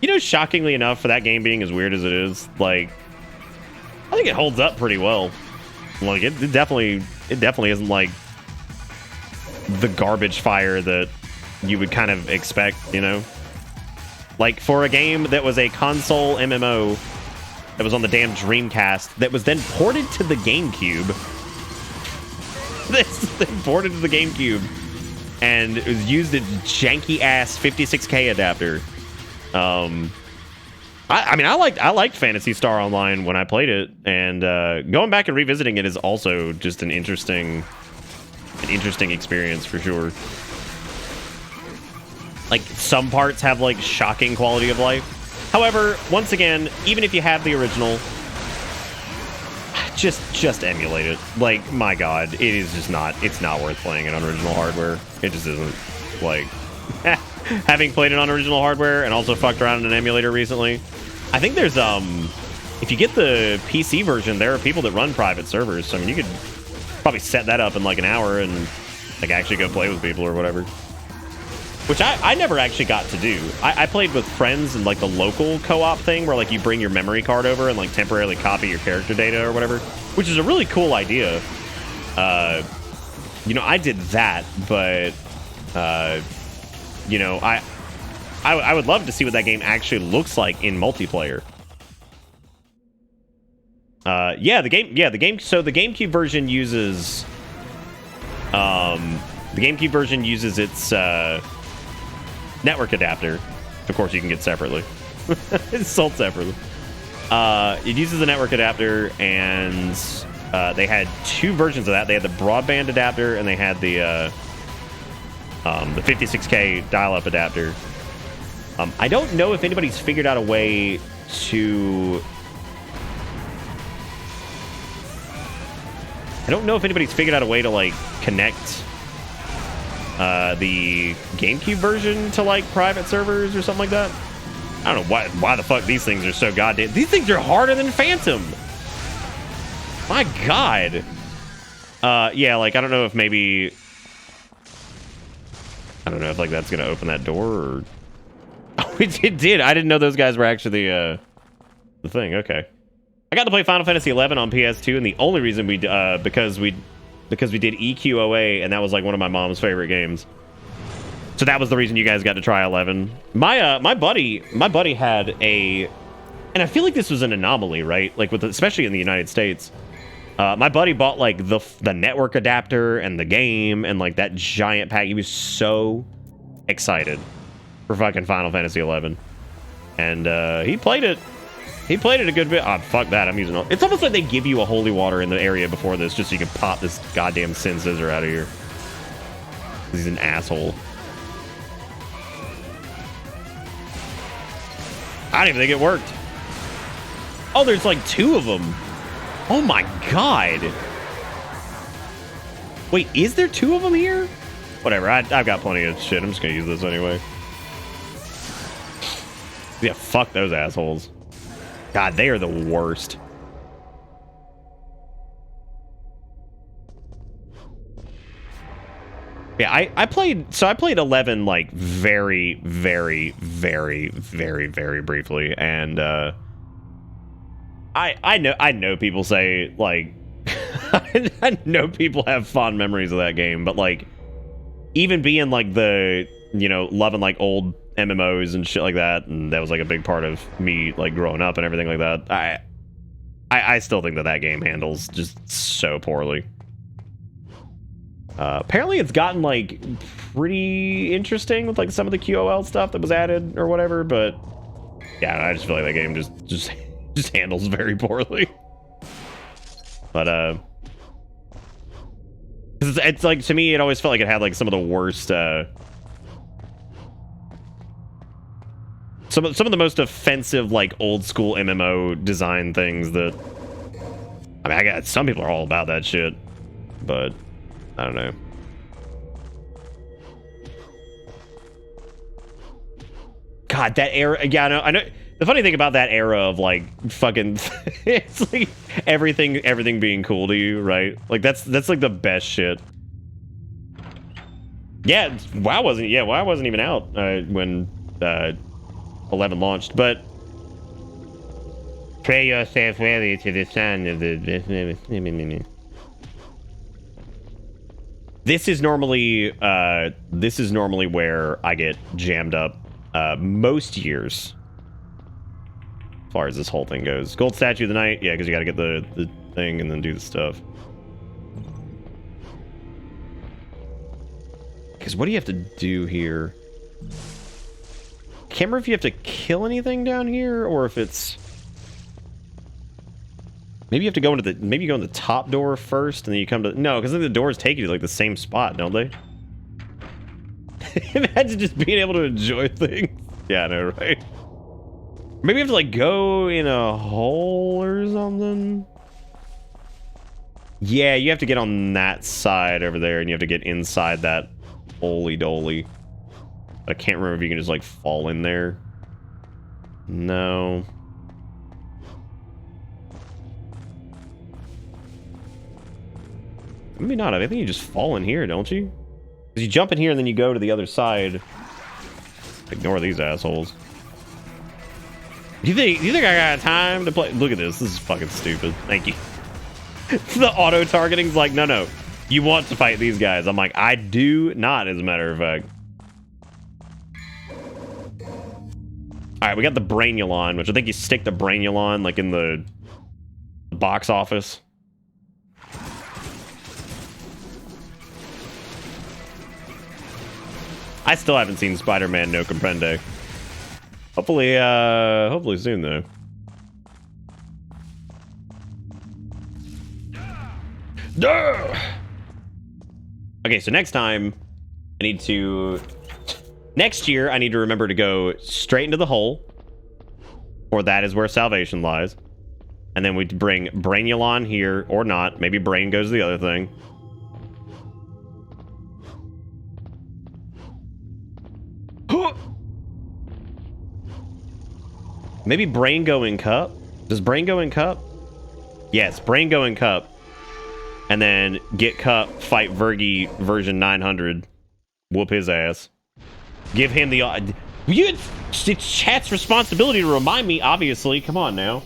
you know, shockingly enough, for that game being as weird as it is, like, I think it holds up pretty well. Like it definitely isn't like the garbage fire that you would kind of expect, you know? Like for a game that was a console MMO that was on the damn Dreamcast that was then ported to the GameCube. This thing ported to the GameCube and it was used a janky ass 56K adapter. I mean, I liked Phantasy Star Online when I played it, and going back and revisiting it is also just an interesting experience for sure. Like some parts have like shocking quality of life. However, once again, even if you have the original, just emulate it. Like, my God, it is just not. It's not worth playing it on original hardware. It just isn't. Like, having played it on original hardware and also fucked around in an emulator recently, I think there's if you get the PC version, there are people that run private servers. So I mean, you could probably set that up in like an hour and like actually go play with people or whatever. Which I never actually got to do. I played with friends in like the local co-op thing where like you bring your memory card over and like temporarily copy your character data or whatever, which is a really cool idea. You know, I did that, but you know, I would love to see what that game actually looks like in multiplayer. Yeah, the game. So the GameCube version uses its network adapter. Of course, you can get separately. It's sold separately. It uses the network adapter, and they had two versions of that. They had the broadband adapter, and they had the 56K dial-up adapter. I don't know if anybody's figured out a way to... like connect the GameCube version to like private servers or something like that. I don't know why the fuck these things are so goddamn... These things are harder than Phantom. My God. Yeah, like I don't know if maybe... I don't know if like that's gonna open that door or... Oh, it did. I didn't know those guys were actually the thing. Okay. I got to play Final Fantasy XI on PS2, and the only reason we because we did EQOA, and that was like one of my mom's favorite games. So that was the reason you guys got to try 11. My buddy had a, and I feel like this was an anomaly, right? Like with especially in the United States. My buddy bought like the network adapter and the game and like that giant pack. He was so excited for fucking Final Fantasy XI, and he played it. He played it a good bit. Oh, fuck that. I'm using... It's almost like they give you a holy water in the area before this just so you can pop this goddamn Sin Scissor out of here. He's an asshole. I didn't even think it worked. Oh, there's like two of them. Oh my God. Wait, is there two of them here? Whatever. I've got plenty of shit. I'm just going to use this anyway. Yeah, fuck those assholes. God, they are the worst. Yeah, I played 11 like very briefly, and I know people say like I know people have fond memories of that game, but like even being like the, you know, loving like old MMOs and shit like that, and that was like a big part of me like growing up and everything like that. I still think that game handles just so poorly. Apparently it's gotten like pretty interesting with like some of the QOL stuff that was added or whatever, but yeah, I just feel like that game just handles very poorly. But it's like, to me, it always felt like it had like some of the worst some of the most offensive, like, old school MMO design things that... I mean, I got some people are all about that shit, but I don't know. God, that era... Yeah, I know. The funny thing about that era of, like, fucking... it's like everything being cool to you, right? Like, that's like the best shit. Yeah, WoW wasn't even out when 11 launched, but pray yourself ready to the sound of the... This is normally where I get jammed up most years. As far as this whole thing goes. Gold statue of the night, yeah, because you got to get the thing and then do the stuff. Because what do you have to do here? Can't remember if you have to kill anything down here or if it's. Maybe you have to go into the. Maybe you go in the top door first and then you come to. No, because then the doors take you to like the same spot, don't they? Imagine just being able to enjoy things. Yeah, I know, right? Maybe you have to like go in a hole or something. Yeah, you have to get on that side over there and you have to get inside that holy doly. I can't remember if you can just like fall in there. No. Maybe not. I think you just fall in here, don't you? Because you jump in here and then you go to the other side. Ignore these assholes. Do you think I got time to play? Look at this. This is fucking stupid. Thank you. The auto targeting's like, no. You want to fight these guys. I'm like, I do not, as a matter of fact. Alright, we got the Brainulon, which I think you stick the Brainulon like in the box office. I still haven't seen Spider-Man No Comprende. Hopefully soon though. Duh! Okay, so next time I need to next year I need to remember to go straight into the hole. For that is where salvation lies. And then we bring Brainulon here or not. Maybe Brain goes to the other thing. Maybe Brain go in cup? Does Brain go in cup? Yes, Brain go in cup. And then get cup, fight Vergi version 900. Whoop his ass. Give him the... It's chat's responsibility to remind me, obviously. Come on now.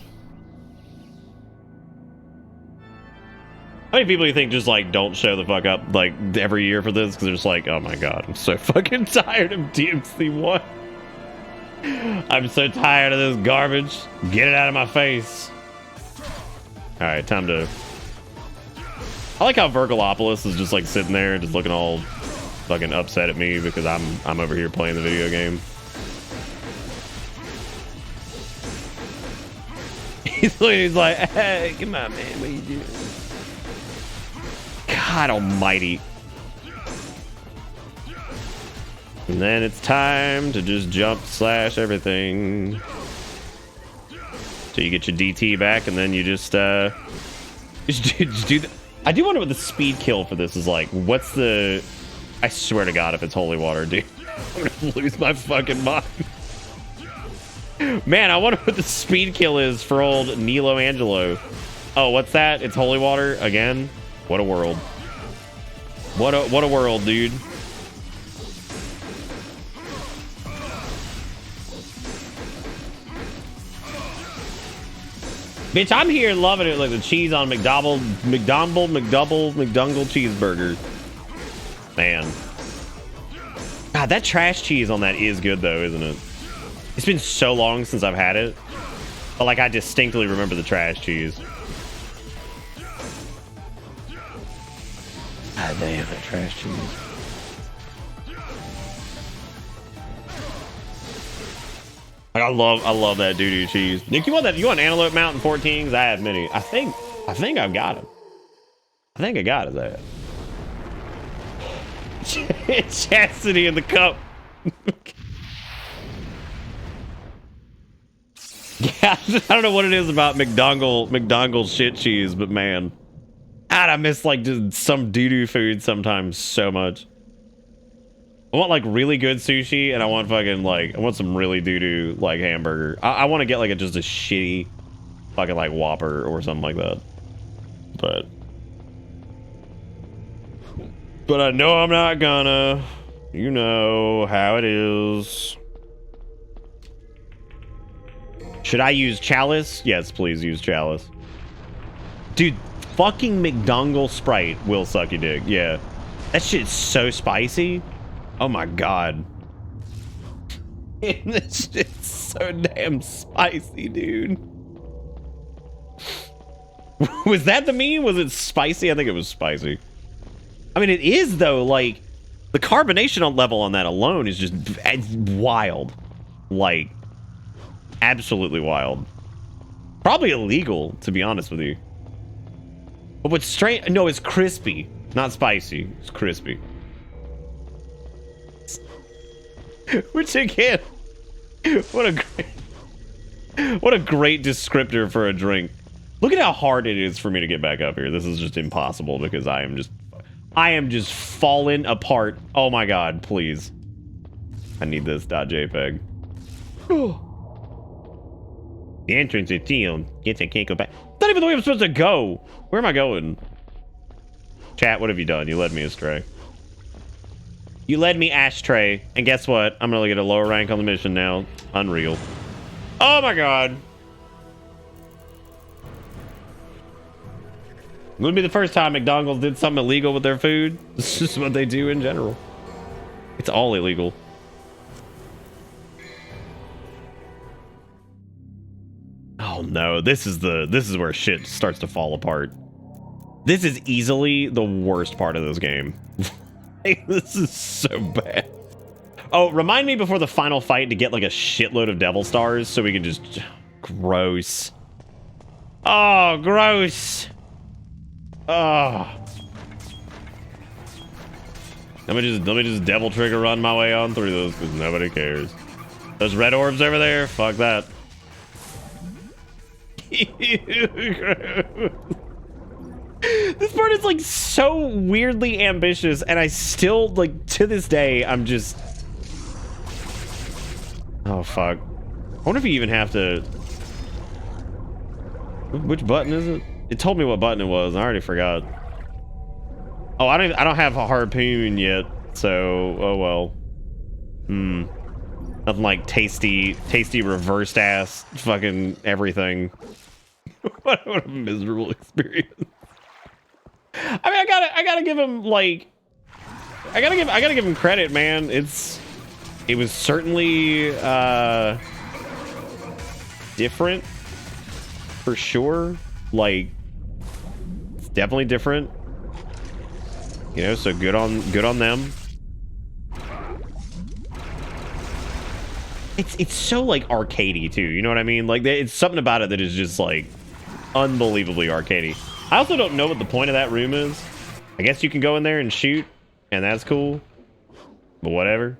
How many people do you think just, like, don't show the fuck up, like, every year for this? Because they're just like, oh my god, I'm so fucking tired of DMC1. I'm so tired of this garbage. Get it out of my face. Alright, time to... I like how Virgolopolis is just like sitting there just looking all fucking upset at me because I'm over here playing the video game. He's like, hey, come on, man, what are you doing? God almighty. And then it's time to just jump slash everything. So you get your DT back and then you just do that. I do wonder what the speed kill for this is like. What's the... I swear to God if it's holy water, dude. I'm gonna lose my fucking mind. Man, I wonder what the speed kill is for old Nilo Angelo. Oh, what's that? It's holy water again? What a world. What a world, dude. Bitch, I'm here loving it like the cheese on McDongle cheeseburger. Man. God, that trash cheese on that is good though, isn't it? It's been so long since I've had it. But like I distinctly remember the trash cheese. God damn, that trash cheese. Like I love that doo-doo cheese. Nick, you want that? You want Antelope Mountain 14s? I have many. I think I've got them. I think I got his ass. Chastity in the cup. Yeah, I don't know what it is about McDonald's shit cheese, but man, God, I miss like just some doo-doo food sometimes so much. I want like really good sushi, and I want fucking like I want some really doo-doo like hamburger. I want to get like just a shitty fucking like Whopper or something like that. But I know I'm not gonna. You know how it is. Should I use Chalice? Yes, please use Chalice. Dude, fucking McDongle Sprite will suck your dick. Yeah. That shit's so spicy. Oh my god. And this shit's so damn spicy, dude. Was that the meme? Was it spicy? I think it was spicy. I mean, it is, though. Like, the carbonation level on that alone is just wild. Like, absolutely wild. Probably illegal, to be honest with you. But what's strange... No, it's crispy. Not spicy. It's crispy. Which, again... What a great descriptor for a drink. Look at how hard it is for me to get back up here. This is just impossible because I am just falling apart. Oh my god, please. I need this .jpeg. The entrance is sealed. Guess I can't go back. Not even the way I'm supposed to go. Where am I going? Chat, what have you done? You led me astray. You led me ashtray. And guess what? I'm gonna get a lower rank on the mission now. Unreal. Oh my god. It wouldn't be the first time McDonald's did something illegal with their food. It's just what they do in general. It's all illegal. Oh no, this is where shit starts to fall apart. This is easily the worst part of this game. This is so bad. Oh, remind me before the final fight to get like a shitload of devil stars so we can just... Gross. Oh, gross. Oh. Let me just devil trigger run my way on through those because nobody cares. Those red orbs over there? Fuck that. This part is like so weirdly ambitious and I still like to this day I'm just... Oh fuck. I wonder if you even have to... Which button is it? It told me what button it was. I already forgot. Oh, I don't have a harpoon yet, so oh well. Nothing like tasty reversed ass fucking everything. What a miserable experience. I mean, I gotta give him like, I gotta give him credit, man. It was certainly different for sure. Like, it's definitely different. You know, so good on them. It's so like arcadey too, you know what I mean? Like it's something about it that is just like unbelievably arcadey. I also don't know what the point of that room is. I guess you can go in there and shoot, and that's cool. But whatever.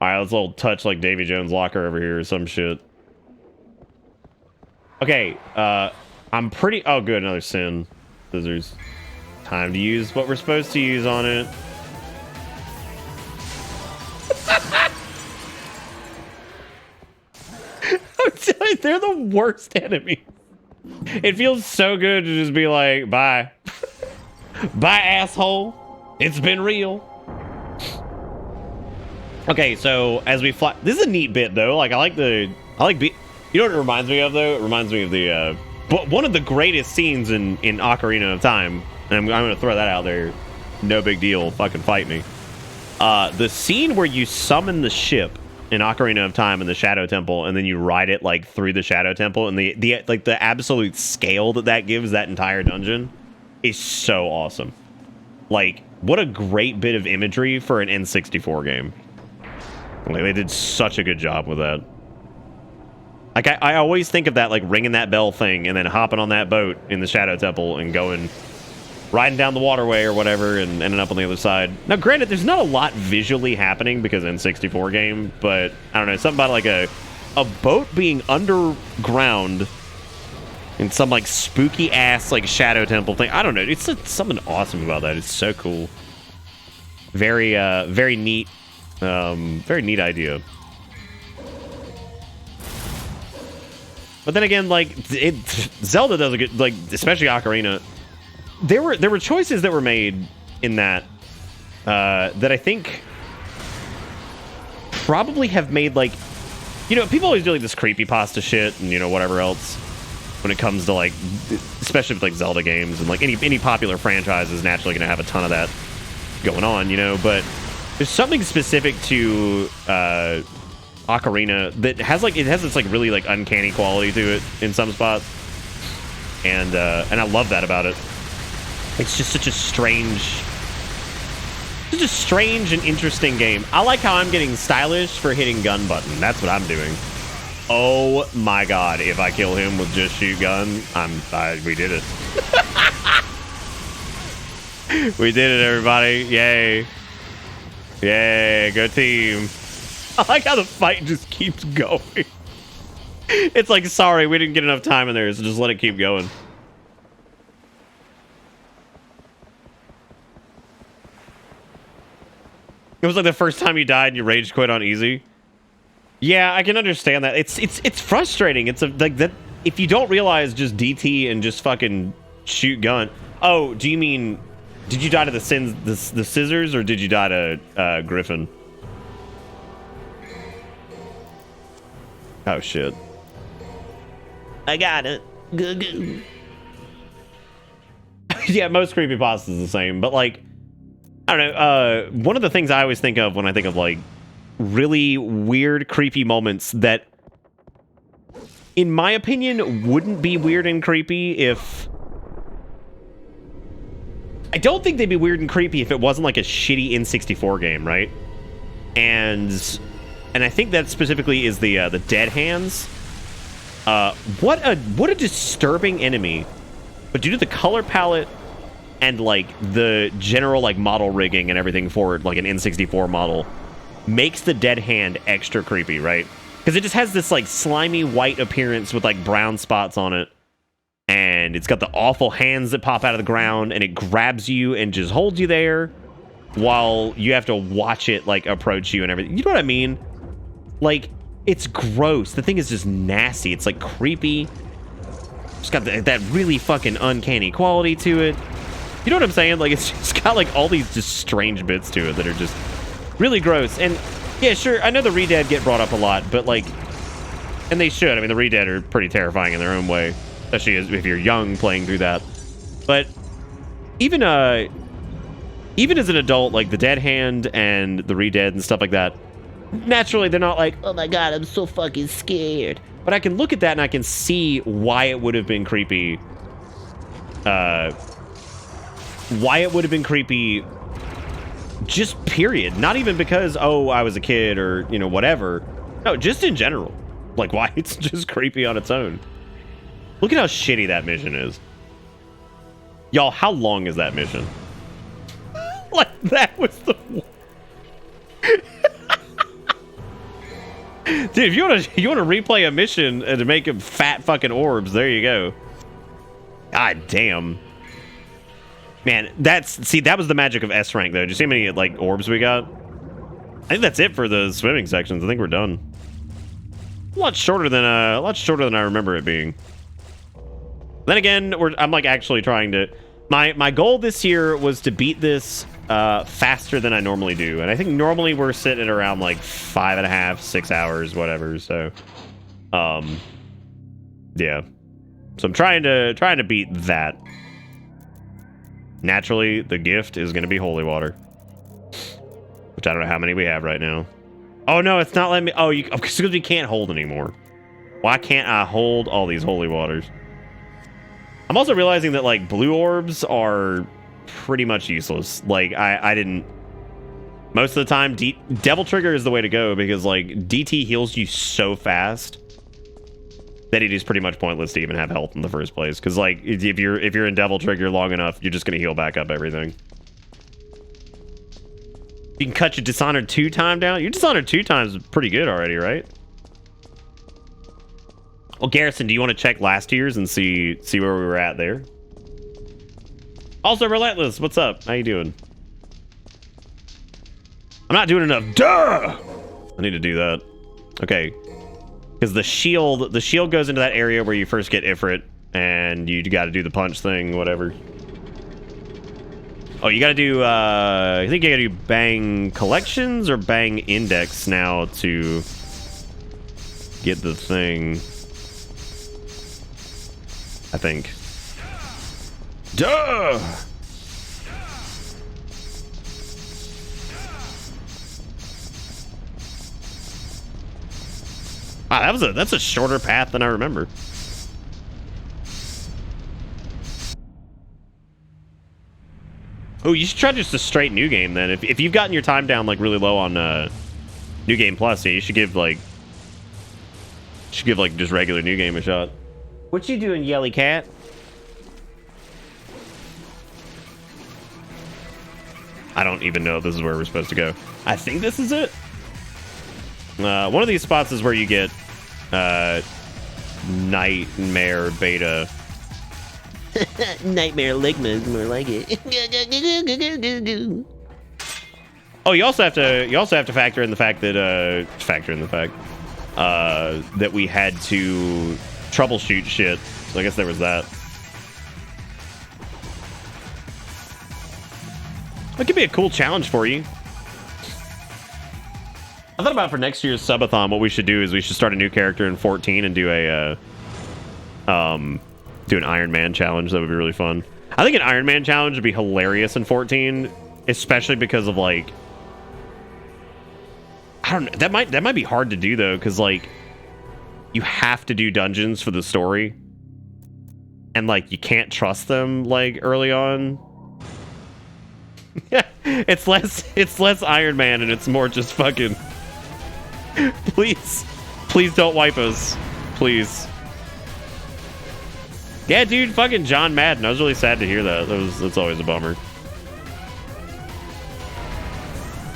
Alright, let's all touch like Davy Jones' locker over here or some shit. Okay, I'm pretty... Oh, good, another sin. Scissors. Time to use what we're supposed to use on it. I'm telling you, they're the worst enemy. It feels so good to just be like, bye. Bye, asshole. It's been real. Okay, so as we fly... This is a neat bit, though. Like, I like... You know what it reminds me of, though? It reminds me of the... one of the greatest scenes in Ocarina of Time. And I'm going to throw that out there. No big deal. Fucking fight me. The scene where you summon the ship in Ocarina of Time in the Shadow Temple, and then you ride it like through the Shadow Temple, and the like the absolute scale that gives that entire dungeon is so awesome. Like, what a great bit of imagery for an N64 game. Like, they did such a good job with that. Like, I always think of that, like, ringing that bell thing and then hopping on that boat in the Shadow Temple and going, riding down the waterway or whatever and ending up on the other side. Now, granted, there's not a lot visually happening because N64 game, but, I don't know, something about, like, a boat being underground in some, like, spooky-ass, like, Shadow Temple thing. I don't know. It's something awesome about that. It's so cool. Very, very neat. Very neat idea. But then again, like, Zelda does a good, like, especially Ocarina. There were choices that were made in that that I think probably have made, like, you know, people always do like this creepypasta shit and, you know, whatever else when it comes to, like, especially with like Zelda games and like any popular franchise is naturally going to have a ton of that. going on, you know, but there's something specific to Ocarina that has like, it has this like really like uncanny quality to it in some spots. And I love that about it. It's just such a strange and interesting game. I like how I'm getting stylish for hitting gun button. That's what I'm doing. Oh my god, if I kill him with just shoot gun, we did it. We did it, everybody. Yay. Yay, good team. I like how the fight just keeps going. It's like, sorry, we didn't get enough time in there, so just let it keep going. It was like the first time you died and you rage quit on easy. Yeah, I can understand that. It's frustrating. It's like that if you don't realize just DT and just fucking shoot gun. Oh, do you mean did you die to the scissors or did you die to Griffin? Oh shit. I got it. Good. Yeah, most creepypastas is the same, but like I don't know, one of the things I always think of when I think of like really weird, creepy moments that, in my opinion, wouldn't be weird and creepy if... I don't think they'd be weird and creepy if it wasn't like a shitty N64 game, right? And I think that specifically is the Dead Hands. What a disturbing enemy. But due to the color palette and like the general like model rigging and everything for it, like an N64 model, makes the Dead Hand extra creepy, right? Because it just has this like slimy white appearance with like brown spots on it, and it's got the awful hands that pop out of the ground, and it grabs you and just holds you there while you have to watch it like approach you and everything. You know what I mean? Like, it's gross. The thing is just nasty. It's like creepy. It's got that really fucking uncanny quality to it. You know what I'm saying? Like, it's just got like all these just strange bits to it that are just really gross. And yeah, sure, I know the Re-Dead get brought up a lot, but like, and they should. I mean, the Re-Dead are pretty terrifying in their own way, especially if you're young playing through that. But even as an adult, like the Dead Hand and the Re-Dead and stuff like that, naturally they're not like, oh my god, I'm so fucking scared. But I can look at that and I can see why it would have been creepy. Why it would have been creepy, just period. Not even because, oh, I was a kid or, you know, whatever. No, just in general. Like, why it's just creepy on its own. Look at how shitty that mission is. Y'all, how long is that mission? Like, that was the... Dude, if you want to replay a mission and to make them fat fucking orbs, there you go. God damn. Man, that was the magic of S rank though. Did you see how many like orbs we got? I think that's it for the swimming sections. I think we're done. A lot shorter than I remember it being. Then again, I'm like actually trying to. My goal this year was to beat this faster than I normally do, and I think normally we're sitting at around like 5.5, 6 hours, whatever. So, yeah. So I'm trying to beat that. Naturally, the gift is going to be holy water, which I don't know how many we have right now. Oh no, it's not letting me. Oh, because we can't hold anymore. Why can't I hold all these holy waters? I'm also realizing that like blue orbs are pretty much useless. Like I didn't. Most of the time, Devil Trigger is the way to go because like DT heals you so fast that it is pretty much pointless to even have health in the first place. Because like if you're in Devil Trigger long enough, you're just gonna heal back up everything. You can cut your Dishonored 2 time down. Your Dishonored 2 times is pretty good already, right? Well, Garrison, do you want to check last year's and see where we were at there? Also, Relentless, what's up? How you doing? I'm not doing enough. Duh! I need to do that. Okay. Because the shield goes into that area where you first get Ifrit, and you got to do the punch thing, whatever. Oh, you got to do, I think you got to do Bang Collections or Bang Index now to get the thing. I think. Duh! Wow, that's a shorter path than I remember. Oh, you should try just a straight new game then. If you've gotten your time down like really low on New Game Plus, yeah, you should give like just regular New Game a shot. What you doing, Yelly Cat? I don't even know if this is where we're supposed to go. I think this is it. One of these spots is where you get Nightmare Beta. Nightmare Ligma is more like it. Oh, you also have to factor in the fact that that we had to troubleshoot shit. So I guess there was that. That could be a cool challenge for you. I thought about for next year's subathon, what we should do is we should start a new character in 14 and do a do an Iron Man challenge. That would be really fun. I think an Iron Man challenge would be hilarious in 14, especially because of like, I don't know, that might be hard to do though, because like you have to do dungeons for the story, and like you can't trust them like early on. Yeah, it's less Iron Man and it's more just fucking. Please don't wipe us, please. Yeah, dude, fucking John Madden. I was really sad to hear that. That's always a bummer.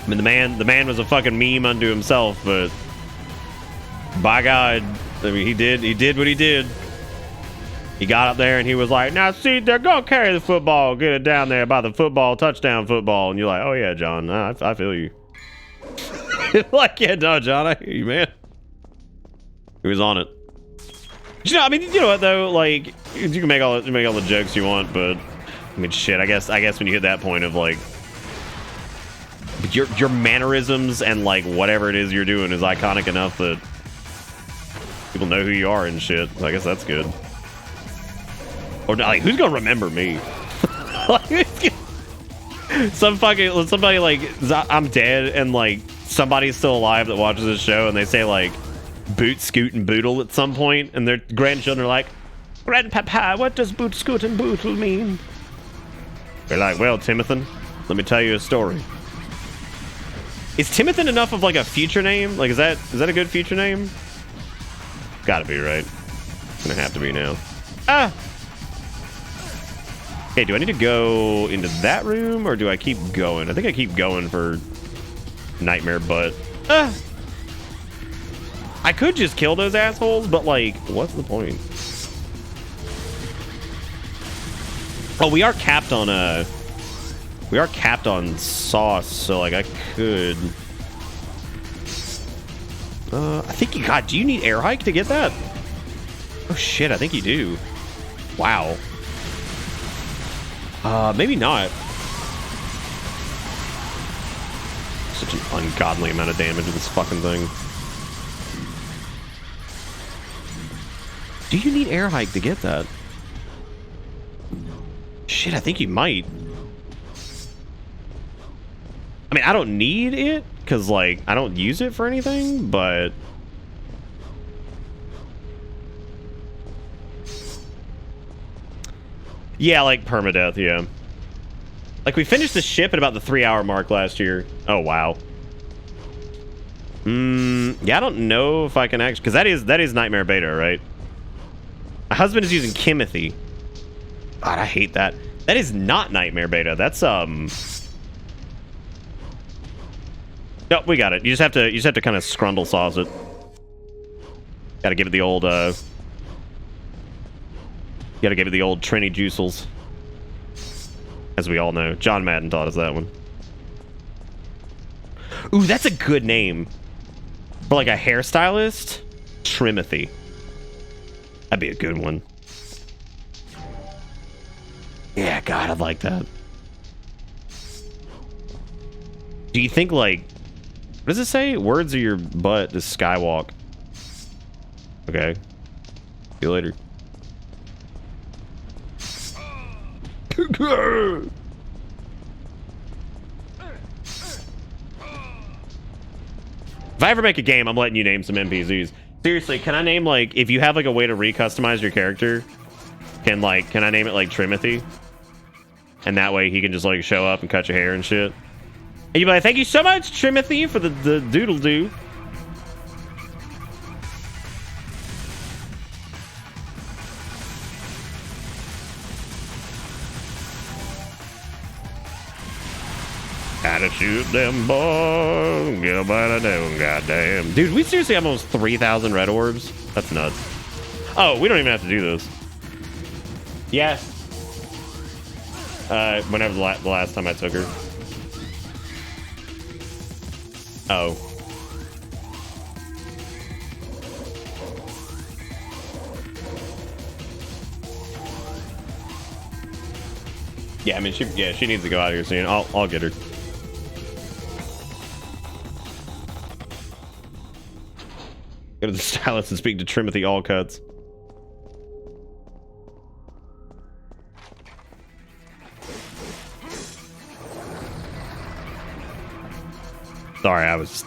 I mean, the man was a fucking meme unto himself, but by God, I mean, he did what he did. He got up there and he was like, "Now, see, they're gonna carry the football, get it down there by the football, touchdown football," and you're like, "Oh yeah, John, I feel you." Like, yeah, no, John, I hear you, man. He was on it. You know, I mean, you know what though? Like, you can make all the jokes you want, but I mean, shit. I guess when you hit that point of like your mannerisms and like whatever it is you're doing is iconic enough that people know who you are and shit. So I guess that's good. Or like, who's gonna remember me? Somebody like I'm dead and like somebody's still alive that watches this show and they say like boot, scoot, and boodle at some point, and their grandchildren are like, "Grandpapa, what does boot, scoot, and boodle mean?" They're like, "Well, Timothy, let me tell you a story." Is Timothy enough of like a future name? Like, is that a good future name? Gotta be, right? It's gonna have to be now. Ah! Okay, do I need to go into that room, or do I keep going? I think I keep going for Nightmare Butt. Ah! I could just kill those assholes, but like, what's the point? Oh, we are capped on sauce, so like I could. I think you got. Do you need air hike to get that? Oh shit, I think you do. Wow. Maybe not. Such an ungodly amount of damage to this fucking thing. Do you need air hike to get that? Shit, I think you might. I mean, I don't need it, because, like, I don't use it for anything, but... Yeah, like, permadeath, yeah. Like, we finished the ship at about the 3-hour mark last year. Oh, wow. Yeah, I don't know if I can actually... Because that is Nightmare Beta, right? My husband is using Kimothy. God, I hate that. That is not Nightmare Beta. That's, No, we got it. You just have to kind of scrundle sauce it. Gotta give it the old, Gotta give it the old Trini Juicels. As we all know. John Madden taught us that one. Ooh, that's a good name. For like a hairstylist? Trimothy. That'd be a good one. Yeah, God, I'd like that. Do you think, like... What does it say? Words of your butt is skywalk. Okay. See you later. If I ever make a game, I'm letting you name some NPCs. Seriously, can I name like if you have like a way to recustomize your character? Can I name it like Trimothy? And that way he can just like show up and cut your hair and shit. And you'd be like, thank you so much, Trimothy, for the doodle doo. Gotta shoot them boys. Get up out of them, goddamn. Dude, we seriously have almost 3,000 red orbs. That's nuts. Oh, we don't even have to do this. Yes. Whenever the last time I took her. Oh. Yeah, I mean, she needs to go out here soon. I'll get her. Go to the stylist and speak to Trimothy Allcuts. Sorry, I was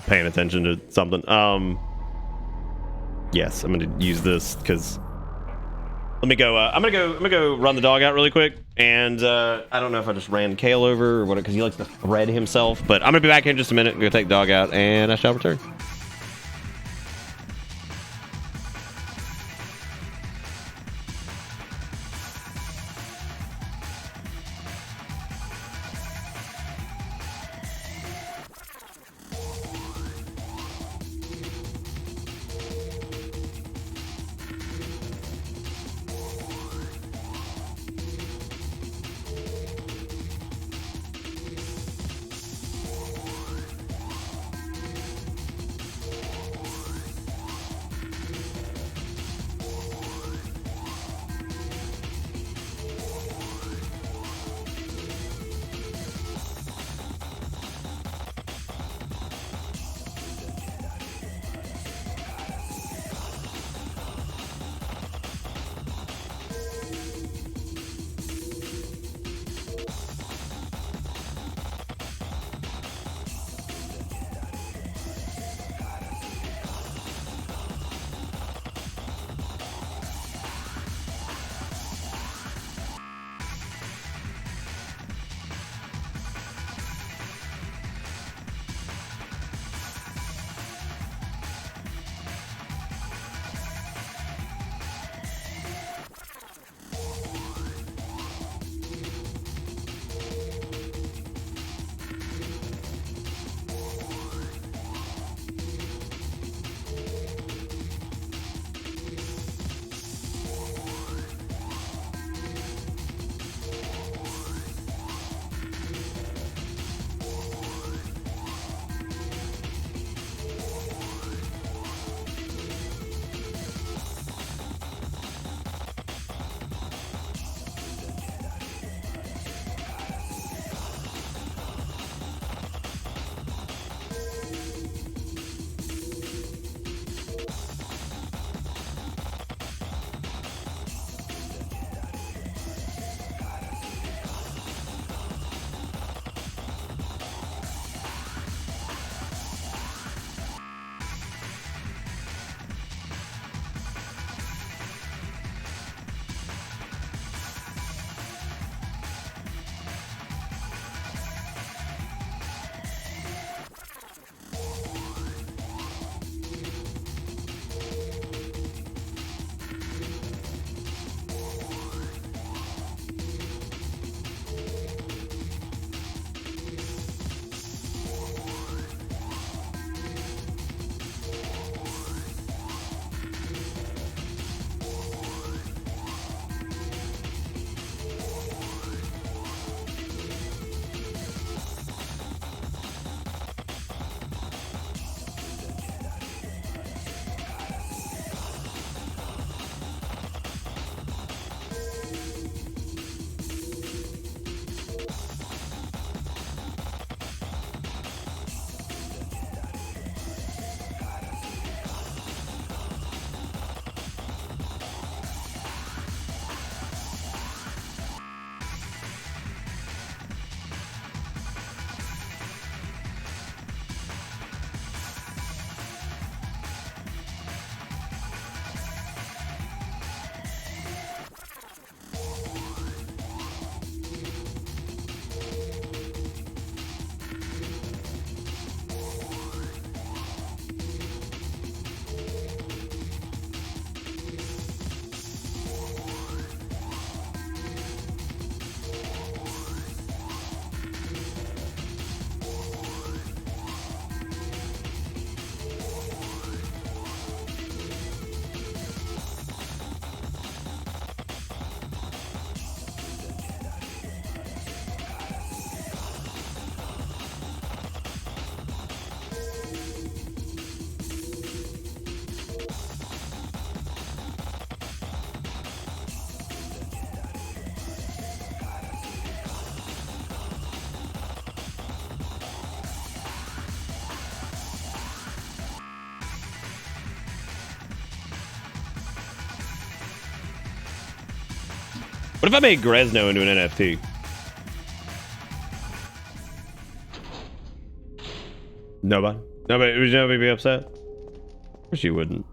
paying attention to something. Yes, I'm gonna use this because let me go. I'm gonna go run the dog out really quick. And I don't know if I just ran Kale over or what, because he likes to thread himself. But I'm gonna be back here in just a minute. I'm gonna take the dog out, and I shall return. What if I made Gresno into an NFT? Nobody? Would nobody be upset? Of course you wouldn't.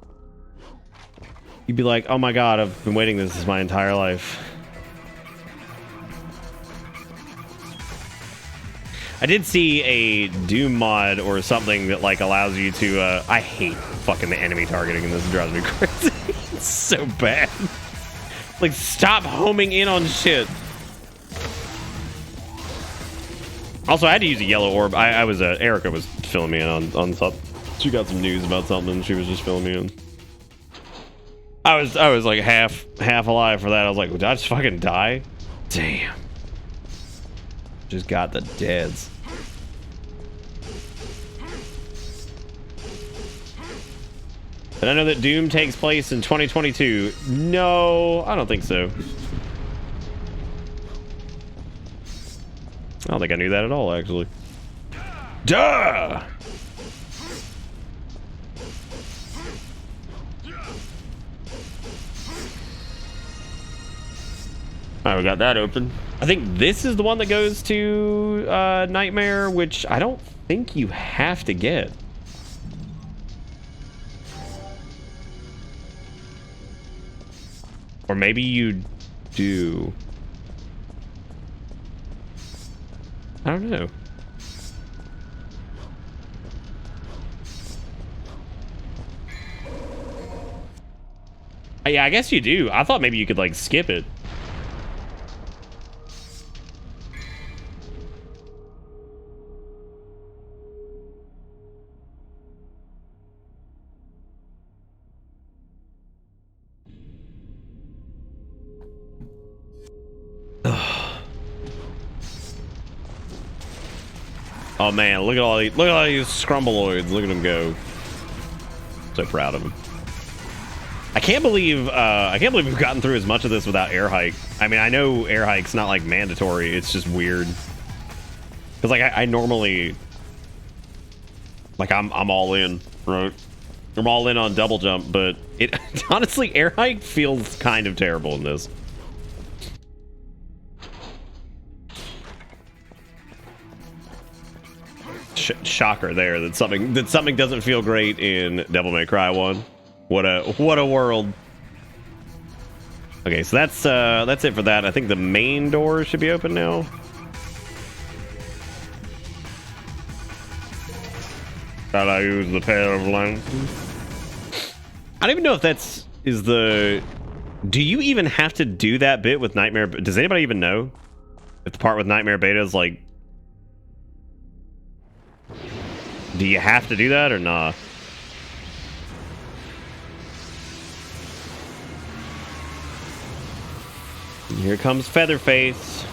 You'd be like, oh my god, I've been waiting this my entire life. I did see a Doom mod or something that like allows you to I hate fucking the enemy targeting in this. It drives me crazy. It's so bad. Like, stop homing in on shit. Also, I had to use a yellow orb. I was Erica was filling me in on something. She got some news about something and she was just filling me in. I was like half alive for that. I was like, did I just fucking die? Damn. Just got the deads. And I know that Doom takes place in 2022. No, I don't think so. I don't think I knew that at all, actually. Duh! Alright, we got that open. I think this is the one that goes to Nightmare, which I don't think you have to get. Or maybe you do. I don't know. Yeah, I guess you do. I thought maybe you could like skip it. Oh man, look at all these scrumbeloids. Look at them go. So proud of them. I can't believe we've gotten through as much of this without air hike. I mean, I know air hike's not like mandatory. It's just weird. Cause like I normally like I'm all in, right? I'm all in on double jump, but it honestly air hike feels kind of terrible in this. Shocker there that something doesn't feel great in Devil May Cry 1. What a world. Okay, so that's it for that. I think the main door should be open now. Shall I use the pair of lances? I don't even know if is the. Do you even have to do that bit with Nightmare? Does anybody even know if the part with Nightmare Beta is like? Do you have to do that or not? And here comes Featherface.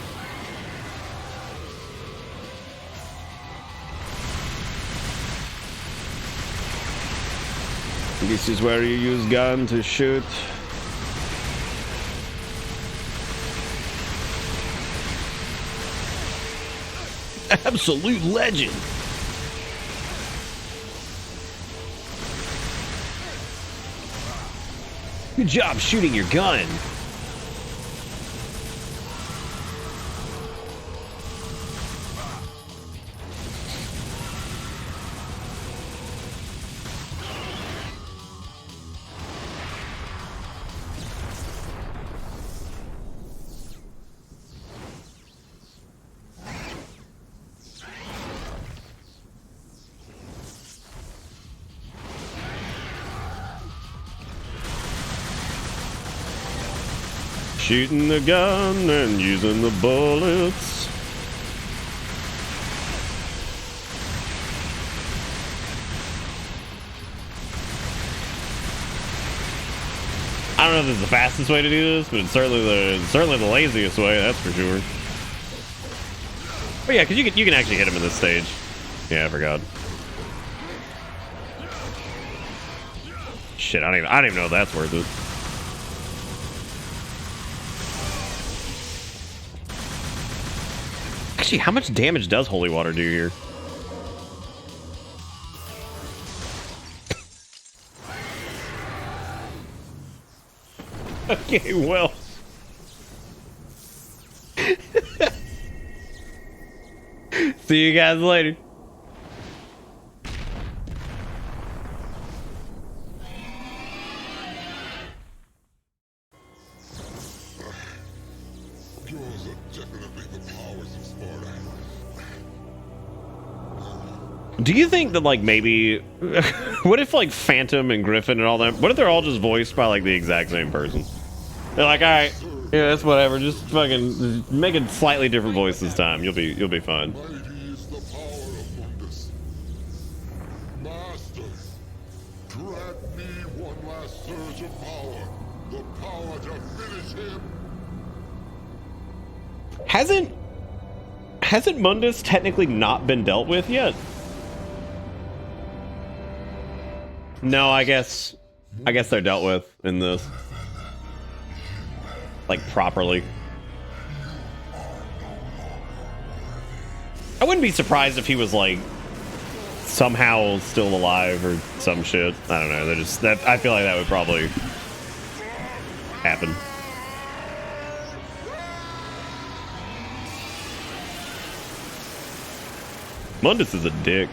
This is where you use gun to shoot. Absolute legend. Good job shooting your gun. Shooting the gun and using the bullets. I don't know if this is the fastest way to do this, but it's certainly the laziest way, that's for sure. But yeah, because you can actually hit him in this stage. Yeah, I forgot. Shit, I don't even know if that's worth it. Actually, how much damage does holy water do here? Okay, well. See you guys later. Yours are definitely the powers of Sparta. Do you think that, like, maybe... what if, like, Phantom and Griffin and all that... What if they're all just voiced by, like, the exact same person? They're like, alright, yeah, that's whatever. Just fucking make a slightly different voice this time. You'll be fine. Mighty is the power of Mundus. Master, grant me one last surge of power. The power to finish him. Hasn't Mundus technically not been dealt with yet? No, I guess they're dealt with in this. Like, properly. I wouldn't be surprised if he was, like, somehow still alive or some shit. I don't know. I feel like that would probably happen. Mundus is a dick.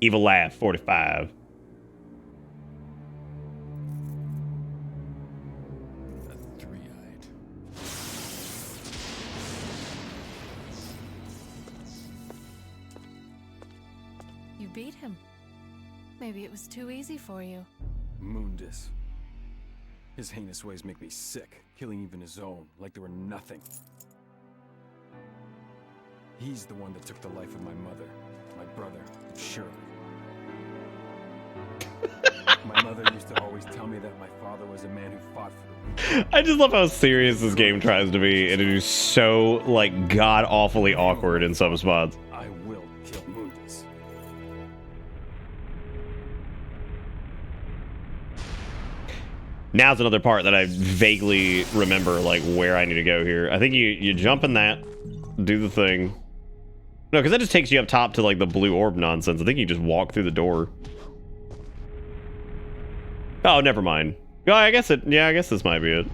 Evil laugh, 45. Three-eyed. You beat him. Maybe it was too easy for you. Mundus. His heinous ways make me sick, killing even his own, like they were nothing. He's the one that took the life of my mother, my brother, and Shirley. My mother used to always tell me that my father was a man who fought for the weak. I just love how serious this game tries to be, and it is so, like, god-awfully awkward in some spots. I will kill Mundus. Now's another part that I vaguely remember, like, where I need to go here. I think you jump in that, do the thing. No, because that just takes you up top to, like, the blue orb nonsense. I think you just walk through the door. Oh, never mind. Oh, I guess this might be it.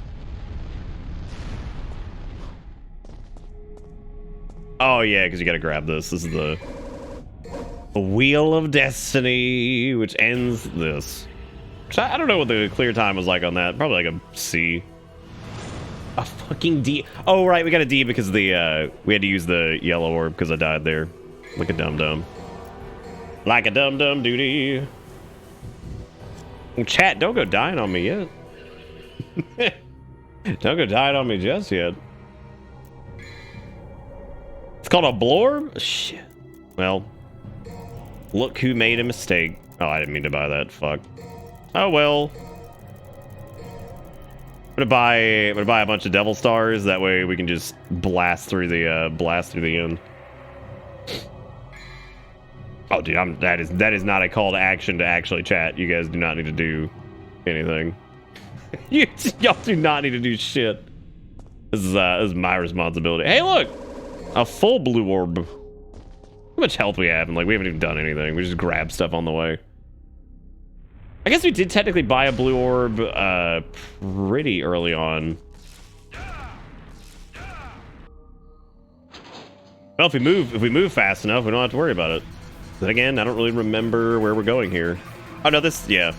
Oh, yeah, because you gotta grab this. This is the Wheel of Destiny, which ends this. Which I don't know what the clear time was like on that. Probably like a C. A fucking D. Oh, right, we got a D because the, we had to use the yellow orb because I died there. Like a dum-dum. Like a dum-dum duty. Chat, don't go dying on me yet. Don't go dying on me just yet. It's called a blorb? Shit. Well, look who made a mistake. Oh, I didn't mean to buy that. Fuck. Oh well. I'm gonna buy a bunch of devil stars. That way we can just blast through the end. Oh, dude, that is not a call to action to actually chat. You guys do not need to do anything. Y'all do not need to do shit. This is my responsibility. Hey, look, a full blue orb. How much health we have? And like we haven't even done anything. We just grab stuff on the way. I guess we did technically buy a blue orb pretty early on. Well, if we move fast enough, we don't have to worry about it. Then again, I don't really remember where we're going here. Oh no, yeah.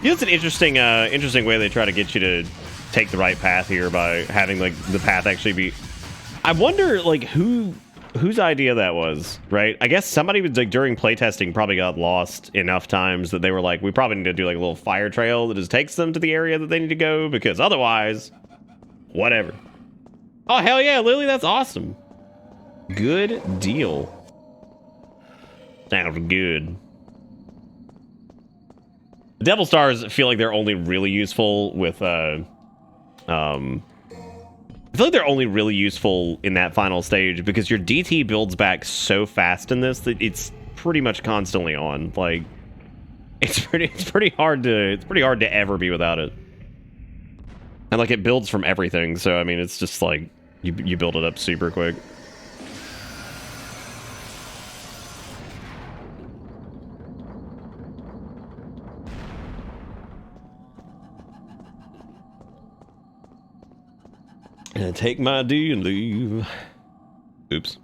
It's an interesting way they try to get you to take the right path here by having like the path actually be. I wonder like whose idea that was, right? I guess somebody was like during playtesting probably got lost enough times that they were like, we probably need to do like a little fire trail that just takes them to the area that they need to go because otherwise, whatever. Oh hell yeah, Lily, that's awesome. Good deal. Sounds good. The Devil Stars feel like they're only really useful with I feel like they're only really useful in that final stage because your DT builds back so fast in this that it's pretty much constantly on. Like it's pretty hard to ever be without it. And like it builds from everything, so I mean it's just like you build it up super quick. And take my D and leave. Oops.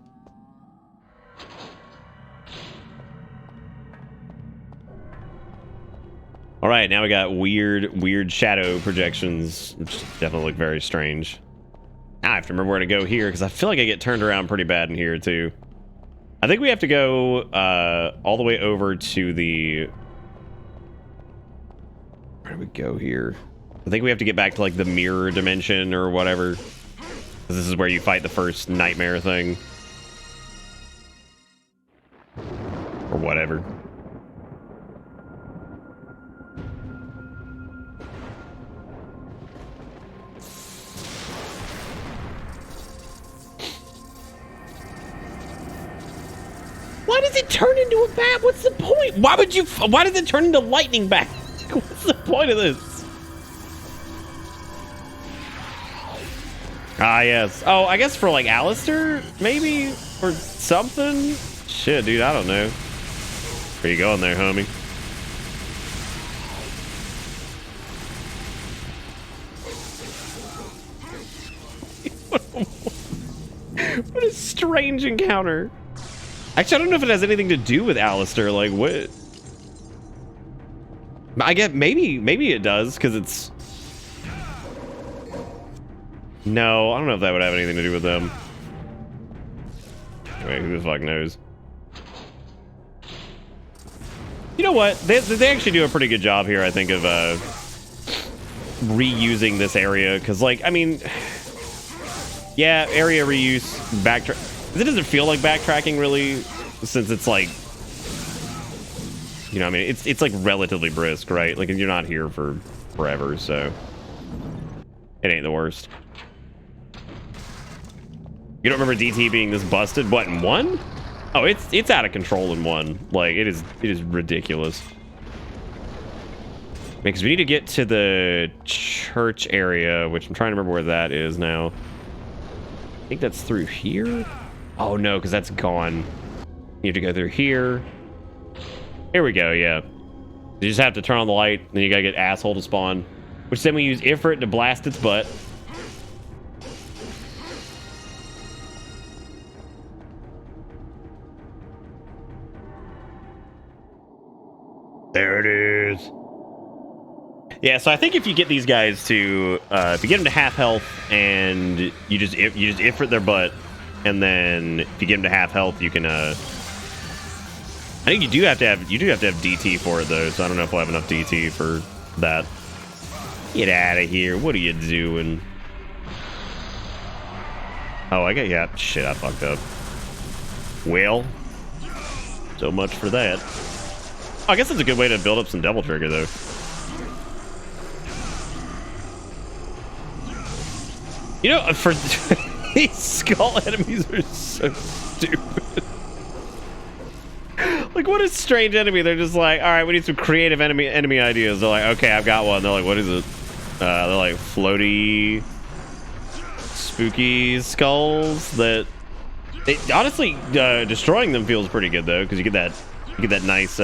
All right, now we got weird shadow projections, which definitely look very strange. Now I have to remember where to go here because I feel like I get turned around pretty bad in here too. I think we have to go all the way over to the... Where do we go here? I think we have to get back to like the mirror dimension or whatever. This is where you fight the first nightmare thing. Or whatever. Why does it turn into a bat? What's the point? Why does it turn into lightning bat? What's the point of this? Ah, yes. Oh, I guess for like Alistair, maybe? Or something? Shit, dude, I don't know. Where you going there, homie? What a strange encounter. Actually, I don't know if it has anything to do with Alistair. Like, what? I get maybe it does, because it's... No, I don't know if that would have anything to do with them. Wait, who the fuck knows? You know what? They actually do a pretty good job here, I think, of reusing this area. Because, like, I mean... Yeah, area reuse, backtrack... It doesn't feel like backtracking, really, since it's, like... You know, I mean, it's like, relatively brisk, right? Like, you're not here for forever, so... It ain't the worst. You don't remember DT being this busted? What, in 1? Oh, it's out of control in 1. Like, it is ridiculous. Because we need to get to the church area, which I'm trying to remember where that is now. I think that's through here? Oh, no, because that's gone. You have to go through here. Here we go, yeah. You just have to turn on the light, then you gotta get asshole to spawn. Which then we use Ifrit to blast its butt. There it is. Yeah, so I think if you get these guys to, if you get them to half health and you just Ifrit their butt, and then if you get them to half health, you can, I think you do have to have DT for it though, so I don't know if we'll have enough DT for that. Get out of here! What are you doing? Oh, yeah. Shit, I fucked up. Well, so much for that. Oh, I guess it's a good way to build up some Devil Trigger though. You know, for these skull enemies are so stupid. Like, what a strange enemy. They're just like, all right, we need some creative enemy ideas. They're like, okay, I've got one. They're like, what is it? They're like floaty, spooky skulls that... honestly, destroying them feels pretty good though, because you get that nice...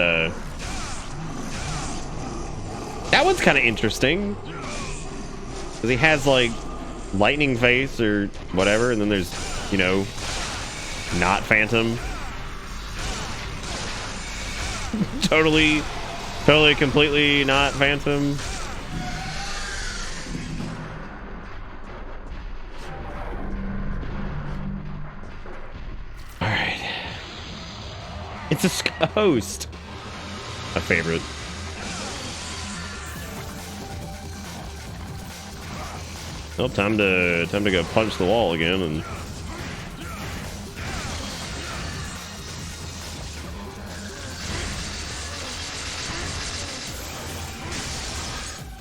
That one's kind of interesting. Because he has like lightning face or whatever, and then there's, you know, not Phantom. totally, completely not Phantom. All right, it's a host. My favorite. Well, time to go punch the wall again and.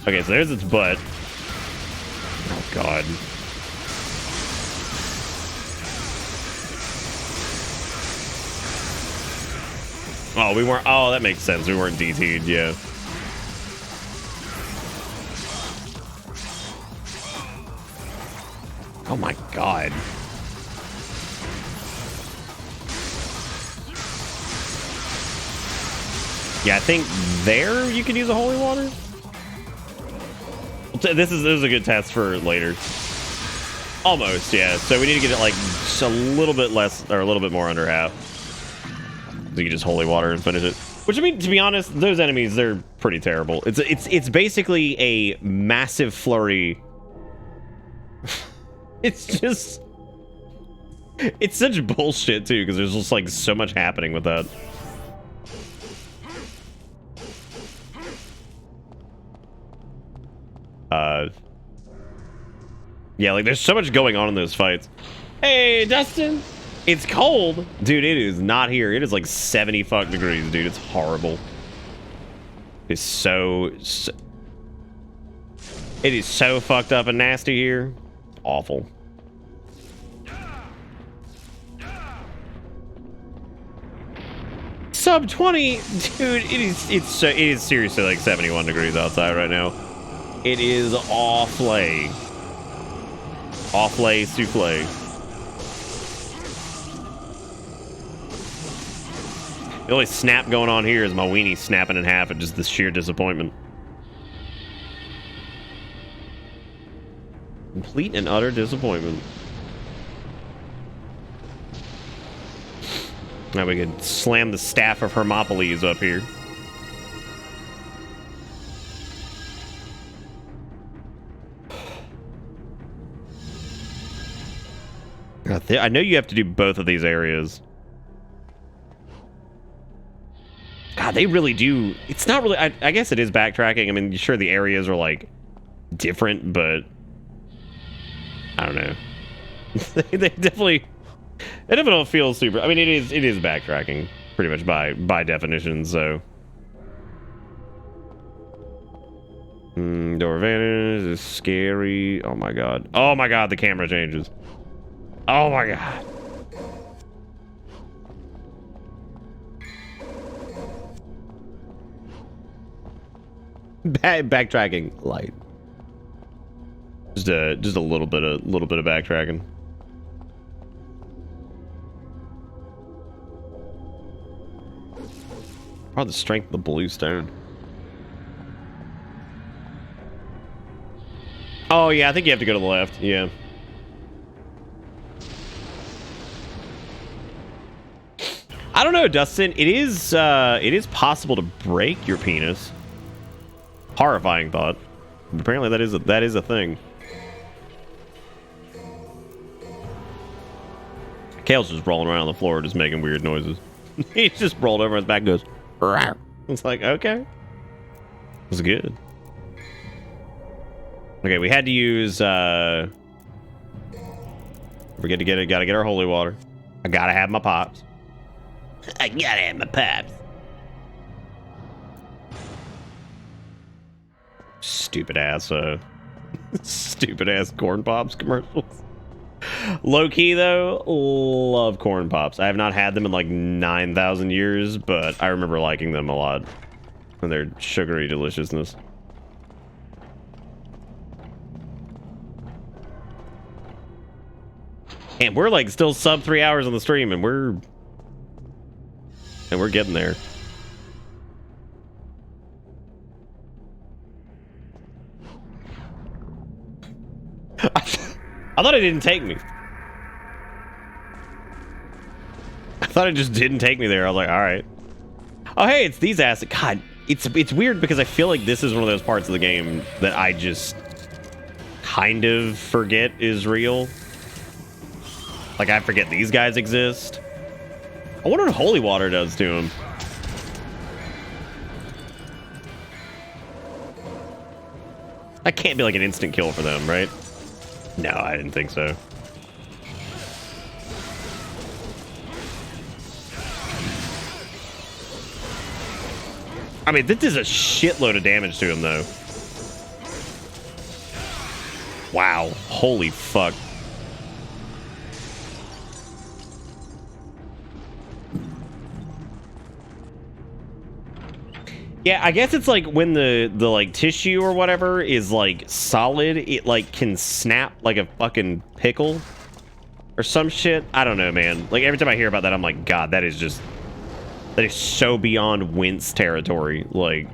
Okay, so there's its butt. Oh, God. Oh, we weren't... Oh, that makes sense. We weren't DT'd, yeah. Oh, my God. Yeah, I think there you can use a holy water. This is a good test for later. Almost, yeah. So we need to get it like just a little bit less, or a little bit more under half. So you can just holy water and finish it. Which, I mean, to be honest, those enemies, they're pretty terrible. It's basically a massive flurry. It's just... It's such bullshit, too, because there's just, like, so much happening with that. Yeah, like, there's so much going on in those fights. Hey, Dustin! It's cold! Dude, it is not here. It is, like, 70 fuck degrees, dude. It's horrible. It's so... It is so fucked up and nasty here. Awful. Sub 20, dude. It is seriously like 71 degrees outside right now. It is awfully souffle. The only snap going on here is my weenie snapping in half at just the sheer disappointment. Complete and utter disappointment. Now we could slam the staff of Hermopolis up here. I know you have to do both of these areas. God, they really do. It's not really... I guess it is backtracking. I mean, sure, the areas are, like, different, but... I don't know. They definitely... It definitely don't feel super... I mean, it is backtracking, pretty much by definition, so... Door advantage is scary. Oh my god. Oh my god, the camera changes. Oh my god. Backtracking light. Just a little bit of backtracking. Probably the strength of the blue stone. Oh yeah, I think you have to go to the left. Yeah. I don't know, Dustin. It is possible to break your penis. Horrifying thought. Apparently that is a thing. Kale's just rolling around on the floor, just making weird noises. He's just rolled over his back and goes, rawr. It's like, okay. It's good. Okay, we had to use, we gotta get our holy water. I gotta have my pops. I gotta have my pops. Stupid ass corn pops commercials. Low key though, love corn pops. I have not had them in like 9,000 years, but I remember liking them a lot. And their sugary deliciousness. And we're like still sub 3 hours on the stream, and we're getting there. I thought it didn't take me. I thought it just didn't take me there. I was like, all right. Oh, hey, it's these assets. God, it's weird because I feel like this is one of those parts of the game that I just kind of forget is real. Like, I forget these guys exist. I wonder what holy water does to him. That can't be like an instant kill for them, right? No, I didn't think so. I mean, this does a shitload of damage to him, though. Wow. Holy fuck. Yeah, I guess it's like when the like tissue or whatever is like solid, it like can snap like a fucking pickle or some shit. I don't know, man. Like every time I hear about that, I'm like, God, that is so beyond wince territory. Like,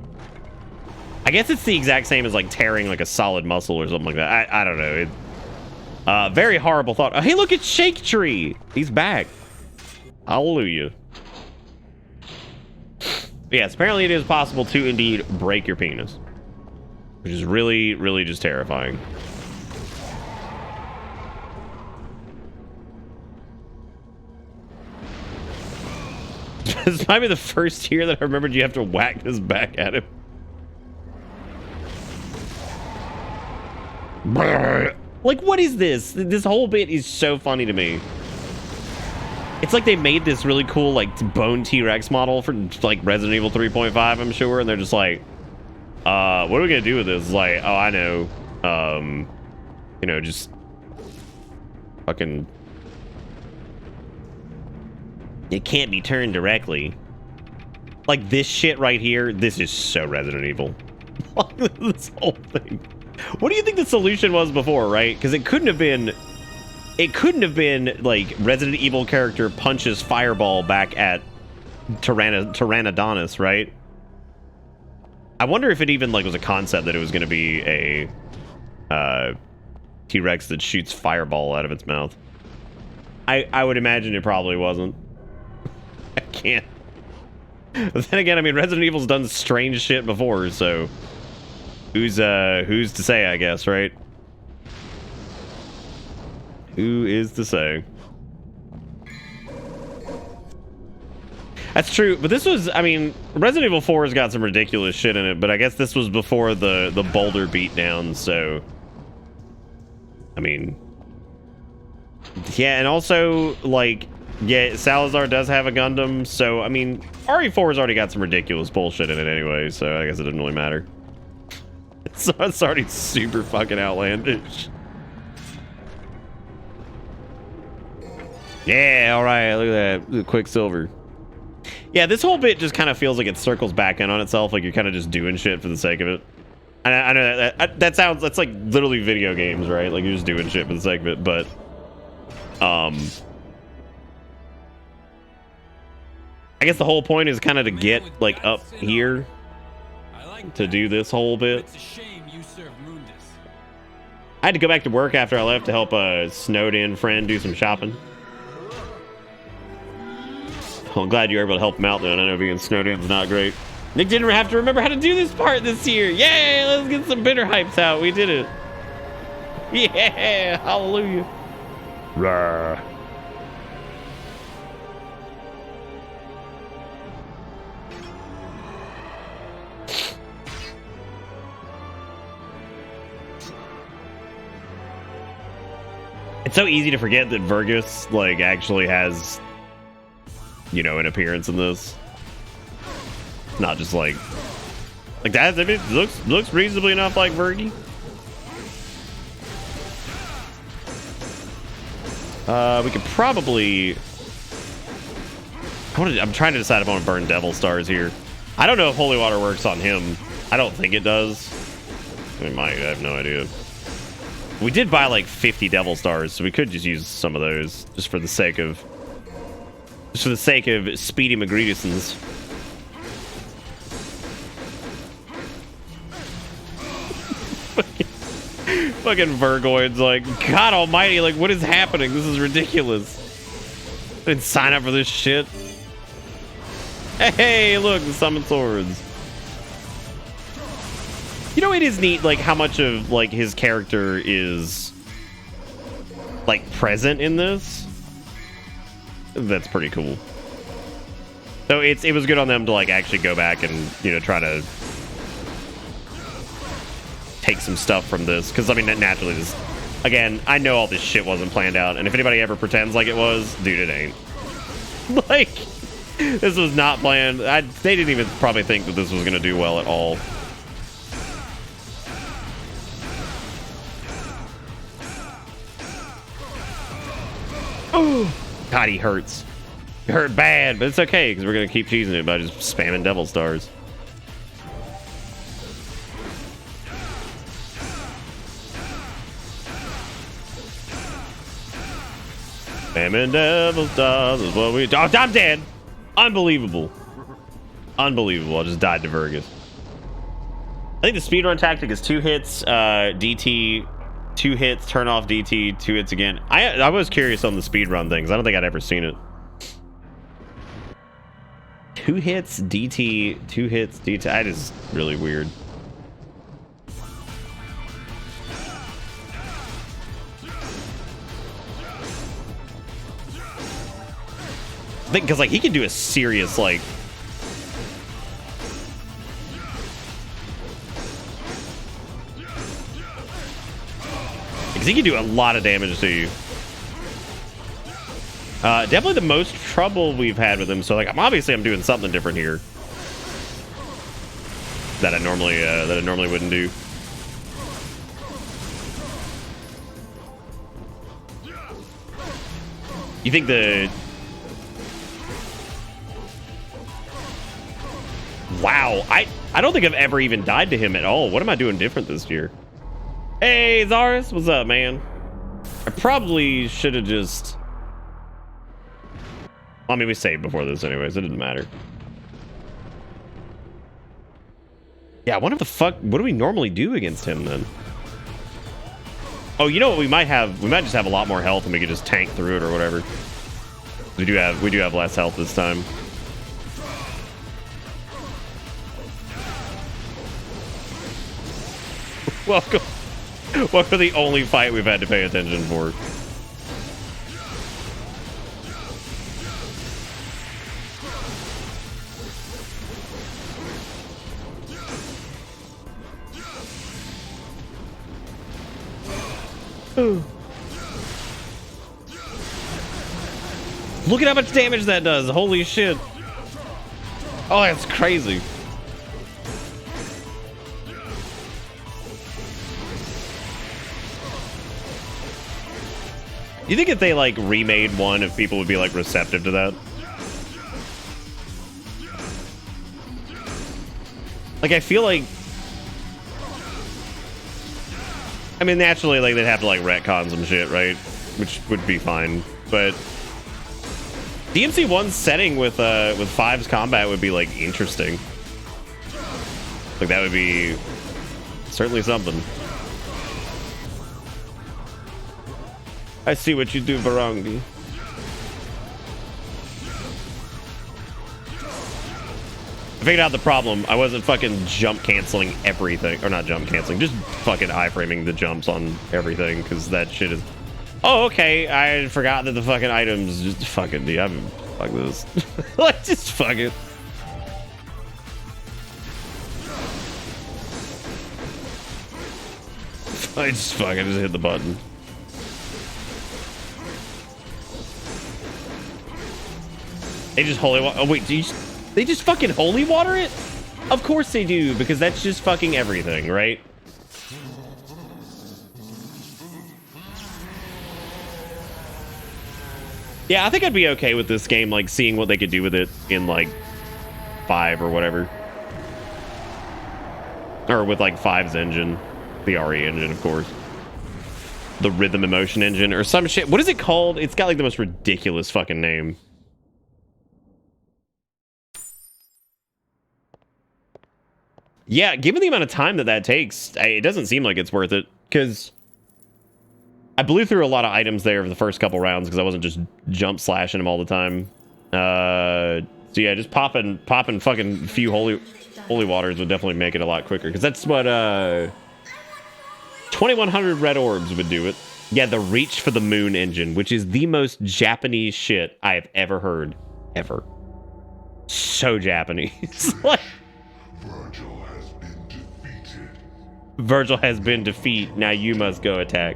I guess it's the exact same as like tearing like a solid muscle or something like that. I don't know. Very horrible thought. Oh, hey, look, it's Shake Tree. He's back. Hallelujah. Yes, apparently it is possible to indeed break your penis, which is really, really just terrifying. This might be the first year that I remembered you have to whack this back at him. Like, what is this? This whole bit is so funny to me. It's like they made this really cool, like, bone T-Rex model for, like, Resident Evil 3.5, I'm sure, and they're just like, what are we gonna do with this? It's like, oh, I know. You know, just fucking... It can't be turned directly. Like, this shit right here, this is so Resident Evil. This whole thing. What do you think the solution was before, right? Because it couldn't have been, like, Resident Evil character punches fireball back at Tyrannodonus, right? I wonder if it even, like, was a concept that it was going to be a T-Rex that shoots fireball out of its mouth. I would imagine it probably wasn't. I can't. But then again, I mean, Resident Evil's done strange shit before, so who's to say, I guess, right? Who is to say? That's true, but this was, I mean, Resident Evil 4 has got some ridiculous shit in it, but I guess this was before the Boulder beatdown, so I mean, yeah, and also, like, yeah, Salazar does have a Gundam, so, I mean, RE4's already got some ridiculous bullshit in it anyway, so I guess it didn't really matter. It's already super fucking outlandish. Yeah, alright, look at that. Quicksilver. Yeah, this whole bit just kind of feels like it circles back in on itself, like you're kind of just doing shit for the sake of it. I know that's like literally video games, right? Like you're just doing shit for the sake of it, but I guess the whole point is kind of to get like up here to do this whole bit. I had to go back to work after I left to help a snowed in friend do some shopping. Well, I'm glad you were able to help him out though. I know being snowed in is not great. Nick didn't have to remember how to do this part this year. Yay, let's get some bitter hypes out. We did it. Yeah, hallelujah. Rawr. It's so easy to forget that Vergus, like, actually has, you know, an appearance in this. Not just like that. I mean, it looks reasonably enough like Vergy. We could probably. I'm trying to decide if I want to burn Devil Stars here. I don't know if Holy Water works on him. I don't think it does. It might. I have no idea. We did buy like 50 Devil Stars, so we could just use some of those just for the sake of Speedy McGreedisons. Fucking Virgoids, like, God almighty, like, what is happening? This is ridiculous. I didn't sign up for this shit. Hey, look, the summon swords. You know, it is neat, like, how much of, like, his character is, like, present in this. That's pretty cool. So it was good on them to, like, actually go back and, you know, try to take some stuff from this. Because, I mean, naturally, this... Again, I know all this shit wasn't planned out. And if anybody ever pretends like it was, dude, it ain't. Like, this was not planned. They didn't even probably think that this was going to do well at all. Oh, God, he hurts. He hurt bad, but it's okay because we're gonna keep cheesing it by just spamming Devil Stars. Spamming Devil Stars is what we. Oh, I'm dead. Unbelievable. Unbelievable. I just died to Vergus. I think the speedrun tactic is 2 hits, DT, 2 hits, turn off DT, 2 hits again. I was curious on the speedrun things. I don't think I'd ever seen it. 2 hits, DT, 2 hits, DT. That is really weird. I think because like he can do a serious like because he can do a lot of damage to you. Definitely the most trouble we've had with him. So like I'm doing something different here that I normally wouldn't do. You think the wow, I don't think I've ever even died to him at all. What am I doing different this year? Hey, Zaris, what's up, man? I probably should have just... I mean, we saved before this anyways. It didn't matter. Yeah, what the fuck? What do we normally do against him, then? Oh, you know what we might have? We might just have a lot more health and we could just tank through it or whatever. We do have less health this time. Welcome to the only fight we've had to pay attention for. Look at how much damage that does. Holy shit. Oh, that's crazy. You think if they like remade one, if people would be like receptive to that? Like I feel like, I mean naturally like they'd have to like retcon some shit, right? Which would be fine, but DMC1's setting with 5's combat would be like interesting. Like that would be certainly something. I see what you do, Varangi. I figured out the problem. I wasn't fucking jump canceling everything. Or not jump canceling, just fucking iframing the jumps on everything, because that shit is... Oh, okay. I forgot that the fucking items just fucking... Dude, I'm... Fuck this. Like, just fuck it. I just fucking just hit the button. They just holy water. Oh wait, they just fucking holy water it? Of course they do, because that's just fucking everything, right? Yeah, I think I'd be okay with this game, like seeing what they could do with it in like 5 or whatever, or with like 5's engine, the RE engine, of course, the rhythm emotion engine or some shit. What is it called? It's got like the most ridiculous fucking name. Yeah, given the amount of time that takes, it doesn't seem like it's worth it, because I blew through a lot of items there for the first couple rounds because I wasn't just jump slashing them all the time. So yeah, just popping fucking a few holy waters would definitely make it a lot quicker, because that's what 2100 red orbs would do it. Yeah, the Reach for the Moon engine, which is the most Japanese shit I have ever heard, ever. So Japanese. Like, Virgil has been defeated. Now you must go attack.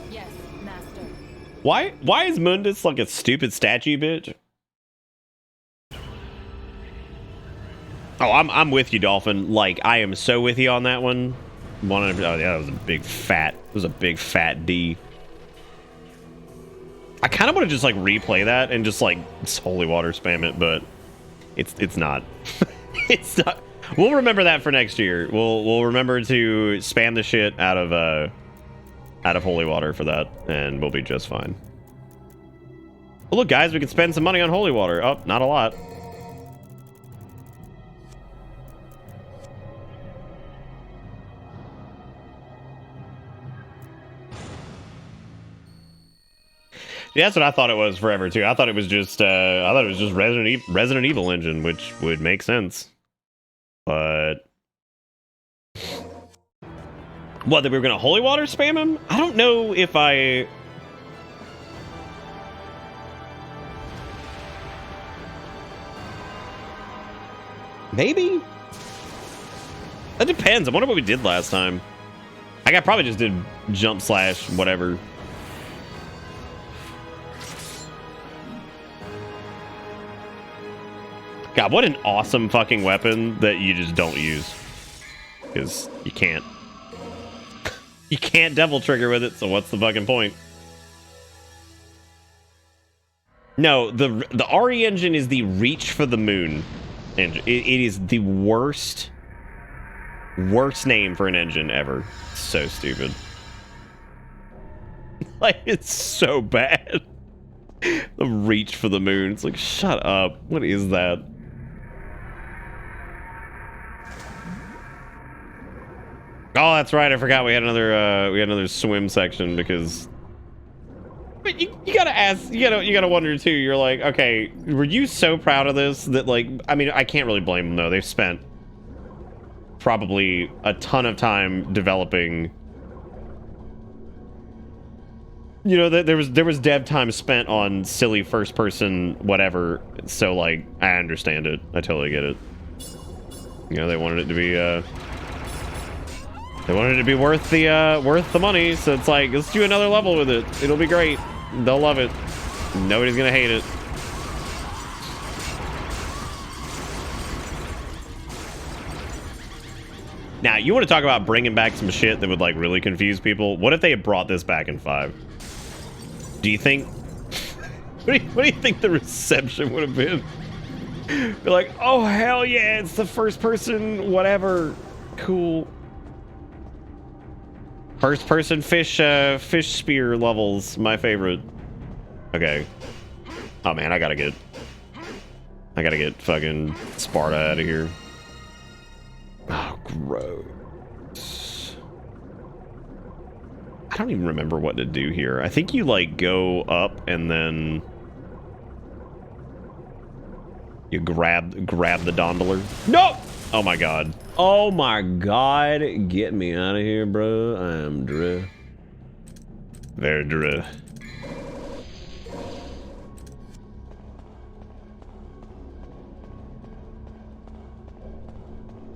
Yes, master. Why is Mundus like a stupid statue, bitch? Oh, I'm with you, Dolphin. Like, I am so with you on that one. Oh yeah, that was a big fat. It was a big fat D. I kind of want to just like replay that and just like holy water spam it, but it's not. It's not. We'll remember that for next year. We'll remember to spam the shit out of holy water for that, and we'll be just fine. Well, look, guys, we can spend some money on holy water. Oh, not a lot. Yeah, that's what I thought it was forever too. I thought it was just Resident Evil engine, which would make sense. But what, that we were gonna holy water spam him? I don't know if I. Maybe? That depends. I wonder what we did last time. I probably just did jump slash whatever. God, what an awesome fucking weapon that you just don't use. Because you can't. You can't devil trigger with it, so what's the fucking point? No, the RE engine is the reach for the moon engine. It is the worst name for an engine ever. So stupid. Like, it's so bad. The reach for the moon. It's like, shut up. What is that? Oh, that's right. I forgot we had another swim section because. But you gotta ask. You gotta wonder too. You're like, okay, were you so proud of this that, like, I mean, I can't really blame them though. They've spent probably a ton of time developing. You know, there was dev time spent on silly first person whatever. So, like, I understand it. I totally get it. You know, they wanted it to be worth the money. So it's like, let's do another level with it. It'll be great. They'll love it. Nobody's gonna hate it. Now, you want to talk about bringing back some shit that would, like, really confuse people? What if they had brought this back in 5? Do you think... what do you think the reception would have been? Be like, oh, hell yeah, it's the first person, whatever. Cool. First person fish spear levels, my favorite. Okay. Oh, man, I gotta get fucking Sparta out of here. Oh, gross. I don't even remember what to do here. I think you, like, go up and then you grab the dondoler. No! Oh my god. Oh my god. Get me out of here, bro. I am Drew. Very Drew.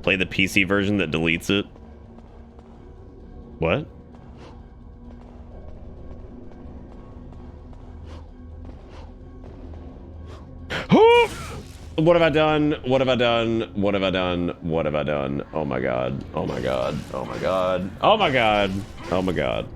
Play the PC version that deletes it. What? What have I done? What have I done? What have I done? What have I done? Oh my god. Oh my god. Oh my god. Oh my god. Oh my god.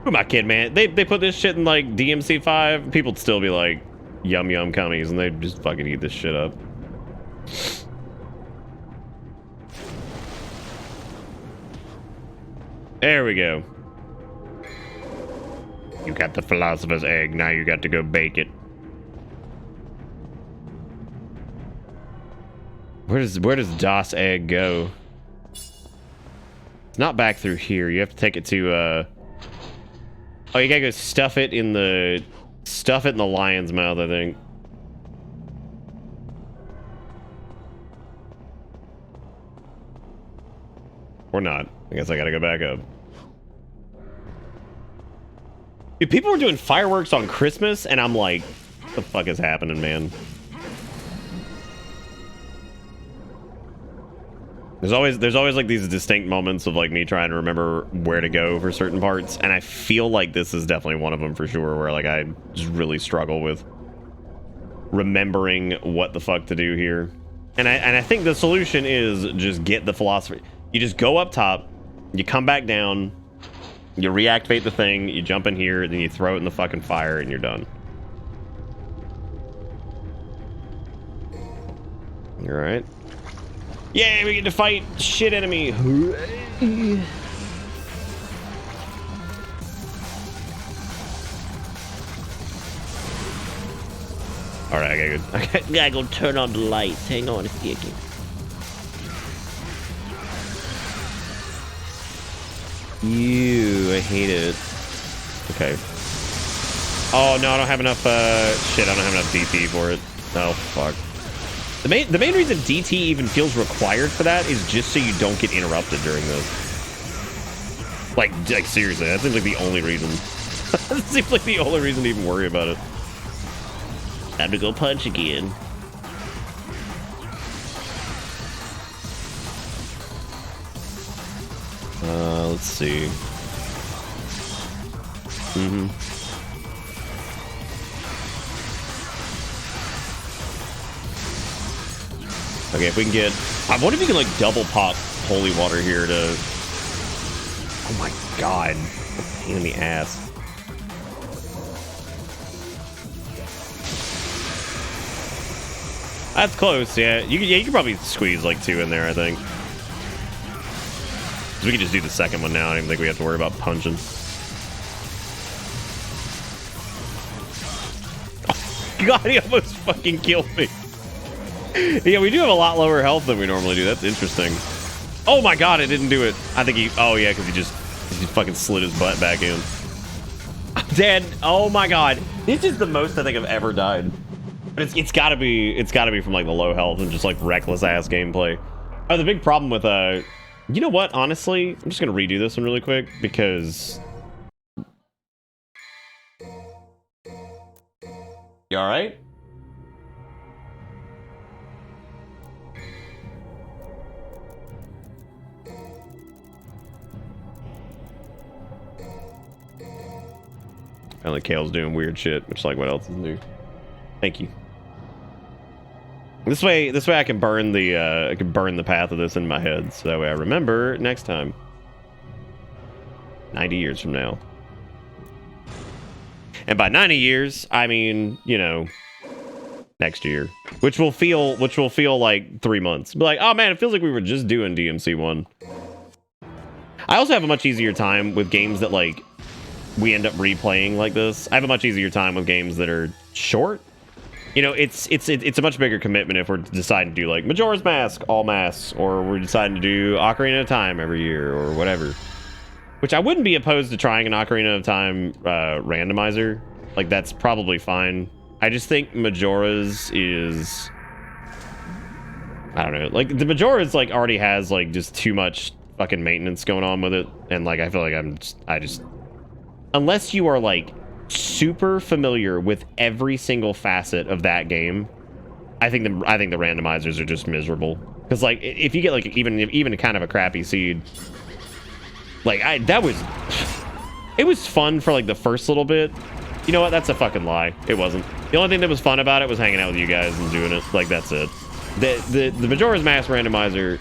Who am I kidding, man? They put this shit in, like, DMC5. People would still be like, yum yum cummies, and they just fucking eat this shit up. There we go. You got the philosopher's egg, now you got to go bake it. Where does DOS egg go? It's not back through here. You have to take it to oh, you gotta go stuff it in the lion's mouth, I think. Or not. I guess I gotta go back up. Dude, people were doing fireworks on Christmas, and I'm like, what the fuck is happening, man? There's always like these distinct moments of, like, me trying to remember where to go for certain parts, and I feel like this is definitely one of them for sure, where, like, I just really struggle with remembering what the fuck to do here. And I think the solution is just get the philosophy. You just go up top, you come back down, you reactivate the thing, you jump in here, then you throw it in the fucking fire, and you're done. Alright. Yay, we get to fight shit enemy. Alright, I gotta go turn on the lights. Hang on a second. Ew, I hate it. Okay. Oh no, I don't have enough shit, I don't have enough DT for it. Oh fuck. The main reason DT even feels required for that is just so you don't get interrupted during this. Like seriously, that seems like the only reason. That seems like the only reason to even worry about it. Time to go punch again. Let's see. Okay, if we can get... I wonder if you can, like, double pop holy water here to... Oh my god. Pain in the ass. That's close, yeah. You could probably squeeze, like, 2 in there, I think. So we can just do the second one now. I don't even think we have to worry about punching. Oh, god, he almost fucking killed me. Yeah, we do have a lot lower health than we normally do. That's interesting. Oh my god, it didn't do it. I think he... Oh yeah, because he fucking slid his butt back in. I'm dead. Oh my god. This is the most I think I've ever died. But it's gotta be from like the low health and just like reckless ass gameplay. Oh, the big problem with you know what, honestly, I'm just gonna redo this one really quick because... You alright? Apparently Kale's doing weird shit, which like what else is new? Thank you. This way I can burn the path of this in my head, so that way I remember next time. 90 years from now. And by 90 years, I mean, you know, next year, which will feel like 3 months. Be like, oh man, it feels like we were just doing DMC 1. I also have a much easier time with games that like we end up replaying like this. I have a much easier time with games that are short. You know, it's a much bigger commitment if we're deciding to do like Majora's Mask, all masks, or we're deciding to do Ocarina of Time every year or whatever. Which I wouldn't be opposed to trying an Ocarina of Time randomizer. Like that's probably fine. I just think Majora's is, I don't know, like the Majora's like already has like just too much fucking maintenance going on with it, and like I feel like I just unless you are like super familiar with every single facet of that game, I think the randomizers are just miserable. Because like if you get like even kind of a crappy seed, like it was fun for like the first little bit. You know what? That's a fucking lie. It wasn't. The only thing that was fun about it was hanging out with you guys and doing it. Like that's it. The Majora's Mask randomizer,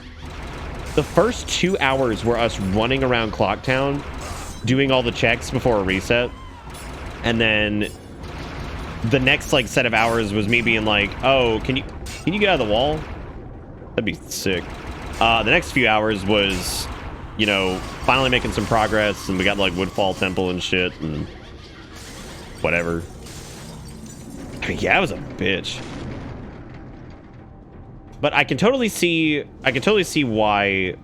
the first 2 hours were us running around Clocktown doing all the checks before a reset. And then the next like set of hours was me being like, oh, can you get out of the wall? That'd be sick. The next few hours was, you know, finally making some progress, and we got like Woodfall Temple and shit and whatever. I mean, yeah, I was a bitch. But I can totally see why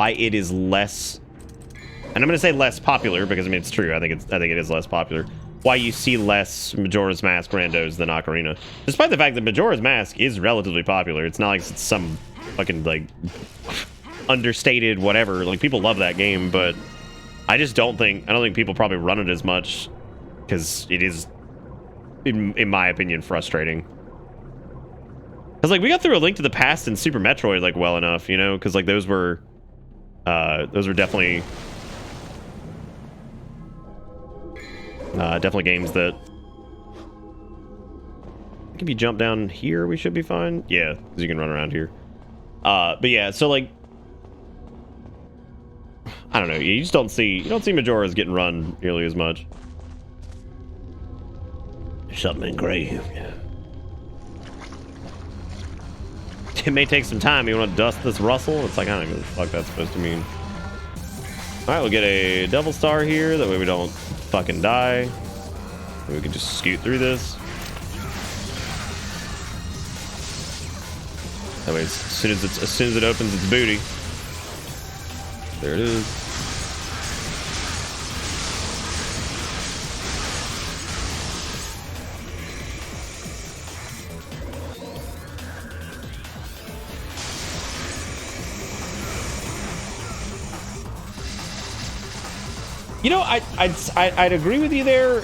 it is less, and I'm gonna say less popular because I mean it's true. I think it is less popular. Why you see less Majora's Mask randos than Ocarina, despite the fact that Majora's Mask is relatively popular. It's not like it's some fucking like understated whatever. Like people love that game, but I don't think people probably run it as much because it is, in my opinion, frustrating. Because like we got through A Link to the Past and Super Metroid like well enough, you know, because like those were definitely games that I think if you jump down here we should be fine. Yeah, because you can run around here. But yeah, so like I don't know, you don't see Majora's getting run nearly as much. There's something engraved. It may take some time. You want to dust this rustle? It's like, I don't know what the fuck that's supposed to mean. Alright, we'll get a double star here. That way we don't fucking die. We can just scoot through this. That way, as soon as it opens its booty, there it is. You know, I'd agree with you there,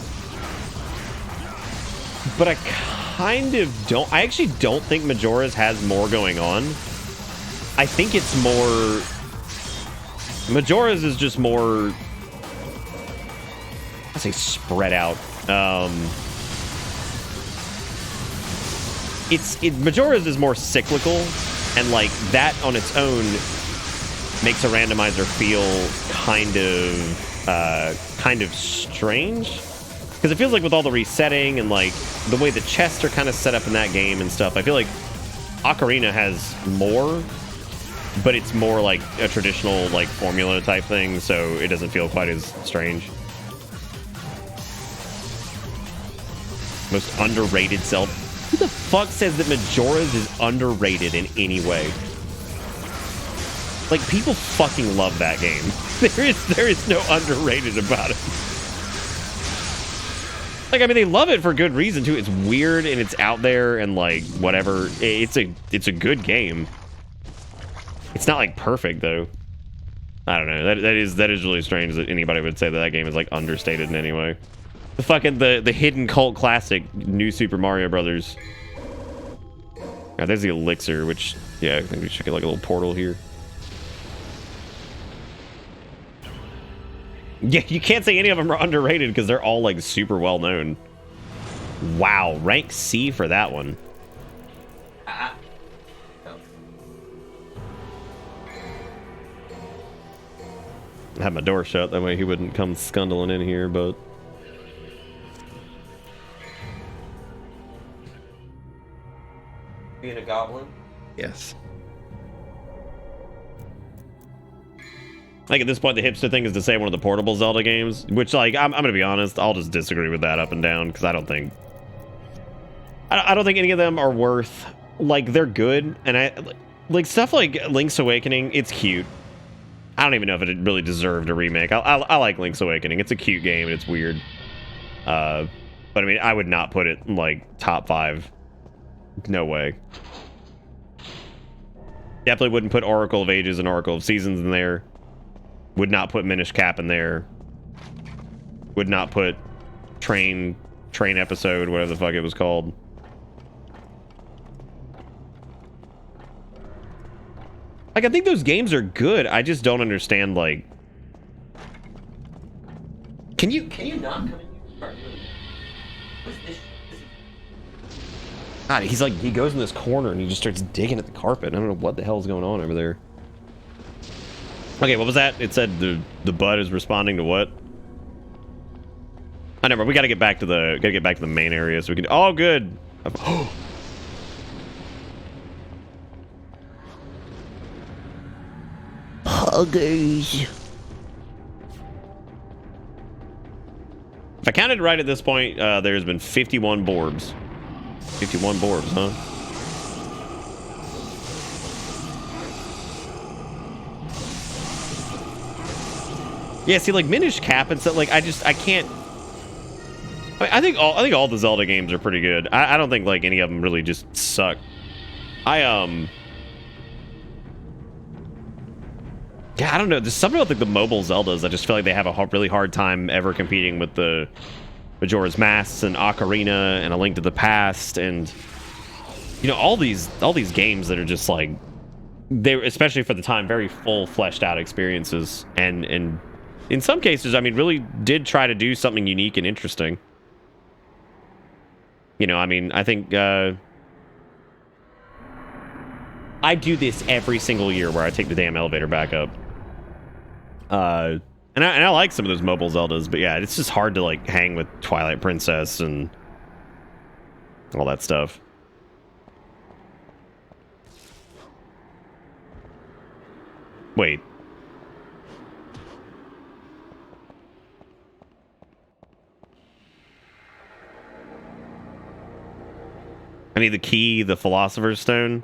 but I kind of don't. I actually don't think Majora's has more going on. I think it's more. Majora's is just more. I say spread out. Majora's is more cyclical, and like that on its own makes a randomizer feel kind of strange, because it feels like with all the resetting and like the way the chests are kind of set up in that game and stuff, I feel like Ocarina has more, but it's more like a traditional like formula type thing, so it doesn't feel quite as strange. Most underrated Zelda. Who the fuck says that Majora's is underrated in any way? Like, people fucking love that game. There is no underrated about it. Like, I mean, they love it for good reason too. It's weird and it's out there and like whatever. It's a good game. It's not like perfect though. I don't know. That is really strange that anybody would say that game is like understated in any way. The fucking the hidden cult classic, New Super Mario Brothers. Now there's the elixir, which yeah, I think we should get like a little portal here. Yeah, you can't say any of them are underrated because they're all like super well known. Wow, rank C for that one. I had my door shut, that way he wouldn't come scundling in here, but... Being a goblin? Yes. Like, at this point, the hipster thing is to say one of the portable Zelda games, which, like, I'm gonna be honest, I'll just disagree with that up and down, because I don't think any of them are worth, like, they're good, and like, stuff like Link's Awakening, it's cute. I don't even know if it really deserved a remake. I like Link's Awakening. It's a cute game, and it's weird. But, I mean, I would not put it in, like, top 5. No way. Definitely wouldn't put Oracle of Ages and Oracle of Seasons in there. Would not put Minish Cap in there. Would not put Train Episode, whatever the fuck it was called. Like, I think those games are good. I just don't understand, like... Can you not come in here? What's this? God, he's like, he goes in this corner and he just starts digging at the carpet. I don't know what the hell's going on over there. Okay, what was that? It said the bud is responding to what? I never. We gotta get back to the main area so we can. Oh, good. Oh. Huggers. If I counted right at this point, there's been 51 boards. 51 boards, huh? Yeah, see, like Minish Cap and stuff. Like, I can't. I think all the Zelda games are pretty good. I don't think like any of them really just suck. Yeah, I don't know. There's something about like the mobile Zeldas. I just feel like they have a really hard time ever competing with the Majora's Mask and Ocarina and A Link to the Past and you know all these games that are just like they were, especially for the time, very full fleshed out experiences and in some cases, I mean, really did try to do something unique and interesting. You know, I mean, I think I do this every single year where I take the damn elevator back up. And I like some of those mobile Zeldas, but yeah, it's just hard to like hang with Twilight Princess and all that stuff. Wait. I need the key, the Philosopher's Stone.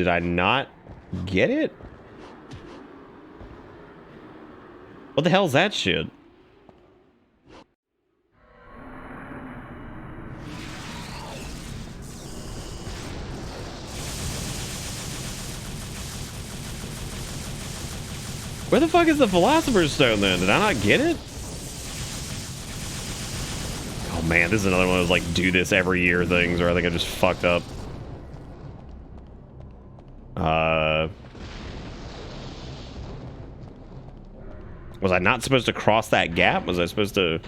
Did I not get it? What the hell's that shit? Where the fuck is the Philosopher's Stone then? Did I not get it? Oh man, this is another one of those like do this every year things, or I think I just fucked up. Was I not supposed to cross that gap? Was I supposed to...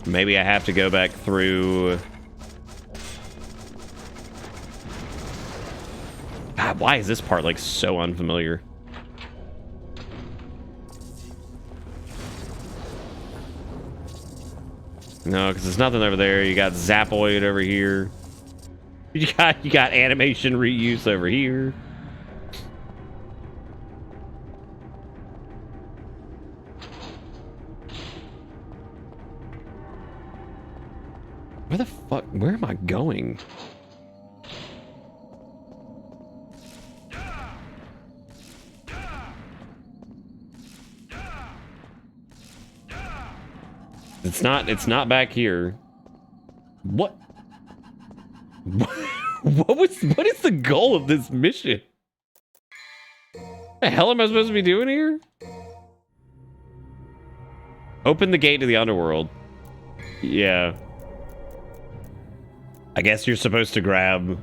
Maybe I have to go back through... God, why is this part like so unfamiliar? No, because there's nothing over there. You got Zapoid over here. You got animation reuse over here. Where the fuck? Where am I going? It's not back here. What? What is the goal of this mission? What the hell am I supposed to be doing here? Open the gate to the underworld. Yeah. I guess you're supposed to grab...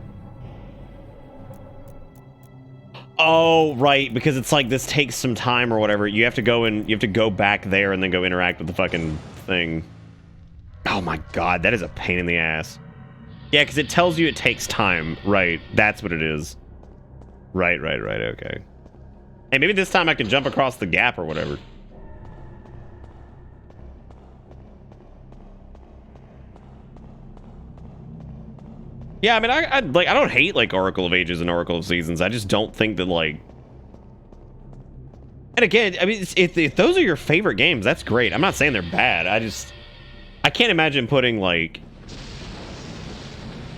Oh, right, because it's like this takes some time or whatever. You have to go and you have to go back there and then go interact with the fucking thing. Oh my god, that is a pain in the ass. Yeah, because it tells you it takes time. Right, that's what it is. Right, okay. Hey, maybe this time I can jump across the gap or whatever. Yeah, I mean, I don't hate like Oracle of Ages and Oracle of Seasons. I just don't think that like. And again, I mean, if those are your favorite games, that's great. I'm not saying they're bad. I can't imagine putting like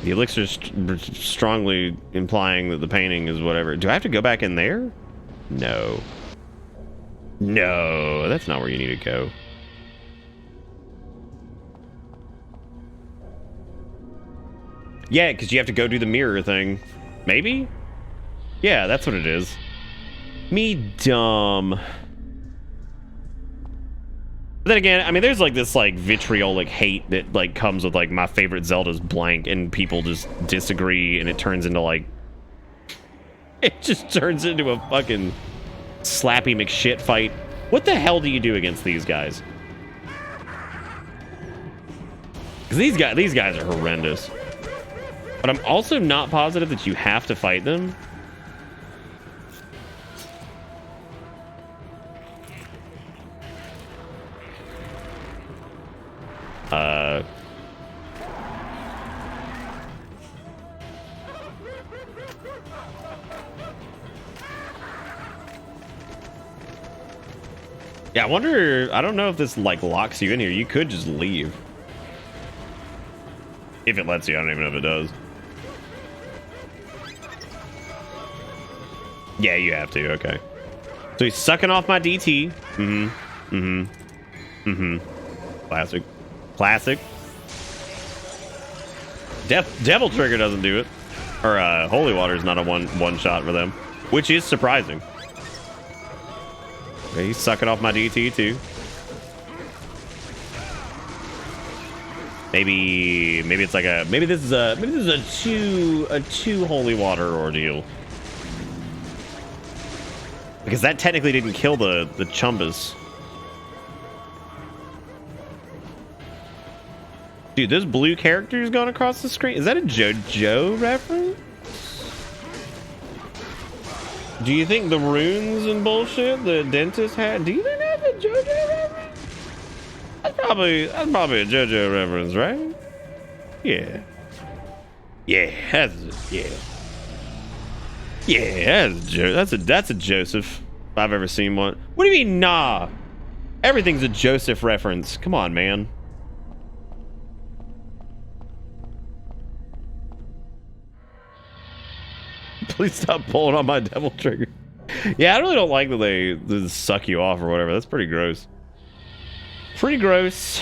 the elixir strongly implying that the painting is whatever. Do I have to go back in there? No. No, that's not where you need to go. Yeah, because you have to go do the mirror thing. Maybe? Yeah, that's what it is. Me dumb. But then again, I mean, there's like this like vitriolic hate that like comes with like my favorite Zelda's blank, and people just disagree, and it turns into like... It just turns into a fucking slappy McShit fight. What the hell do you do against these guys? Because these guys are horrendous. But I'm also not positive that you have to fight them. Yeah, I wonder, I don't know if this like locks you in here. You could just leave. If it lets you, I don't even know if it does. Yeah, you have to, okay. So he's sucking off my DT. Classic. Classic. Devil Trigger doesn't do it. Or Holy Water is not a one shot for them. Which is surprising. Okay, he's sucking off my DT too. Maybe it's like a maybe this is a two Holy Water ordeal. Because that technically didn't kill the Chumbas. Dude, those blue characters going across the screen. Is that a JoJo reference? Do you think the runes and bullshit the dentist had? Do you think that's a JoJo reference? That's probably a JoJo reference, right? Yeah. Yeah, Yeah, that's a Joseph, if I've ever seen one. What do you mean, nah? Everything's a Joseph reference. Come on, man. Please stop pulling on my devil trigger. Yeah, I really don't like that they suck you off or whatever. That's pretty gross. Pretty gross.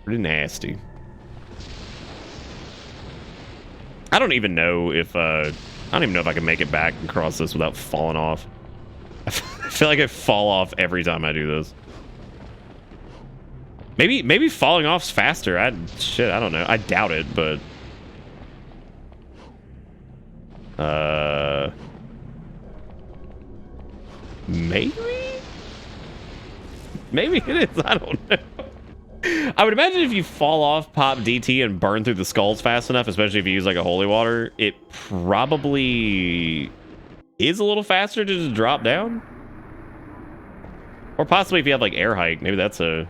Pretty nasty. I don't even know if I can make it back and cross this without falling off. I feel like I fall off every time I do this. Maybe falling off's faster. I don't know. I doubt it, but maybe it is. I don't know. I would imagine if you fall off, pop DT, and burn through the skulls fast enough, especially if you use like a holy water, it probably is a little faster to just drop down. Or possibly if you have like air hike, maybe that's a...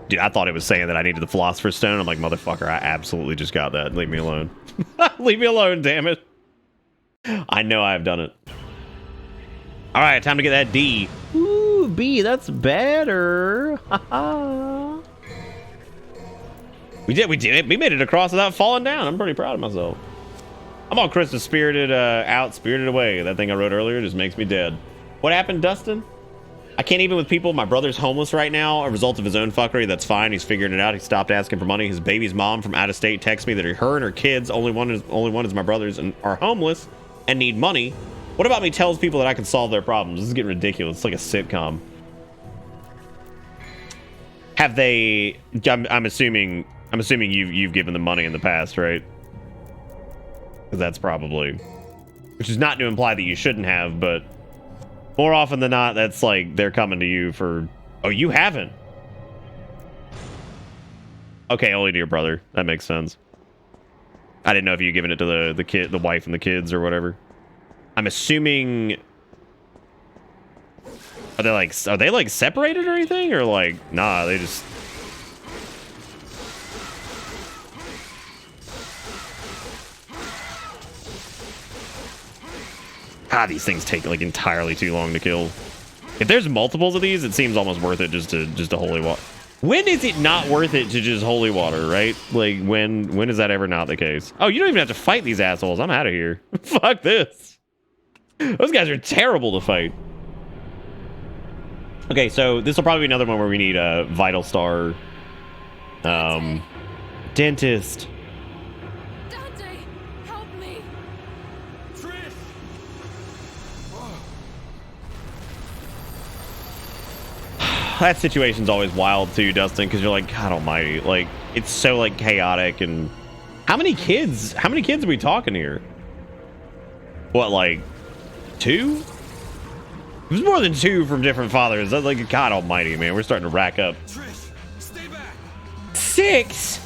Dude, I thought it was saying that I needed the Philosopher's Stone. I'm like, motherfucker, I absolutely just got that. Leave me alone. Leave me alone, damn it. I know I've done it. All right, time to get that D. Ooh, B, that's better. We did it. We made it across without falling down. I'm pretty proud of myself. I'm all Christmas spirited out, spirited away. That thing I wrote earlier just makes me dead. What happened, Dustin? I can't even with people. My brother's homeless right now, a result of his own fuckery. That's fine. He's figuring it out. He stopped asking for money. His baby's mom from out of state texts me that her and her kids, only one is my brother's, and are homeless and need money. What about me tells people that I can solve their problems? This is getting ridiculous. It's like a sitcom. Have they? I'm assuming you've given them money in the past, right? Because that's probably, which is not to imply that you shouldn't have, but more often than not, that's like they're coming to you for. Oh, you haven't. Okay, only to your brother. That makes sense. I didn't know if you'd given it to the wife and the kids or whatever. I'm assuming. Are they like separated or anything, or like nah? They just. These things take like entirely too long to kill. If there's multiples of these, it seems almost worth it just to holy water. When is it not worth it to just holy water, right? Like when is that ever not the case? Oh, you don't even have to fight these assholes. I'm out of here. Fuck this. Those guys are terrible to fight. Okay, so this will probably be another one where we need a vital star. Dentist. Dante, help me. That situation's always wild too, Dustin, because you're like, God almighty, like it's so like chaotic. And how many kids are we talking here? What, like 2? It was more than 2 from different fathers. That's like, God almighty, man, we're starting to rack up. Trish, stay back. 6?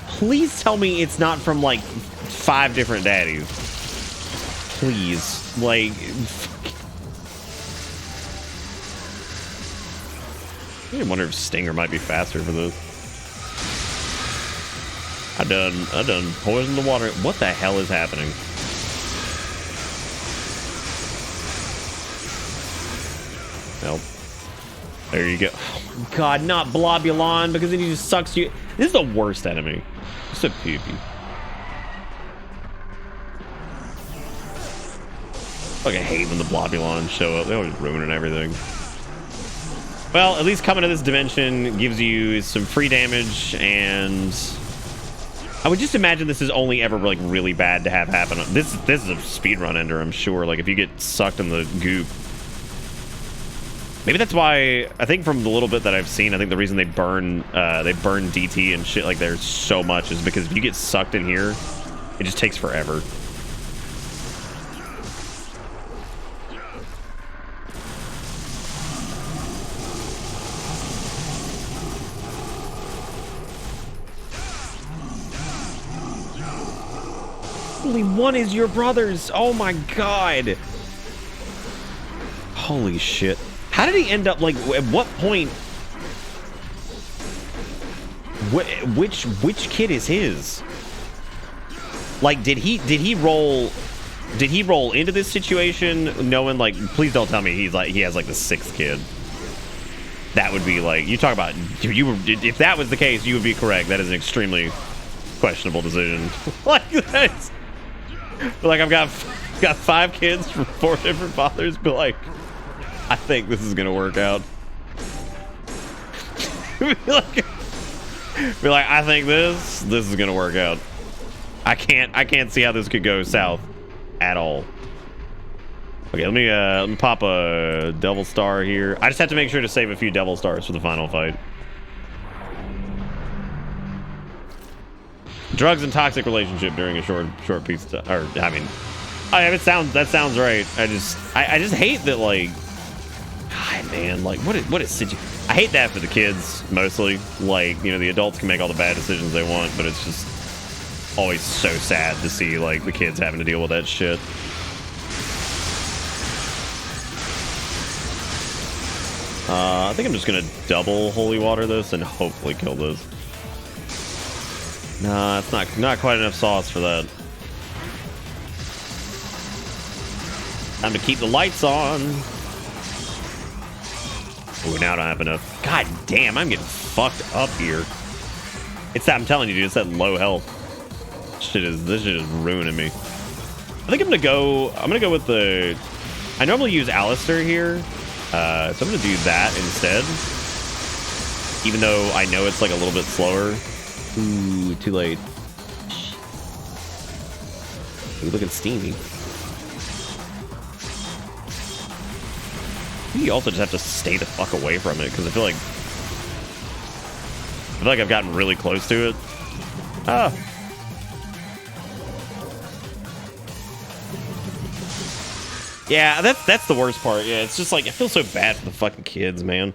Please tell me it's not from like 5 different daddies. Please, like. I wonder if Stinger might be faster for this. I done poisoned the water. What the hell is happening? Nope. There you go. Oh my God, not Blobulon, because then he just sucks you. This is the worst enemy. Just a poopy. Fucking hate when the Blobulons show up. They always ruining everything. Well, at least coming to this dimension gives you some free damage, and I would just imagine this is only ever like really bad to have happen. This is a speedrun ender, I'm sure. Like if you get sucked in the goop. Maybe that's why, I think from the little bit that I've seen, I think the reason they burn DT and shit like there's so much is because if you get sucked in here, it just takes forever. Only one is your brother's. Oh my God. Holy shit. How did he end up, like, at what point? Which kid is his? Like, did he roll into this situation knowing, like, please don't tell me he has like the 6th kid. that would be like, you talk about, if that was the case, you would be correct. That is an extremely questionable decision. Like that's, like I've got 5 kids from 4 different fathers, but like, I think this is gonna work out. be like, I think this is gonna work out. I can't see how this could go south at all. Okay, let me pop a devil star here. I just have to make sure to save a few devil stars for the final fight. Drugs and toxic relationship during a short piece of time. Or I mean, that sounds right. I just hate that, like, God, man, like what is I hate that for the kids mostly. Like, you know, the adults can make all the bad decisions they want, but it's just always so sad to see like the kids having to deal with that shit. I think I'm just gonna double holy water this and hopefully kill this. Nah, it's not quite enough sauce for that. Time to keep the lights on. Ooh, now I don't have enough. God damn, I'm getting fucked up here. It's that, I'm telling you, dude, it's that low health. This shit is ruining me. I think I'm gonna go with the, I normally use Alistair here. So I'm gonna do that instead. Even though I know it's like a little bit slower. Ooh, too late. Ooh, looking steamy. You also just have to stay the fuck away from it, because I feel like I've gotten really close to it. Ah. Yeah, that's the worst part. Yeah, it's just like, I feel so bad for the fucking kids, man.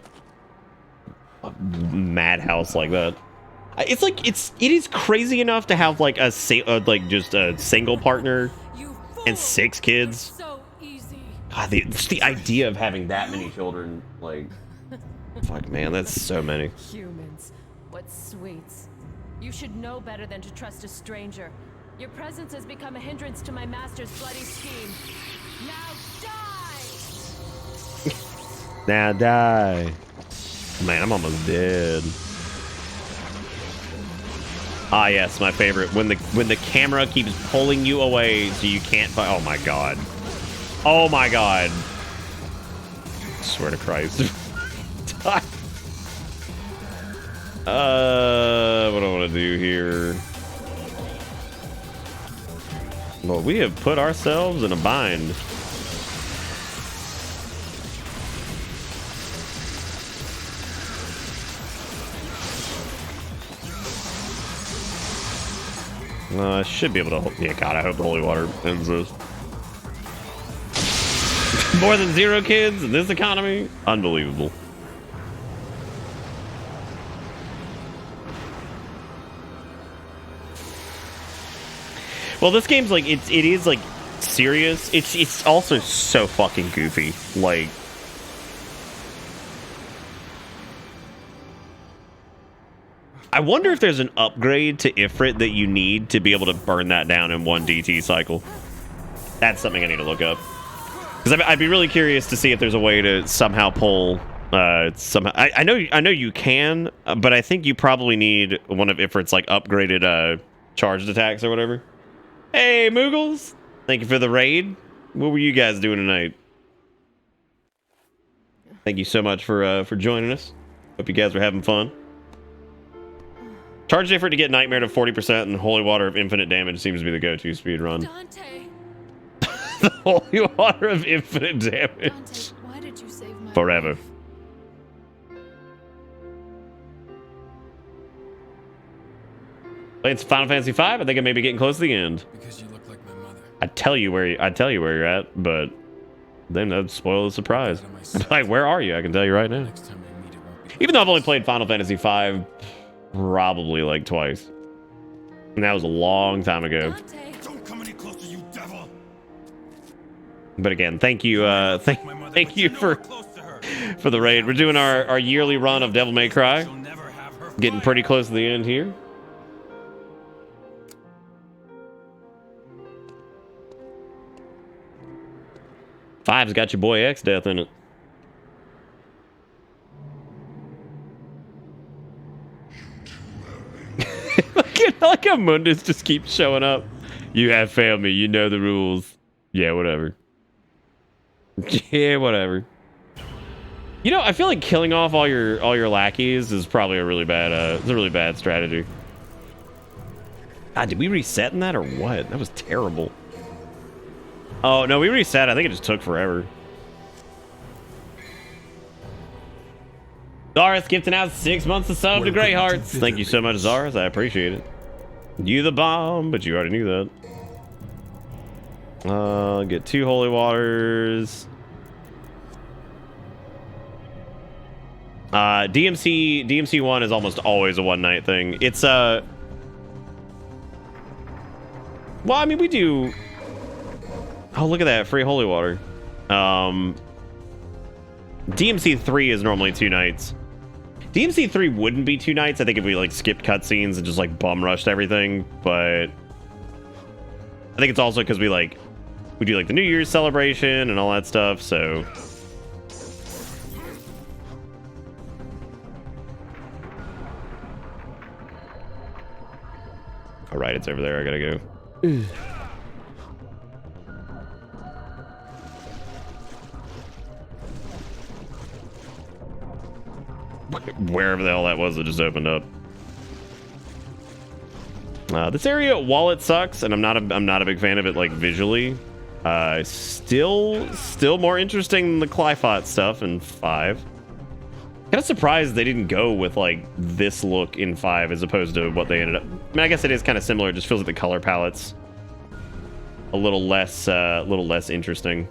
A madhouse like that. It's like, it is crazy enough to have like just a single partner and 6 kids. God, just the idea of having that many children, like, fuck, man, that's so many. Humans, what sweets. You should know better than to trust a stranger. Your presence has become a hindrance to my master's bloody scheme. Now die! Now die. Man, I'm almost dead. Ah, yes, my favorite. When the camera keeps pulling you away so you can't find. Oh my god. Oh my god. I swear to Christ. What do I want to do here? Well, we have put ourselves in a bind. I should be able to. Yeah, God, I hope the holy water ends this. More than 0 kids in this economy? Unbelievable. Well, this game's like, it is like serious. It's also so fucking goofy. Like, I wonder if there's an upgrade to Ifrit that you need to be able to burn that down in 1 DT cycle. That's something I need to look up. Because I'd be really curious to see if there's a way to somehow pull somehow. I know you can, but I think you probably need one of Ifrit's like upgraded charged attacks or whatever. Hey, Moogles! Thank you for the raid. What were you guys doing tonight? Thank you so much for joining us. Hope you guys were having fun. Charged Ifrit to get Nightmare to 40% and Holy Water of Infinite Damage seems to be the go-to speed run. Dante! The Holy Water of Infinite Damage. Dante, why did you save my Forever. life? Playing some Final Fantasy V. I think I may be getting close to the end. Because you look like my mother. I'd tell you where you're at, but then that'd spoil the surprise. Like, where are you? I can tell you right now. Next time we meet, it won't be Even though I've only played Final Fantasy V probably like twice. And that was a long time ago. Dante! Don't come any closer, you devil! But again, thank you, thank you for the raid. We're doing our yearly run of Devil May Cry. Getting pretty close to the end here. Five's got your boy X Death in it. how Mundus just keeps showing up. You have failed me. You know the rules. Yeah, whatever. Yeah, whatever. You know, I feel like killing off all your lackeys is probably a really bad strategy. God, did we reset in that or what? That was terrible. Oh no, we reset. I think it just took forever. Zaris gifting out 6 months of sub to Grey Hearts. Thank you so much, Zaris. I appreciate it. You the bomb, but you already knew that. Get 2 holy waters. DMC 1 is almost always a one night thing. It's well, I mean, we do. Oh, look at that free holy water. DMC 3 is normally 2 nights. DMC 3 wouldn't be 2 nights. I think if we like skipped cutscenes and just like bum rushed everything, but I think it's also because we do like the New Year's celebration and all that stuff. So all right, it's over there. I gotta go. Wherever the hell that was that just opened up. This area, while it sucks, and I'm not a big fan of it like visually, still more interesting than the Clyphot stuff in 5. Kind of surprised they didn't go with like this look in 5 as opposed to what they ended up. I mean, I guess it is kind of similar. It just feels like the color palette's a little less interesting.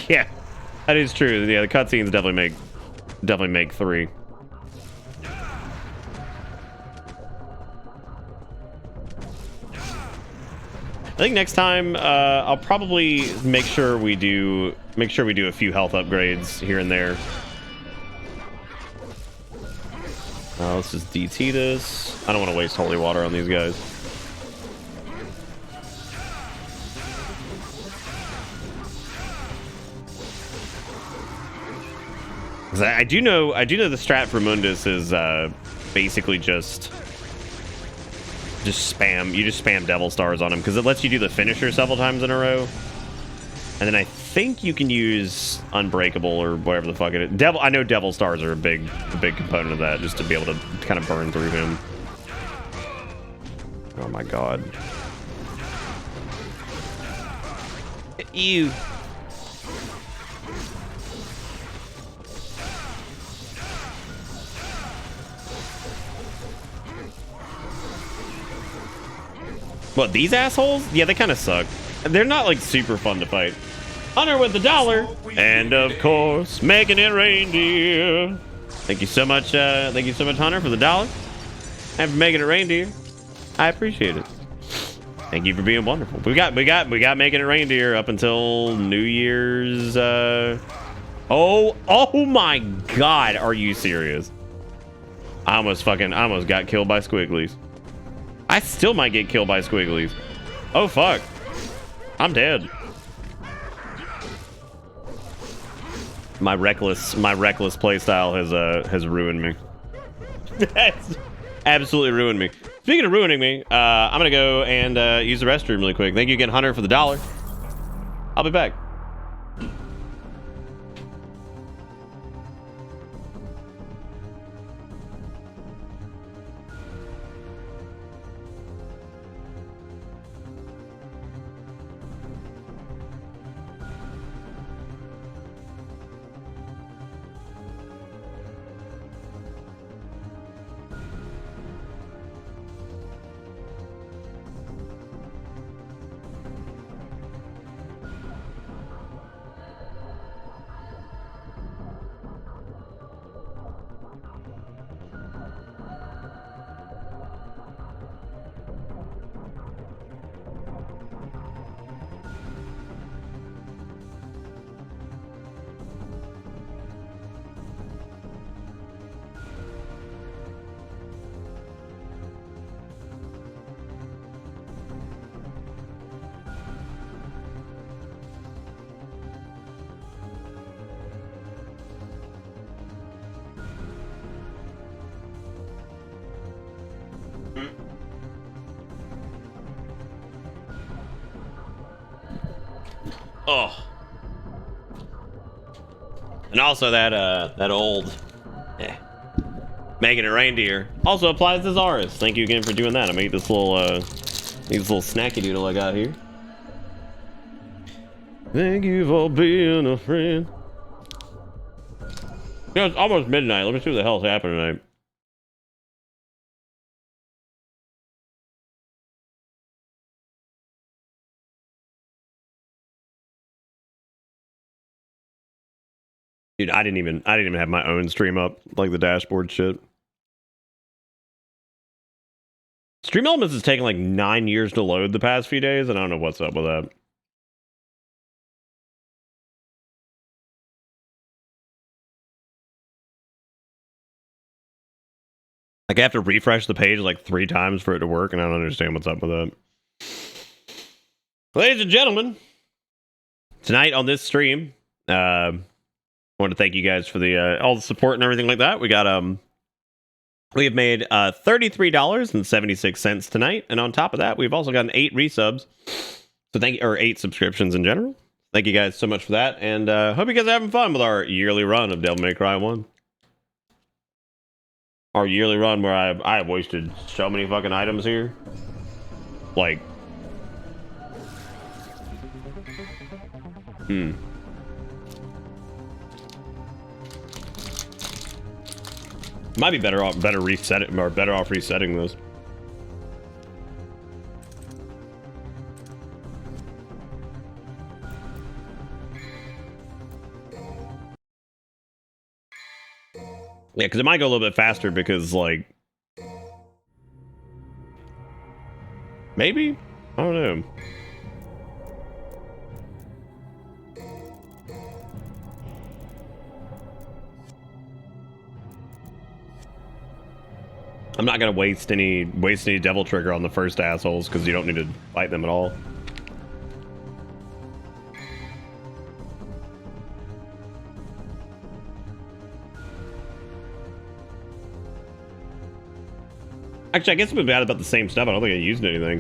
Yeah, that is true. Yeah, the cutscenes definitely make 3. I think next time I'll probably make sure we do a few health upgrades here and there. Let's just DT this. I don't want to waste holy water on these guys. I do know the strat for Mundus is basically just spam. You just spam Devil Stars on him because it lets you do the finisher several times in a row. And then I think you can use Unbreakable or whatever the fuck it is. I know Devil Stars are a big component of that, just to be able to kind of burn through him. Oh my god. Ew. What, these assholes? Yeah, they kind of suck. They're not like super fun to fight. Hunter with the $1, and of course, making it reindeer. Thank you so much, Hunter, for the $1 and for making it reindeer. I appreciate it. Thank you for being wonderful. We got making it reindeer up until New Year's. Oh my God, are you serious? I almost got killed by squigglies. I still might get killed by squigglies. Oh fuck, I'm dead. My reckless playstyle has ruined me. That's absolutely ruined me. Speaking of ruining me, I'm gonna go and use the restroom really quick. Thank you again, Hunter, for the $1. I'll be back. Oh. And also that old making a reindeer also applies to Zaris. Thank you again for doing that. I'm gonna eat this little snacky doodle I got here. Thank you for being a friend. You know, it's almost midnight. Let me see what the hell's happening tonight. Dude, I didn't even have my own stream up, like the dashboard shit. Stream Elements is taking like 9 years to load the past few days, and I don't know what's up with that. Like I have to refresh the page like 3 times for it to work, and I don't understand what's up with that. Ladies and gentlemen, tonight on this stream, I want to thank you guys for the all the support and everything like that. We got we have made $33.76 tonight, and on top of that, we've also gotten 8 resubs. So thank you, or 8 subscriptions in general. Thank you guys so much for that, and hope you guys are having fun with our yearly run of Devil May Cry 1. Our yearly run where I have wasted so many fucking items here. Like, might be better off resetting this. Yeah, because it might go a little bit faster because, like, maybe? I don't know. I'm not gonna waste any devil trigger on the first assholes because you don't need to fight them at all. Actually, I guess we've been about the same stuff. I don't think I used anything.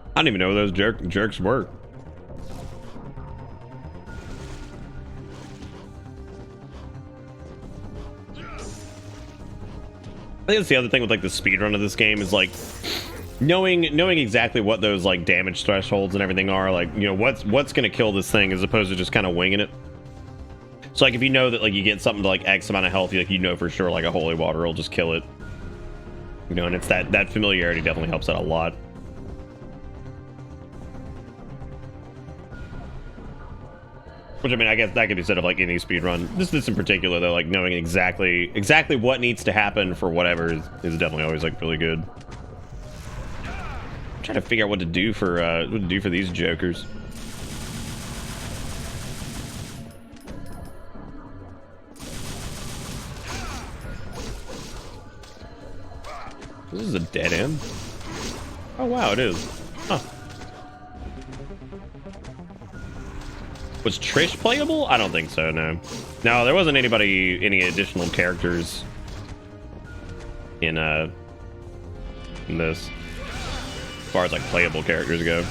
I don't even know where those jerks were. I think that's the other thing with like the speedrun of this game is like knowing exactly what those like damage thresholds and everything are, like, you know, what's gonna kill this thing as opposed to just kind of winging it. So like if you know that like you get something to like X amount of health, you know for sure like a holy water will just kill it. You know, and it's that familiarity definitely helps out a lot. Which, I mean, I guess that could be said of like any speedrun. This in particular, though, like knowing exactly what needs to happen for whatever is definitely always like really good. I'm trying to figure out what to do for these jokers. This is a dead end. Oh wow, it is. Huh. Was Trish playable? I don't think so, no. No, there wasn't any additional characters in this, as far as like playable characters go.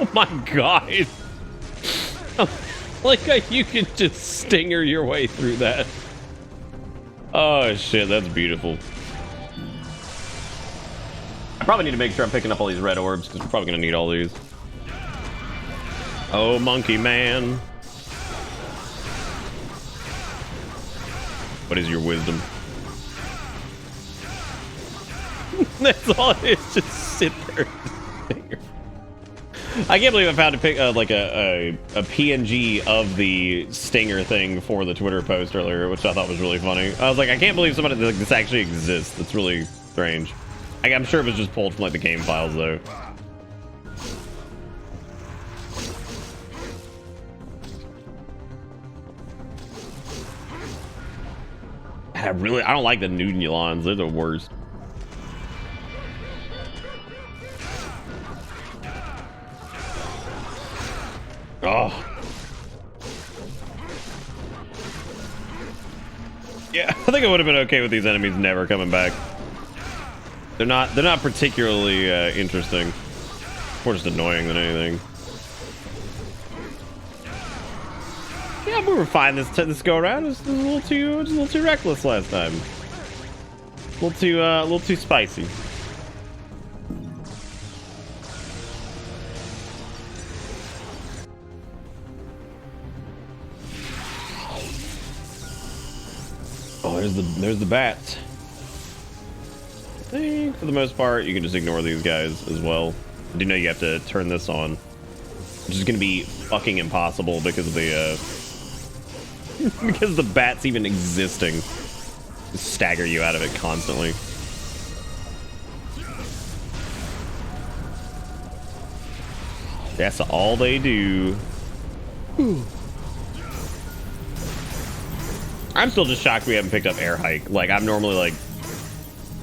Oh my god. Like how you can just stinger your way through that. Oh shit, that's beautiful. I probably need to make sure I'm picking up all these red orbs because we're probably gonna need all these. Oh, monkey man. What is your wisdom? That's all it is, just sit there. I can't believe I found a PNG of the stinger thing for the Twitter post earlier, which I thought was really funny. I was like, I can't believe somebody like this actually exists. That's really strange. I'm sure it was just pulled from like the game files though. I don't like the Nunulons. They're the worst. Oh. Yeah, I think I would have been okay with these enemies never coming back. They're not particularly interesting. More just annoying than anything. Yeah, we were fine this go around. It was a little too reckless last time. A little too spicy. Oh, there's the bats. I think for the most part you can just ignore these guys as well. I do know you have to turn this on, which is gonna be fucking impossible because of the because the bats even existing just stagger you out of it constantly. That's all they do. Whew. I'm still just shocked we haven't picked up air hike. Like, I'm normally like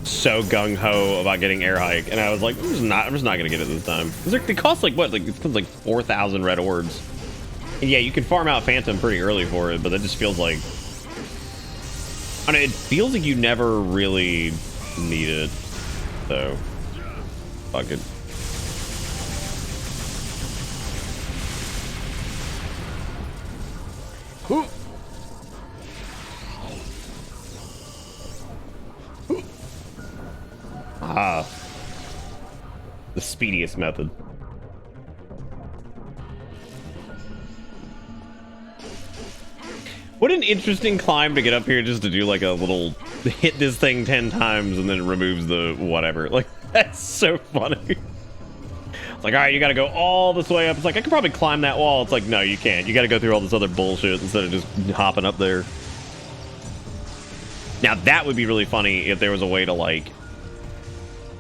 so gung-ho about getting air hike, and I was like, I'm just not gonna get it this time. It costs like what? Like it costs like 4,000 red orbs. And yeah, you can farm out Phantom pretty early for it, but that just feels like, I don't know, it feels like you never really need it. So fuck it. Ooh. Ah, the speediest method. What an interesting climb to get up here just to do like a little hit this thing 10 times and then it removes the whatever. Like, that's so funny. It's like, all right, you got to go all this way up. It's like, I could probably climb that wall. It's like, no, you can't. You got to go through all this other bullshit instead of just hopping up there. Now, that would be really funny if there was a way to like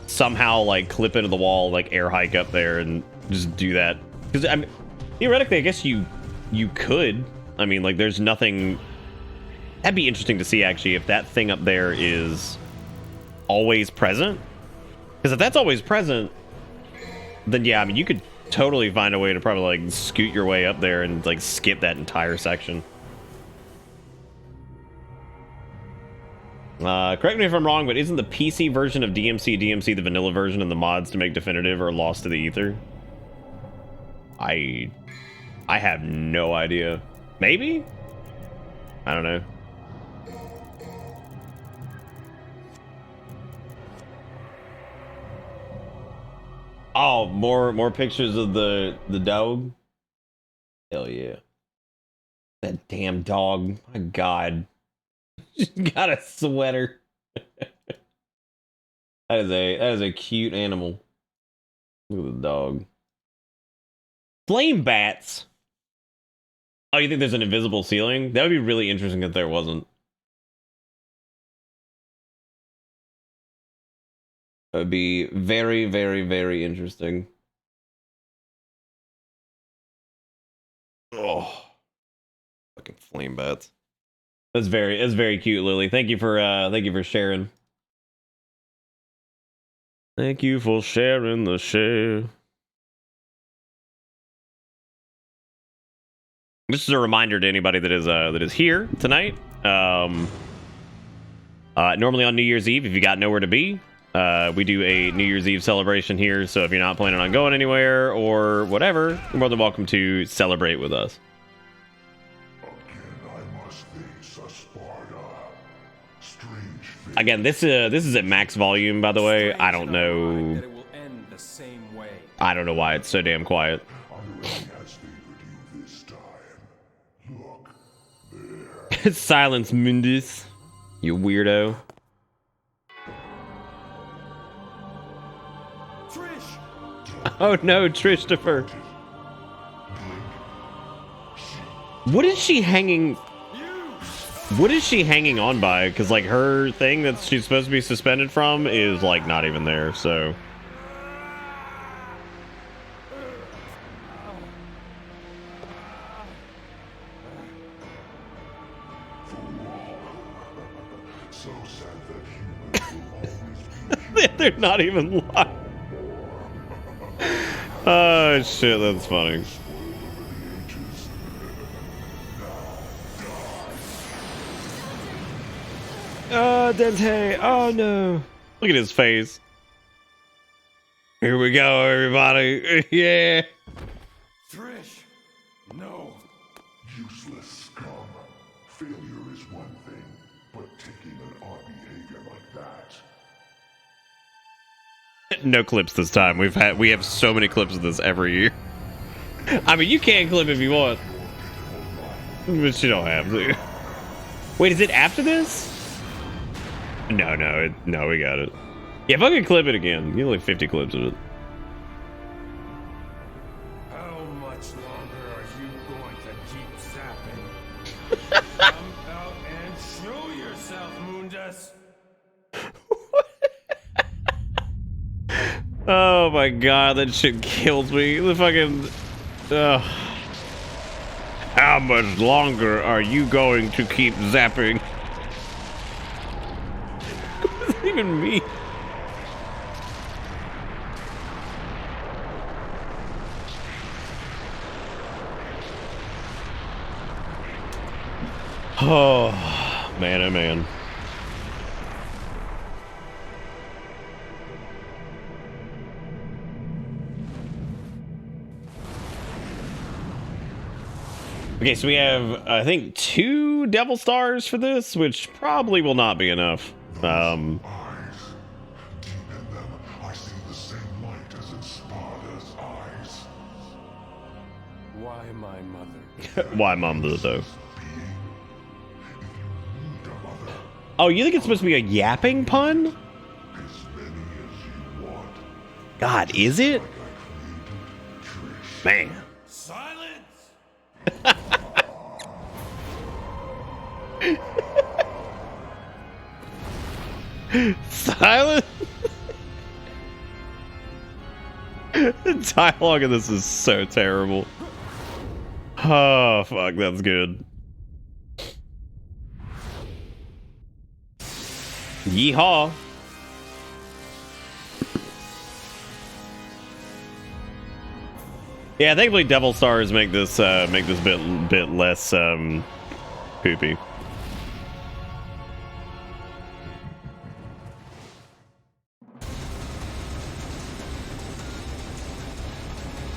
somehow like clip into the wall, like air hike up there and just do that. Because I mean, theoretically, I guess you could. I mean, like, there's nothing. That'd be interesting to see actually if that thing up there is always present. Because if that's always present, then yeah, I mean, you could totally find a way to probably like scoot your way up there and like skip that entire section. Correct me if I'm wrong, but isn't the PC version of DMC the vanilla version and the mods to make definitive or lost to the ether? I have no idea. Maybe? I don't know. Oh, more pictures of the dog? Hell yeah. That damn dog. My god. Got a sweater. That is a cute animal. Look at the dog. Flame bats. Oh, you think there's an invisible ceiling? That would be really interesting if there wasn't. That would be very, very, very interesting. Oh, fucking flame bats. That's very cute, Lily. Thank you for sharing. Thank you for sharing the share. This is a reminder to anybody that is here tonight. Normally on New Year's Eve, if you got nowhere to be, we do a New Year's Eve celebration here. So if you're not planning on going anywhere or whatever, you're more than welcome to celebrate with us. Again, this is at max volume, by the way. I don't know. I don't know why it's so damn quiet. Silence, Mundus. You weirdo. Trish! Oh no, Trishtopher. What is she hanging? What is she hanging on by? Because like her thing that she's supposed to be suspended from is like not even there. So. So sad that humans will always be They're not even lying. Oh shit, that's funny. Oh, Dente. Oh no. Look at his face. Here we go, everybody. Yeah. Trish! No! useless scum. Failure is one thing, but taking an odd behavior like that. No clips this time. We have so many clips of this every year. I mean, you can clip if you want, but you don't have to. Wait, is it after this? No, we got it. Yeah, if I can clip it again, you only 50 clips of it. How much longer are you going to keep zapping? Come out and show yourself, Mundus! Oh my god, that shit kills me. The fucking... How much longer are you going to keep zapping? What does that even mean? Oh, man, oh man. Okay, so we have, I think, 2 devil stars for this, which probably will not be enough. Eyes. Deep in them, I see the same light as in Sparta's eyes. Why my mother? Why mom though? Being, if you need a mother, Oh, you think it's supposed to be a yapping pun? as many as you want. God, is it? Like I created Trish. Man. Silence! Silent. The dialogue of this is so terrible. Oh, fuck, that's good. Yeehaw. Yeah, thankfully Devil Stars make this bit less poopy.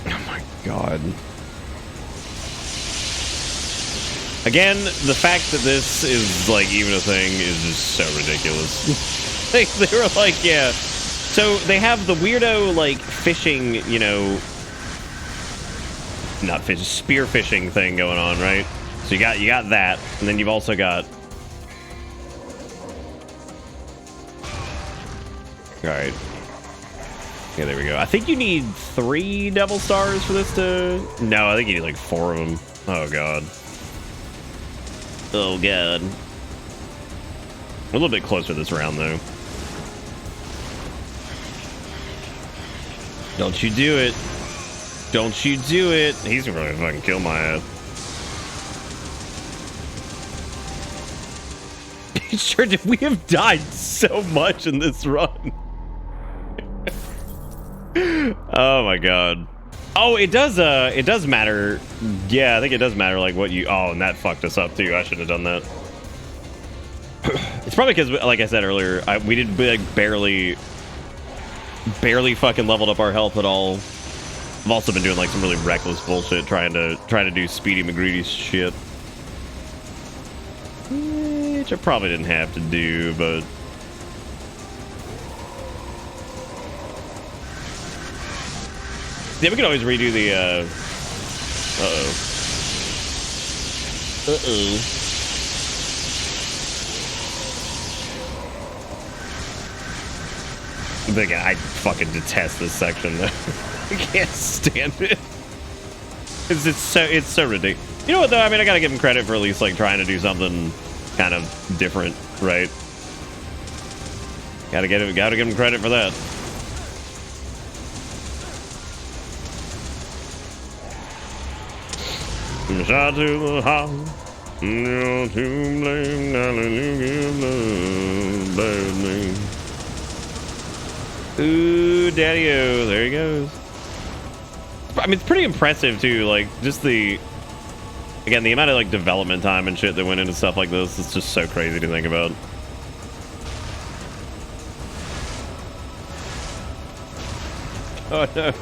Oh my god. Again, the fact that this is like even a thing is just so ridiculous. they were like, yeah. So they have the weirdo like fishing, you know, not fish, spear fishing thing going on, right? So you got that, and then you've also got. All right. Okay, there we go. I think you need 3 devil stars for this to. No, I think you need like 4 of them. Oh god. Oh god. A little bit closer this round though. Don't you do it. Don't you do it. He's gonna really fucking kill my ass. Sure did. We have died so much in this run. Oh my god. Oh, it does matter. Yeah, I think it does matter like what you. Oh, and that fucked us up too. I should have done that. It's probably because, like I said earlier, we did like barely fucking leveled up our health at all. I've also been doing like some really reckless bullshit trying to do Speedy McGreedy's shit, which I probably didn't have to do, but. Yeah, we can always redo the, uh-oh. I fucking detest this section. I can't stand it. It's so ridiculous. You know what, though? I mean, I gotta give him credit for at least, like, trying to do something kind of different, right? Gotta give him credit for that. Shot to the house. No to blame, hallelujah, love, bad name. Ooh, daddy-o, there he goes. I mean, it's pretty impressive too. Like, just the again, the amount of like development time and shit that went into stuff like this. It's just so crazy to think about. Oh no.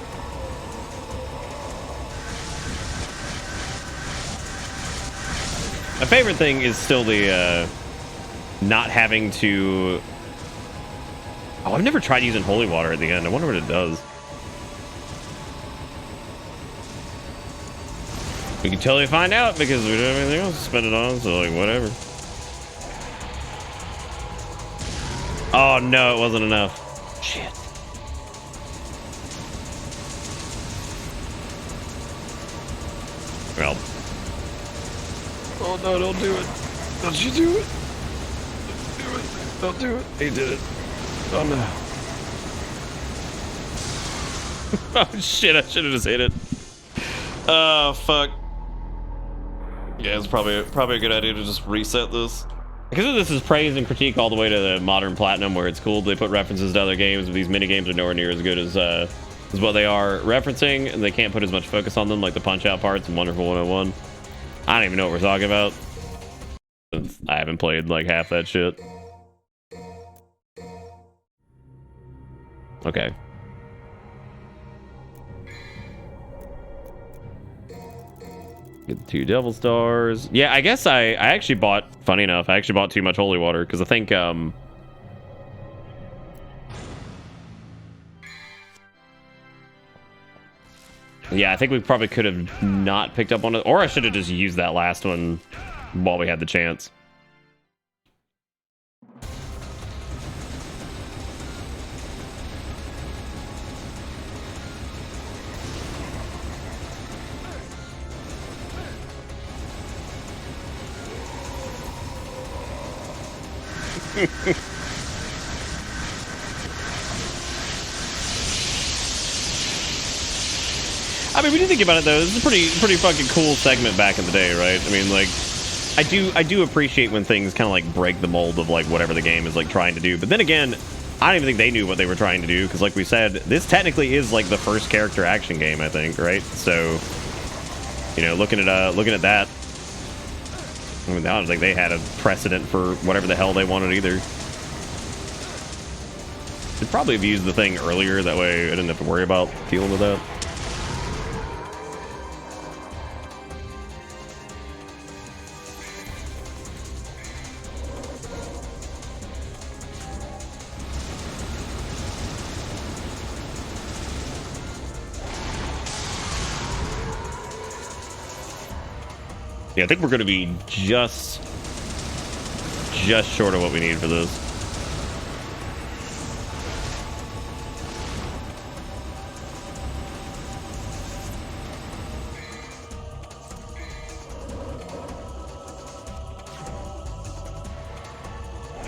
My favorite thing is still the not having to. Oh, I've never tried using holy water at the end. I wonder what it does. We can totally find out because we don't have anything else to spend it on, so like whatever. Oh no, it wasn't enough. Shit. Well. Oh no, don't do it. Don't you do it. Don't do it. Don't do it. He did it. Oh no. Oh shit, I should have just hit it. Oh fuck. Yeah, it's probably a good idea to just reset this. Because this is praise and critique all the way to the modern platinum, where it's cool. They put references to other games, but these mini games are nowhere near as good as what they are referencing, and they can't put as much focus on them, like the punch out parts in Wonderful 101. I don't even know what we're talking about. I haven't played like half that shit. Okay. Get the 2 devil stars. Yeah, I guess I actually bought, funny enough, I actually bought too much holy water because I think yeah, I think we probably could have not picked up one of, or I should have just used that last one while we had the chance. I mean, when you think about it, though, this is a pretty fucking cool segment back in the day, right? I mean, like, I do appreciate when things kind of like break the mold of like whatever the game is like trying to do. But then again, I don't even think they knew what they were trying to do because, like we said, this technically is like the first character action game, I think, right? So, you know, looking at that, I mean, I don't think they had a precedent for whatever the hell they wanted either. Should probably have used the thing earlier, that way I didn't have to worry about dealing with that. Yeah, I think we're going to be just short of what we need for this.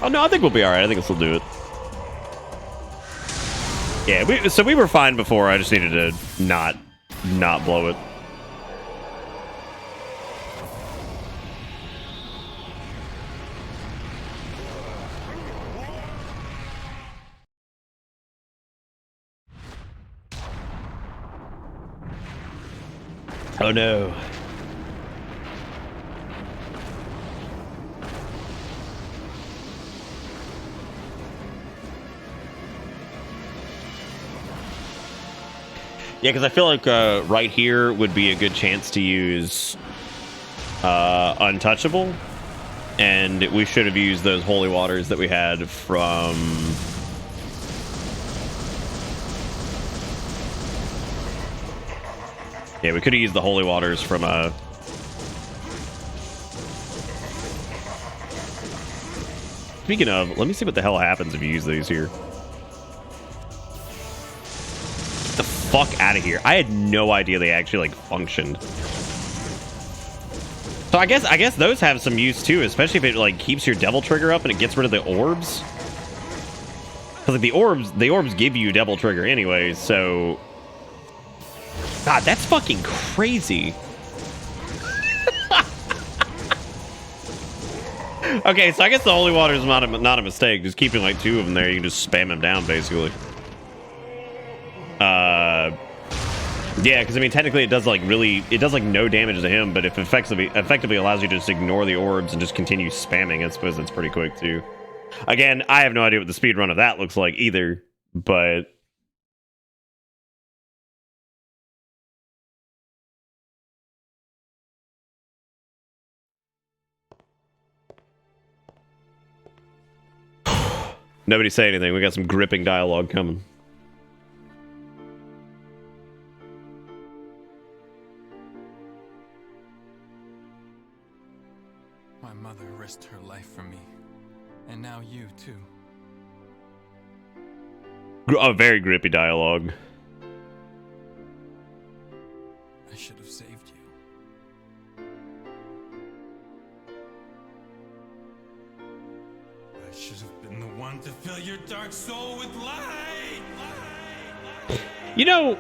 Oh no, I think we'll be all right. I think this will do it. Yeah, so we were fine before. I just needed to not blow it. Oh no. Yeah, because I feel like right here would be a good chance to use Untouchable, and we should have used those holy waters that we had from... Yeah, we could have used the holy waters from Speaking of, let me see what the hell happens if you use these here. Get the fuck out of here. I had no idea they actually, like, functioned. So I guess those have some use, too, especially if it, like, keeps your devil trigger up and it gets rid of the orbs. Because, like, the orbs give you devil trigger anyway, so... God, that's fucking crazy. Okay, so I guess the holy water is not a mistake. Just keeping like 2 of them there, you can just spam them down basically. Yeah, because I mean, technically it does like no damage to him, but if effectively allows you to just ignore the orbs and just continue spamming, I suppose that's pretty quick too. Again, I have no idea what the speed run of that looks like either, but nobody say anything. We got some gripping dialogue coming. My mother risked her life for me. And now you, too. Oh, very grippy dialogue. I should have saved you. I should have been the one to fill your dark soul with light. You know,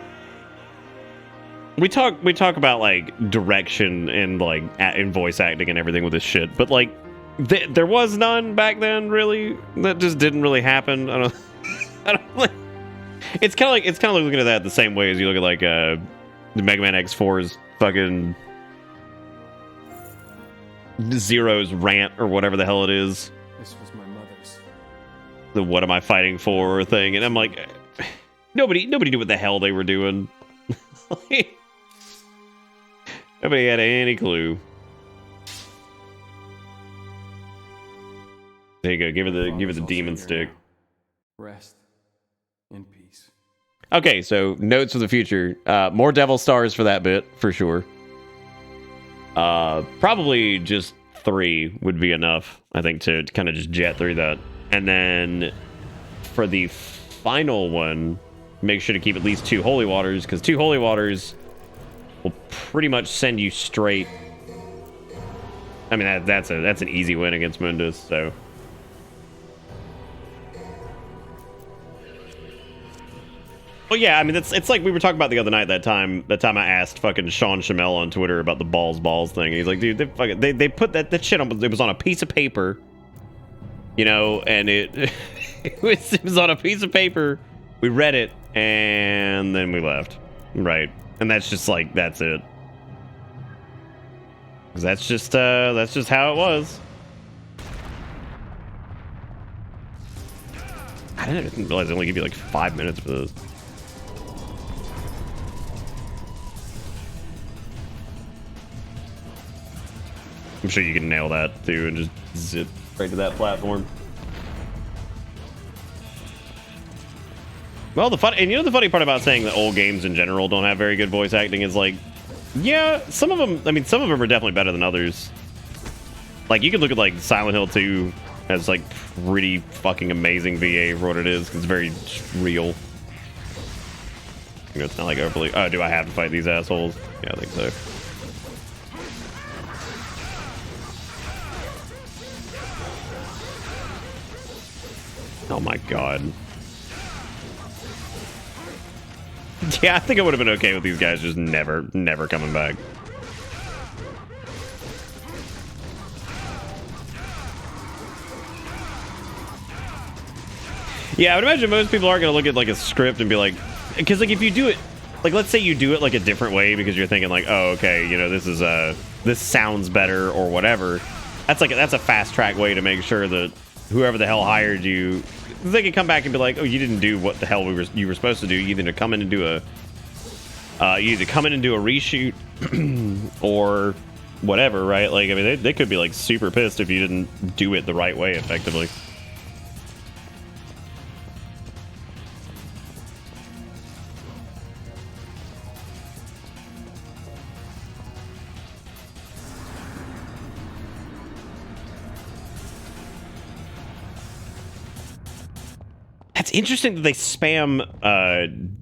we talk about like direction and like in voice acting and everything with this shit, but like there was none back then, really. That just didn't really happen. I don't like. It's kind of like looking at that the same way as you look at like the Mega Man X4's fucking Zero's rant or whatever the hell it is. This was my mother's. The "what am I fighting for" thing, and I'm like, nobody knew what the hell they were doing. Nobody had any clue. There you go. Give it the demon stick. Rest in peace. Okay, so notes for the future. More devil stars for that bit for sure. Probably just 3 would be enough, I think, to kind of just jet through that. And then for the final one, make sure to keep at least 2 holy waters, because 2 holy waters will pretty much send you straight. I mean, that's an easy win against Mundus, so. Well, yeah, I mean, it's like we were talking about the other night. That time I asked fucking Sean Shamel on Twitter about the balls thing. And he's like, dude, they put that shit on. It was on a piece of paper, you know, and it was on a piece of paper. We read it and then we left, right? And that's just like that's it. 'Cause that's just how it was. I didn't realize they only give you like 5 minutes for this. I'm sure you can nail that too and just zip right to that platform. Well, the funny part about saying that old games in general don't have very good voice acting is like, yeah, some of them. I mean, some of them are definitely better than others. Like you could look at like Silent Hill 2 as like pretty fucking amazing VA for what it is. 'Cause it's very real. You know, it's not like overly. Oh, do I have to fight these assholes? Yeah, I think so. Oh my god. Yeah, I think I would have been okay with these guys just never coming back. Yeah, I would imagine most people aren't going to look at like a script and be like, because like if you do it, like let's say you do it like a different way because you're thinking like, oh, okay, you know, this sounds better or whatever. That's a fast track way to make sure that whoever the hell hired you, they can come back and be like, oh, you didn't do what the hell you were supposed to do. You either come in and do a reshoot or whatever, right? Like, I mean, they could be like super pissed if you didn't do it the right way effectively. It's interesting that they spam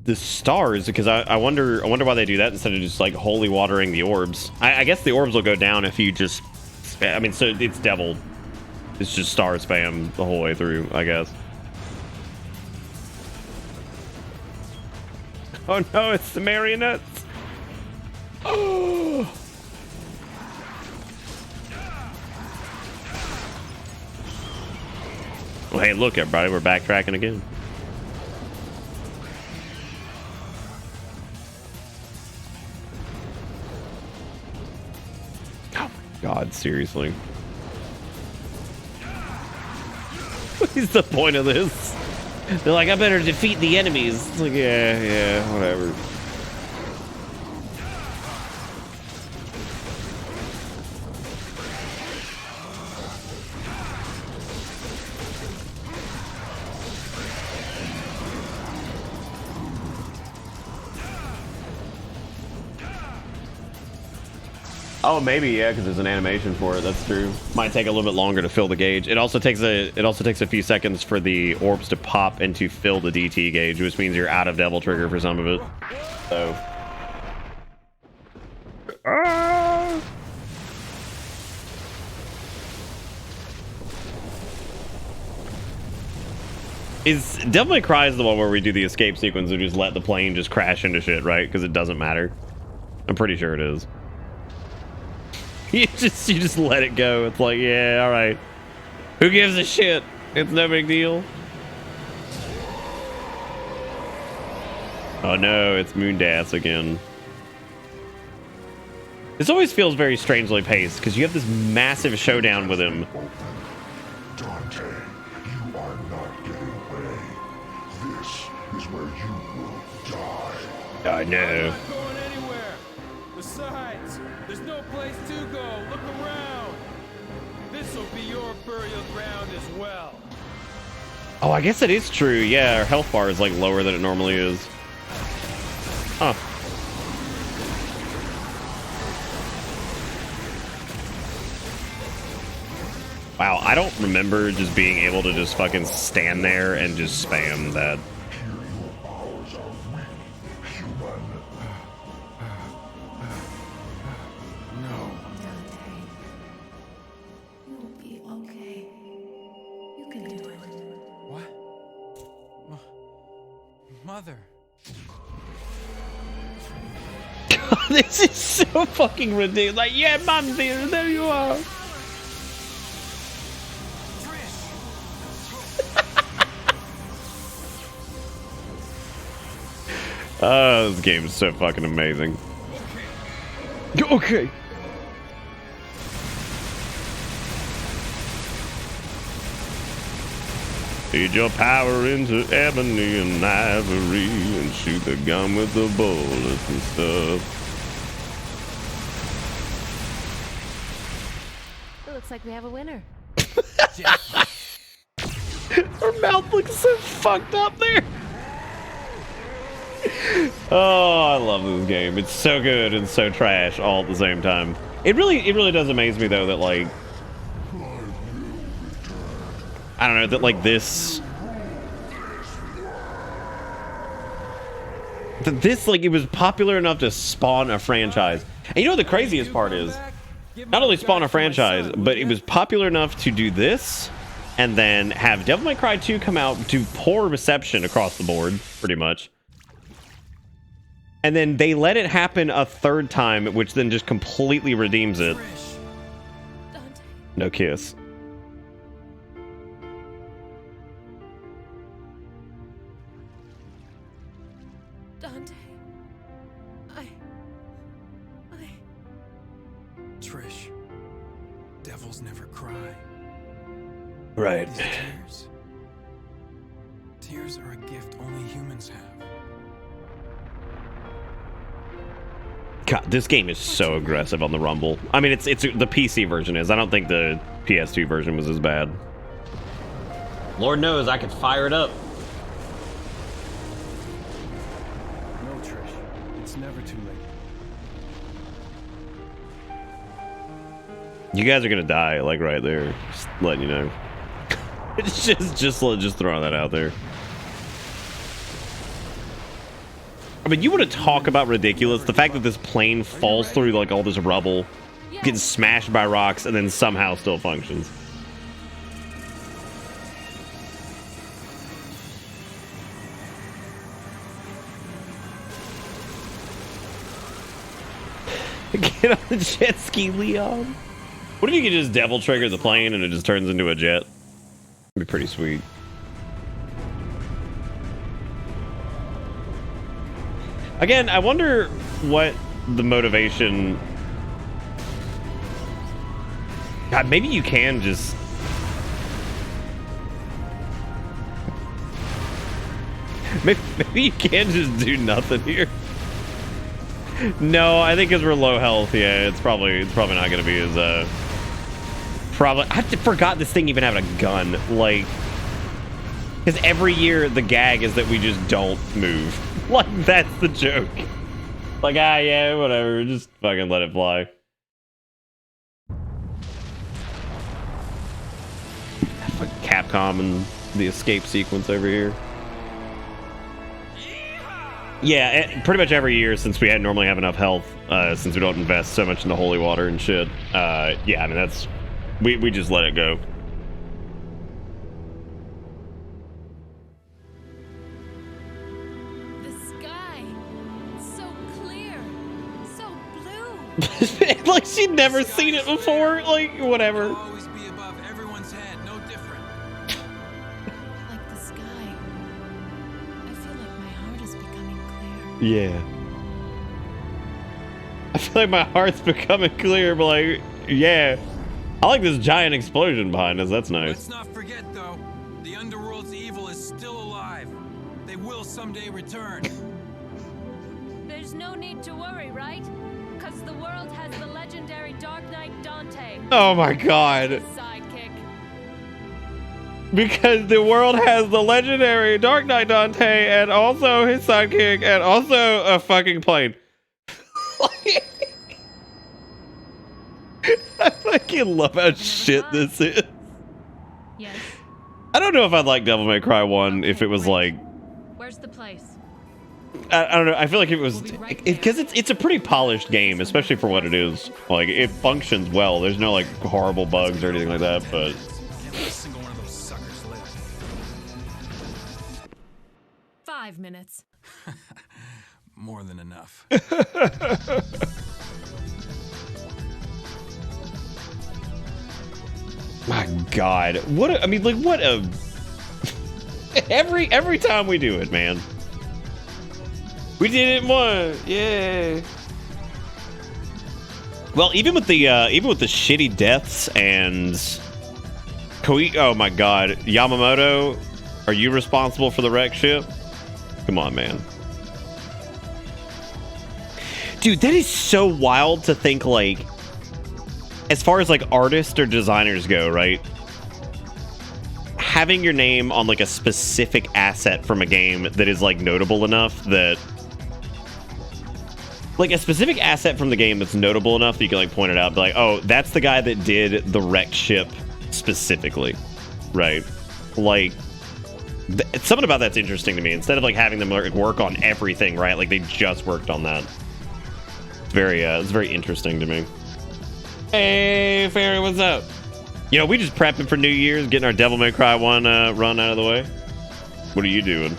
the stars because I wonder why they do that instead of just like holy watering the orbs. I guess the orbs will go down if you just I mean, so it's devil. It's just star spam the whole way through, I guess. Oh no, it's the marionettes. Oh. Well, hey, look, everybody, we're backtracking again. Oh my God, seriously. What is the point of this? They're like, I better defeat the enemies. It's like, yeah, whatever. Oh, maybe, yeah, because there's an animation for it. That's true. Might take a little bit longer to fill the gauge. It also takes a few seconds for the orbs to pop and to fill the DT gauge, which means you're out of Devil Trigger for some of it. So. Is Devil May Cry is the one where we do the escape sequence and just let the plane just crash into shit, right? Because it doesn't matter. I'm pretty sure it is. You just let it go. It's like, yeah, all right. Who gives a shit? It's no big deal. Oh no, it's Moondas again. This always feels very strangely paced because you have this massive showdown with him. Dante, you are not getting away. This is where you will die. I know. I'm not going anywhere. Besides, there's no place to go. Look around. This will be your burial ground as well. Oh, I guess it is true. Yeah, our health bar is like lower than it normally is. Huh. Wow, I don't remember just being able to just fucking stand there and just spam that. Mother. This is so fucking ridiculous. Like, yeah, Mom, there you are. Oh, this game is so fucking amazing. Okay. Feed your power into ebony and ivory and shoot the gun with the bullets and stuff. It looks like we have a winner. Her mouth looks so fucked up there. Oh, I love this game. It's so good and so trash all at the same time. It really does amaze me though that like I don't know that like this like it was popular enough to spawn a franchise. And you know what the craziest part is? Not only spawn a franchise, but it was popular enough to do this and then have Devil May Cry 2 come out to poor reception across the board, pretty much. And then they let it happen a third time, which then just completely redeems it. No kiss. Dante. Trish. Devils never cry. Right. These tears. Tears are a gift only humans have. God, this game is so aggressive on the Rumble. I mean, it's the PC version is. I don't think the PS2 version was as bad. Lord knows I could fire it up. No, Trish. It's never too late. You guys are gonna die, like right there. Just letting you know. It's just throwing that out there. I mean, you want to talk about ridiculous? The fact that this plane falls through like all this rubble, gets smashed by rocks, and then somehow still functions. Get on the jet ski, Leon. What if you could just devil trigger the plane and it just turns into a jet? Be pretty sweet. Again, I wonder what the motivation... God, maybe you can just... Maybe you can just do nothing here. No, I think because we're low health, yeah, it's probably not going to be as... Probably... I forgot this thing even having a gun. Like... Because every year the gag is that we just don't move. Like, that's the joke. Like, yeah, whatever. Just fucking let it fly. Capcom and the escape sequence over here. Yeah, pretty much every year since we normally have enough health, since we don't invest so much in the holy water and shit. Yeah, I mean, that's... We just let it go. Like she'd never seen it before. Like whatever. Always be above everyone's head, no different. Like the sky. I feel like my heart is becoming clear. Yeah. I feel like my heart's becoming clear, but like, yeah. I like this giant explosion behind us. That's nice. Let's not forget, though, the underworld's evil is still alive. They will someday return. There's no need to worry, right? Because the world has the legendary Dark Knight Dante. Oh my god. Sidekick. Because the world has the legendary Dark Knight Dante and also his sidekick and also a fucking plane. I fucking love how shit this is. Yes. I don't know if I'd like Devil May Cry 1 if it was like... Where's the place? I don't know. I feel like if it was... Because it's a pretty polished game, especially for what it is. Like, it functions well. There's no, like, horrible bugs or anything like that, but... Can't let a single one of those suckers live. 5 minutes. More than enough. My God. What a... I mean, like, what a... Every time we do it, man. We did it more. Yeah. Well, even with the shitty deaths and oh my God, Yamamoto, are you responsible for the wreck ship? Come on, man. Dude, that is so wild to think, like, as far as like artists or designers go, right? Having your name on like a specific asset from a game that is like notable enough that like a specific asset from the game that's notable enough that you can like point it out, be like, oh, that's the guy that did the wrecked ship specifically, right? Like, something about that's interesting to me. Instead of like having them work on everything, right? Like they just worked on that. It's very interesting to me. Hey, Fairy, what's up? You know, we just prepping for New Year's, getting our Devil May Cry 1 run out of the way. What are you doing?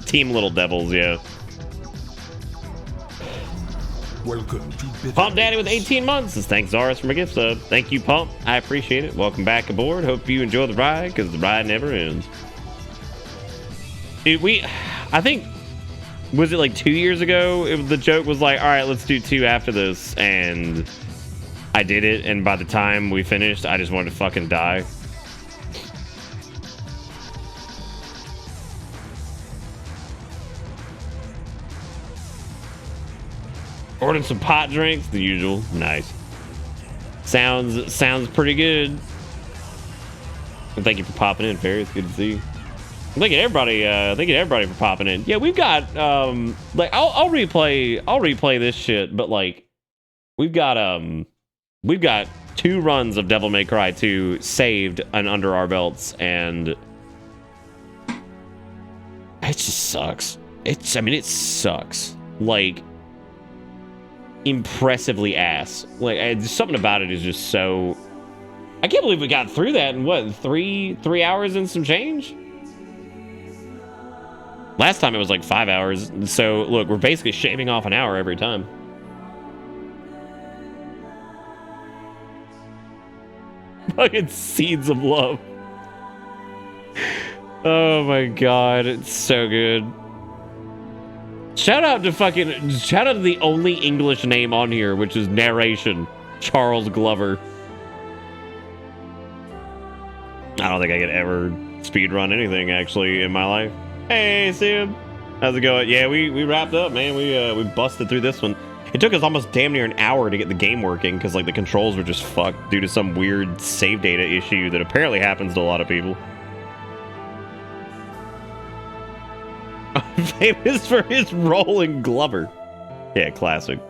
Team Little Devils, yeah. Welcome to Pump Daddy with 18 months says, thanks, Zaris, for my gift sub. Thank you, Pump. I appreciate it. Welcome back aboard. Hope you enjoy the ride, because the ride never ends. Dude, I think, was it like 2 years ago? The joke was like, all right, let's do 2 after this. And I did it. And by the time we finished, I just wanted to fucking die. Ordered some pot drinks, the usual. Nice. Sounds pretty good. And thank you for popping in, Ferry. It's good to see you. Thank you everybody for popping in. Yeah, we've got like I'll replay this shit, but like we've got 2 runs of Devil May Cry 2 saved and under our belts, and it just sucks. It sucks. Like, impressively ass. Like, something about it is just so... I can't believe we got through that in what, 3 hours and some change? Last time it was like 5 hours. So look, we're basically shaving off an hour every time. Fucking seeds of love. Oh my god, it's so good. Shout out to the only English name on here, which is narration. Charles Glover. I don't think I could ever speedrun anything actually in my life. Hey Sam, how's it going? Yeah, we wrapped up, man. We busted through this one. It took us almost damn near an hour to get the game working because like the controls were just fucked due to some weird save data issue that apparently happens to a lot of people. Famous for his role in Glover. Yeah, classic.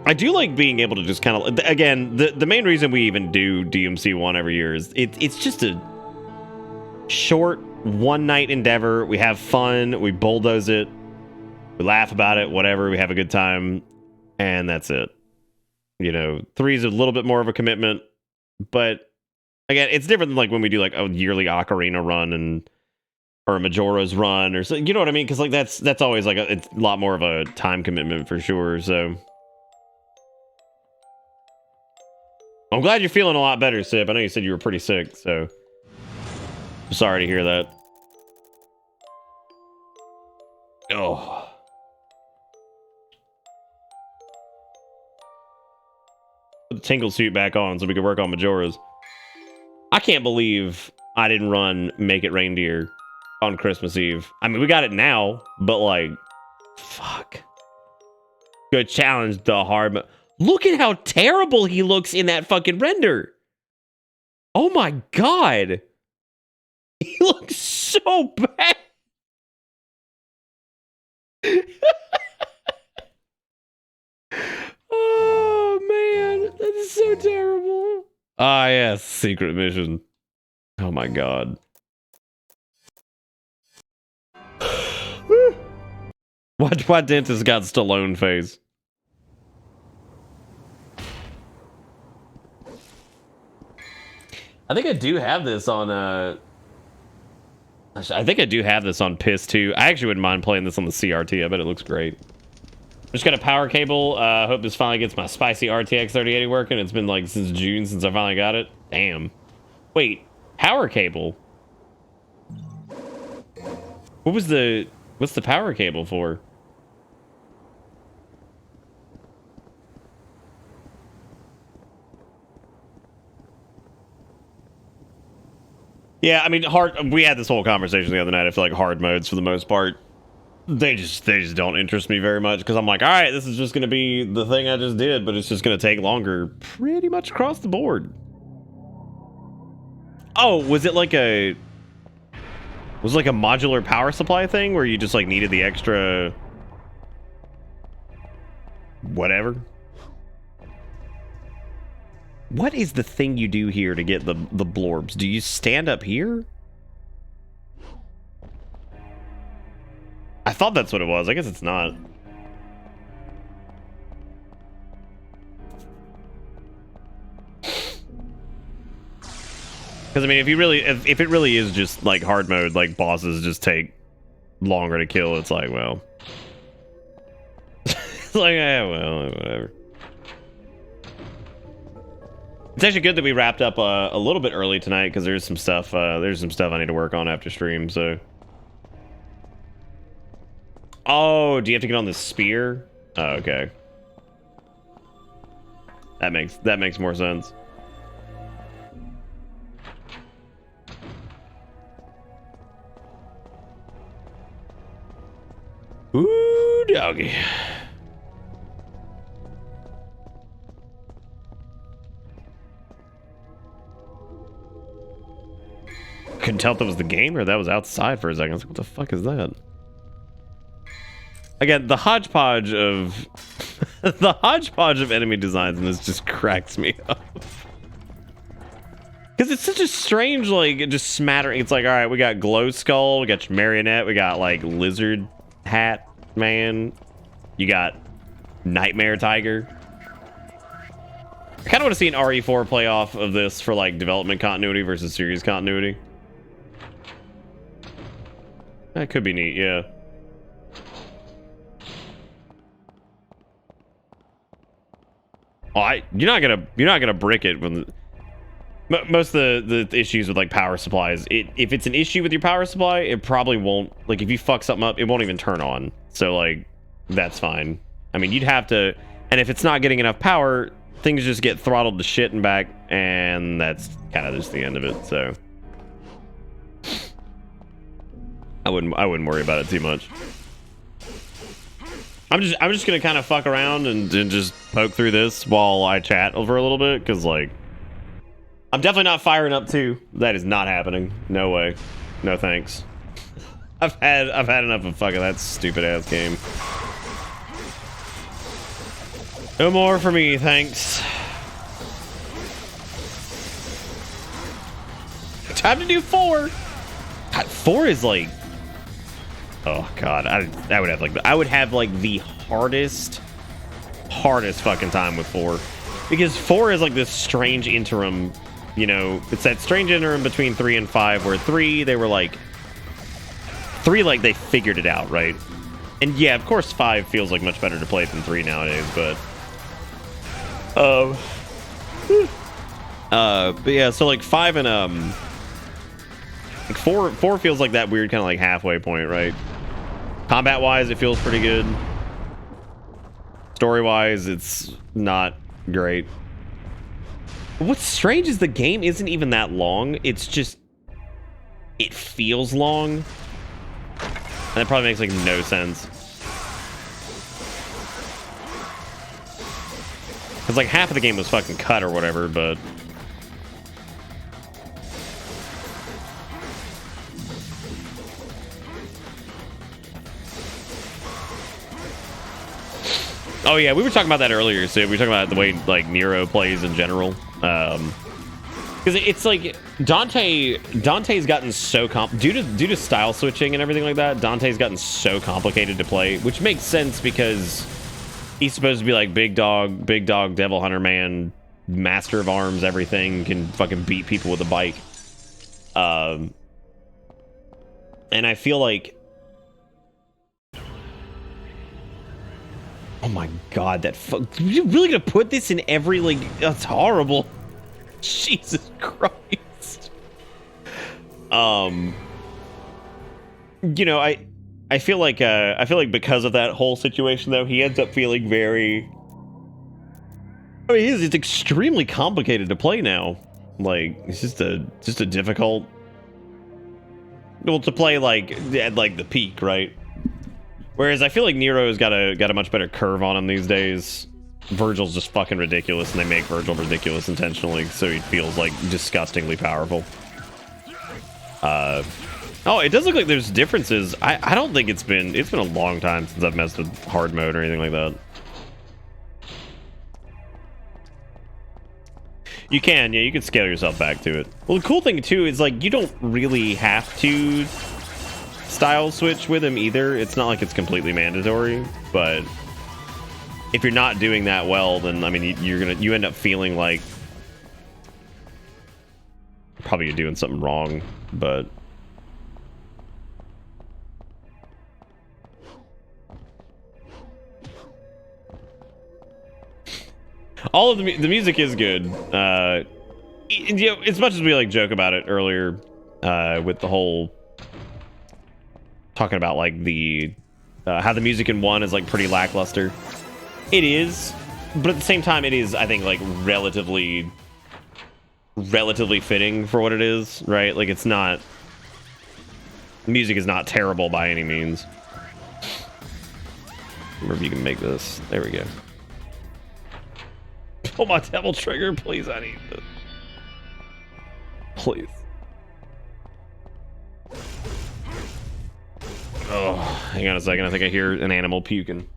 I do like being able to just kind of, again, the main reason we even do DMC1 every year is it's just a short one-night endeavor. We have fun, we bulldoze it, we laugh about it, whatever, we have a good time, and that's it. You know, 3 is a little bit more of a commitment, but again, it's different than like when we do like a yearly Ocarina run or a Majora's run or so, you know what I mean? Because like that's always like it's a lot more of a time commitment for sure. So I'm glad you're feeling a lot better, Sip. I know you said you were pretty sick, so I'm sorry to hear that. Oh. Put the tingle suit back on so we can work on Majora's. I can't believe I didn't run Make It Reindeer on Christmas Eve. I mean, we got it now, but like, fuck. Good challenge, the hard. Look at how terrible he looks in that fucking render. Oh my god. He looks so bad. Oh man, that is so terrible. Ah yes, secret mission. Oh my god. Why dentist got Stallone face? I think I do have this on I think I do have this on PIS too. I actually wouldn't mind playing this on the CRT. I bet it looks great. Just got a power cable. Hope this finally gets my spicy RTX 3080 working. It's been like since June since I finally got it. Damn. Wait, power cable? What's the power cable for? Yeah, I mean, we had this whole conversation the other night. I feel like hard modes, for the most part, they just don't interest me very much because I'm like, all right, this is just going to be the thing I just did, but it's just going to take longer pretty much across the board. Oh, was it like a modular power supply thing where you just like needed the extra whatever? What is the thing you do here to get the blorbs? Do you stand up here? I thought that's what it was. I guess it's not. Because I mean, if it really is just like hard mode, like bosses just take longer to kill. It's like, well, it's like, well, whatever. It's actually good that we wrapped up a little bit early tonight because there's some stuff I need to work on after stream. So, oh, do you have to get on the spear? Oh, okay, that makes more sense. Ooh, doggy. Couldn't tell if that was the game or that was outside for a second. I was like, what the fuck is that? Again, the hodgepodge of enemy designs in this just cracks me up. Because it's such a strange, like, just smattering. It's like, all right, we got Glow Skull, we got Marionette, we got, like, Lizard Hat Man, you got Nightmare Tiger. I kind of want to see an RE4 playoff of this for, like, development continuity versus series continuity. That could be neat, yeah. you're not gonna brick it when most of the issues with like power supplies. If it's an issue with your power supply, it probably won't, like if you fuck something up, it won't even turn on. So like that's fine. I mean, you'd have to, and if it's not getting enough power, things just get throttled to shit and back, and that's kind of just the end of it. So I wouldn't worry about it too much. I'm just gonna kind of fuck around and just poke through this while I chat over a little bit, because like I'm definitely not firing up 2. That is not happening. No way. No thanks. I've had enough of fucking that stupid ass game. No more for me, thanks. Time to do 4. God, 4 is like, oh god, I would have like the hardest fucking time with 4, because 4 is like this strange interim. You know, it's that strange interim between 3 and 5, where 3 they were like 3 like they figured it out, right? And yeah, of course 5 feels like much better to play than 3 nowadays, but yeah, so like 5 and like 4 feels like that weird kind of like halfway point, right? Combat wise, it feels pretty good. Story wise, it's not great. What's strange is the game isn't even that long. It's just, it feels long. And that probably makes like no sense. Because like half of the game was fucking cut or whatever, but oh yeah, we were talking about that earlier, so we were talking about the way like Nero plays in general. Because it's like Dante's gotten so due to style switching and everything like that. Dante's gotten so complicated to play, which makes sense because he's supposed to be like big dog, devil hunter man, master of arms, everything, can fucking beat people with a bike. And I feel like, oh my god, you really gonna put this in every, like, that's horrible. Jesus Christ. You know, I feel like because of that whole situation though, he ends up feeling very, I mean, it's extremely complicated to play now. Like, it's just a difficult, well, to play like at like the peak, right? Whereas I feel like Nero's got a much better curve on him these days. Virgil's just fucking ridiculous, and they make Virgil ridiculous intentionally, so he feels like disgustingly powerful. Oh, it does look like there's differences. I don't think it's been a long time since I've messed with hard mode or anything like that. You can, yeah, you can scale yourself back to it. Well, the cool thing too is like you don't really have to style switch with him either. It's not like it's completely mandatory, but if you're not doing that well, then I mean you end up feeling like probably you're doing something wrong, but all of the music is good. You know, as much as we like joke about it earlier, with the whole talking about like the how the music in 1 is like pretty lackluster. It is, but at the same time, it is, I think, like relatively fitting for what it is, right? Like, it's not, music is not terrible by any means. Remember if you can make this. There we go. Pull my devil trigger, please. I need this. Please. Oh, hang on a second. I think I hear an animal puking.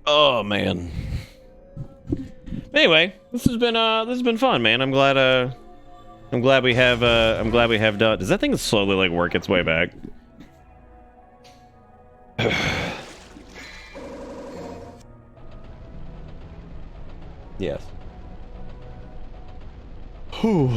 Oh man. Anyway, this has been fun, man. I'm glad we have done. Does that thing slowly like work its way back? Yes. Whew.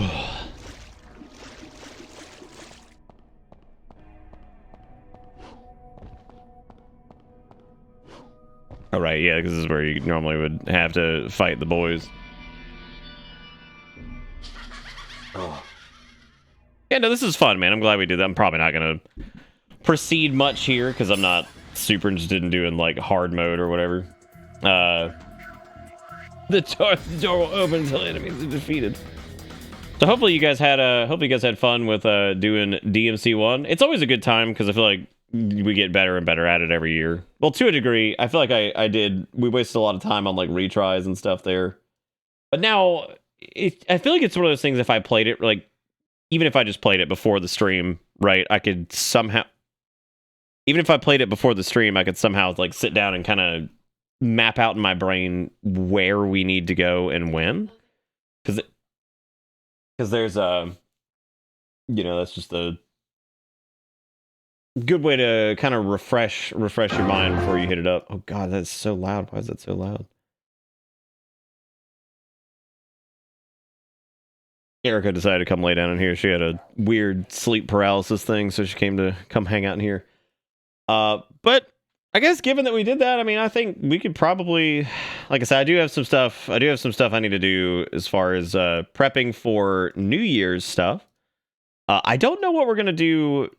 All right, yeah, because this is where you normally would have to fight the boys. Oh. Yeah, no, this is fun, man. I'm glad we did that. I'm probably not gonna proceed much here because I'm not super interested in doing like hard mode or whatever. The door will open until enemies are defeated. So hopefully you guys had fun with doing DMC1. It's always a good time because I feel like we get better and better at it every year. Well, to a degree, I feel like we wasted a lot of time on like retries and stuff there. But now I feel like it's one of those things. If I played it, like even if I just played it before the stream, right, I could somehow, even if I played it before the stream, I could somehow like sit down and kind of map out in my brain where we need to go and when, because there's that's just a good way to kind of refresh your mind before you hit it up. Oh god, that's so loud. Why is that so loud? Erica decided to come lay down in here. She had a weird sleep paralysis thing, so she came to hang out in here. But I guess given that we did that, I mean, I think we could probably, like I said, I do have some stuff I need to do as far as prepping for New Year's stuff. I don't know what we're gonna do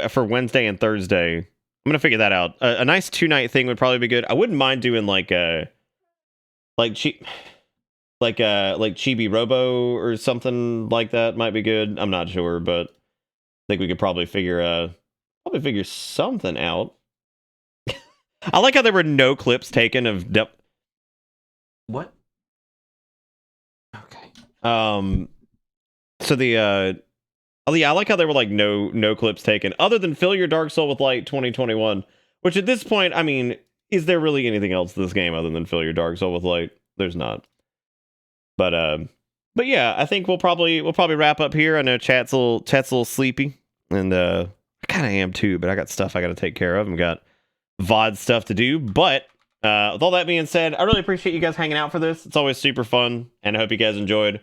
for Wednesday and Thursday. I'm gonna figure that out. A nice 2-night thing would probably be good. I wouldn't mind doing like Chibi Robo or something like that. Might be good. I'm not sure, but I think we could probably figure something out. I like how there were no clips taken of what? Okay. So the oh yeah, I like how there were like no clips taken other than Fill Your Dark Soul with Light 2021, which at this point, I mean, is there really anything else to this game other than Fill Your Dark Soul with Light? There's not. But yeah, I think we'll probably wrap up here. I know chat's a little sleepy, and I kind of am too, but I got stuff I got to take care of and got VOD stuff to do. But with all that being said, I really appreciate you guys hanging out for this. It's always super fun, and I hope you guys enjoyed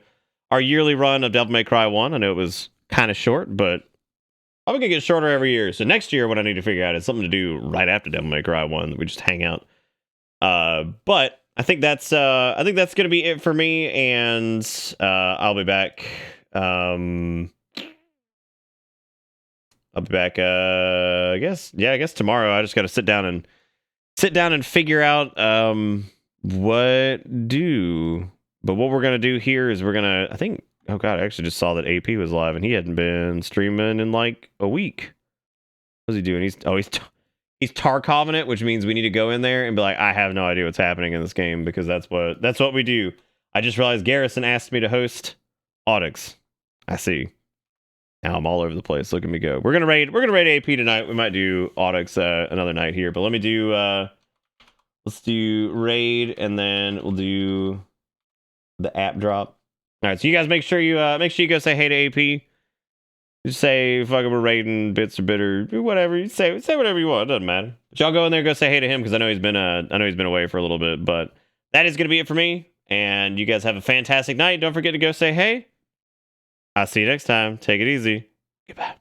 our yearly run of Devil May Cry 1. I know it was kind of short, but I'm gonna get shorter every year. So next year, what I need to figure out is something to do right after Devil May Cry 1. We just hang out. But I think that's gonna be it for me, and I'll be back. I guess tomorrow. I just got to sit down and figure out what do. But what we're gonna do here is I think. Oh god, I actually just saw that AP was live, and he hadn't been streaming in like a week. What's he doing? He's Tarkoving it, which means we need to go in there and be like, I have no idea what's happening in this game, because that's what we do. I just realized Garrison asked me to host Audix. I see. Now I'm all over the place. Look at me go. We're gonna raid AP tonight. We might do Audix another night here, but let me do let's do raid, and then we'll do the app drop. All right, so you guys make sure you go say hey to AP. Just say fuck it, we're raiding bits or bitter, whatever. You say whatever you want. It doesn't matter. But y'all go in there, go say hey to him, because I know he's been away for a little bit. But that is gonna be it for me. And you guys have a fantastic night. Don't forget to go say hey. I'll see you next time. Take it easy. Goodbye.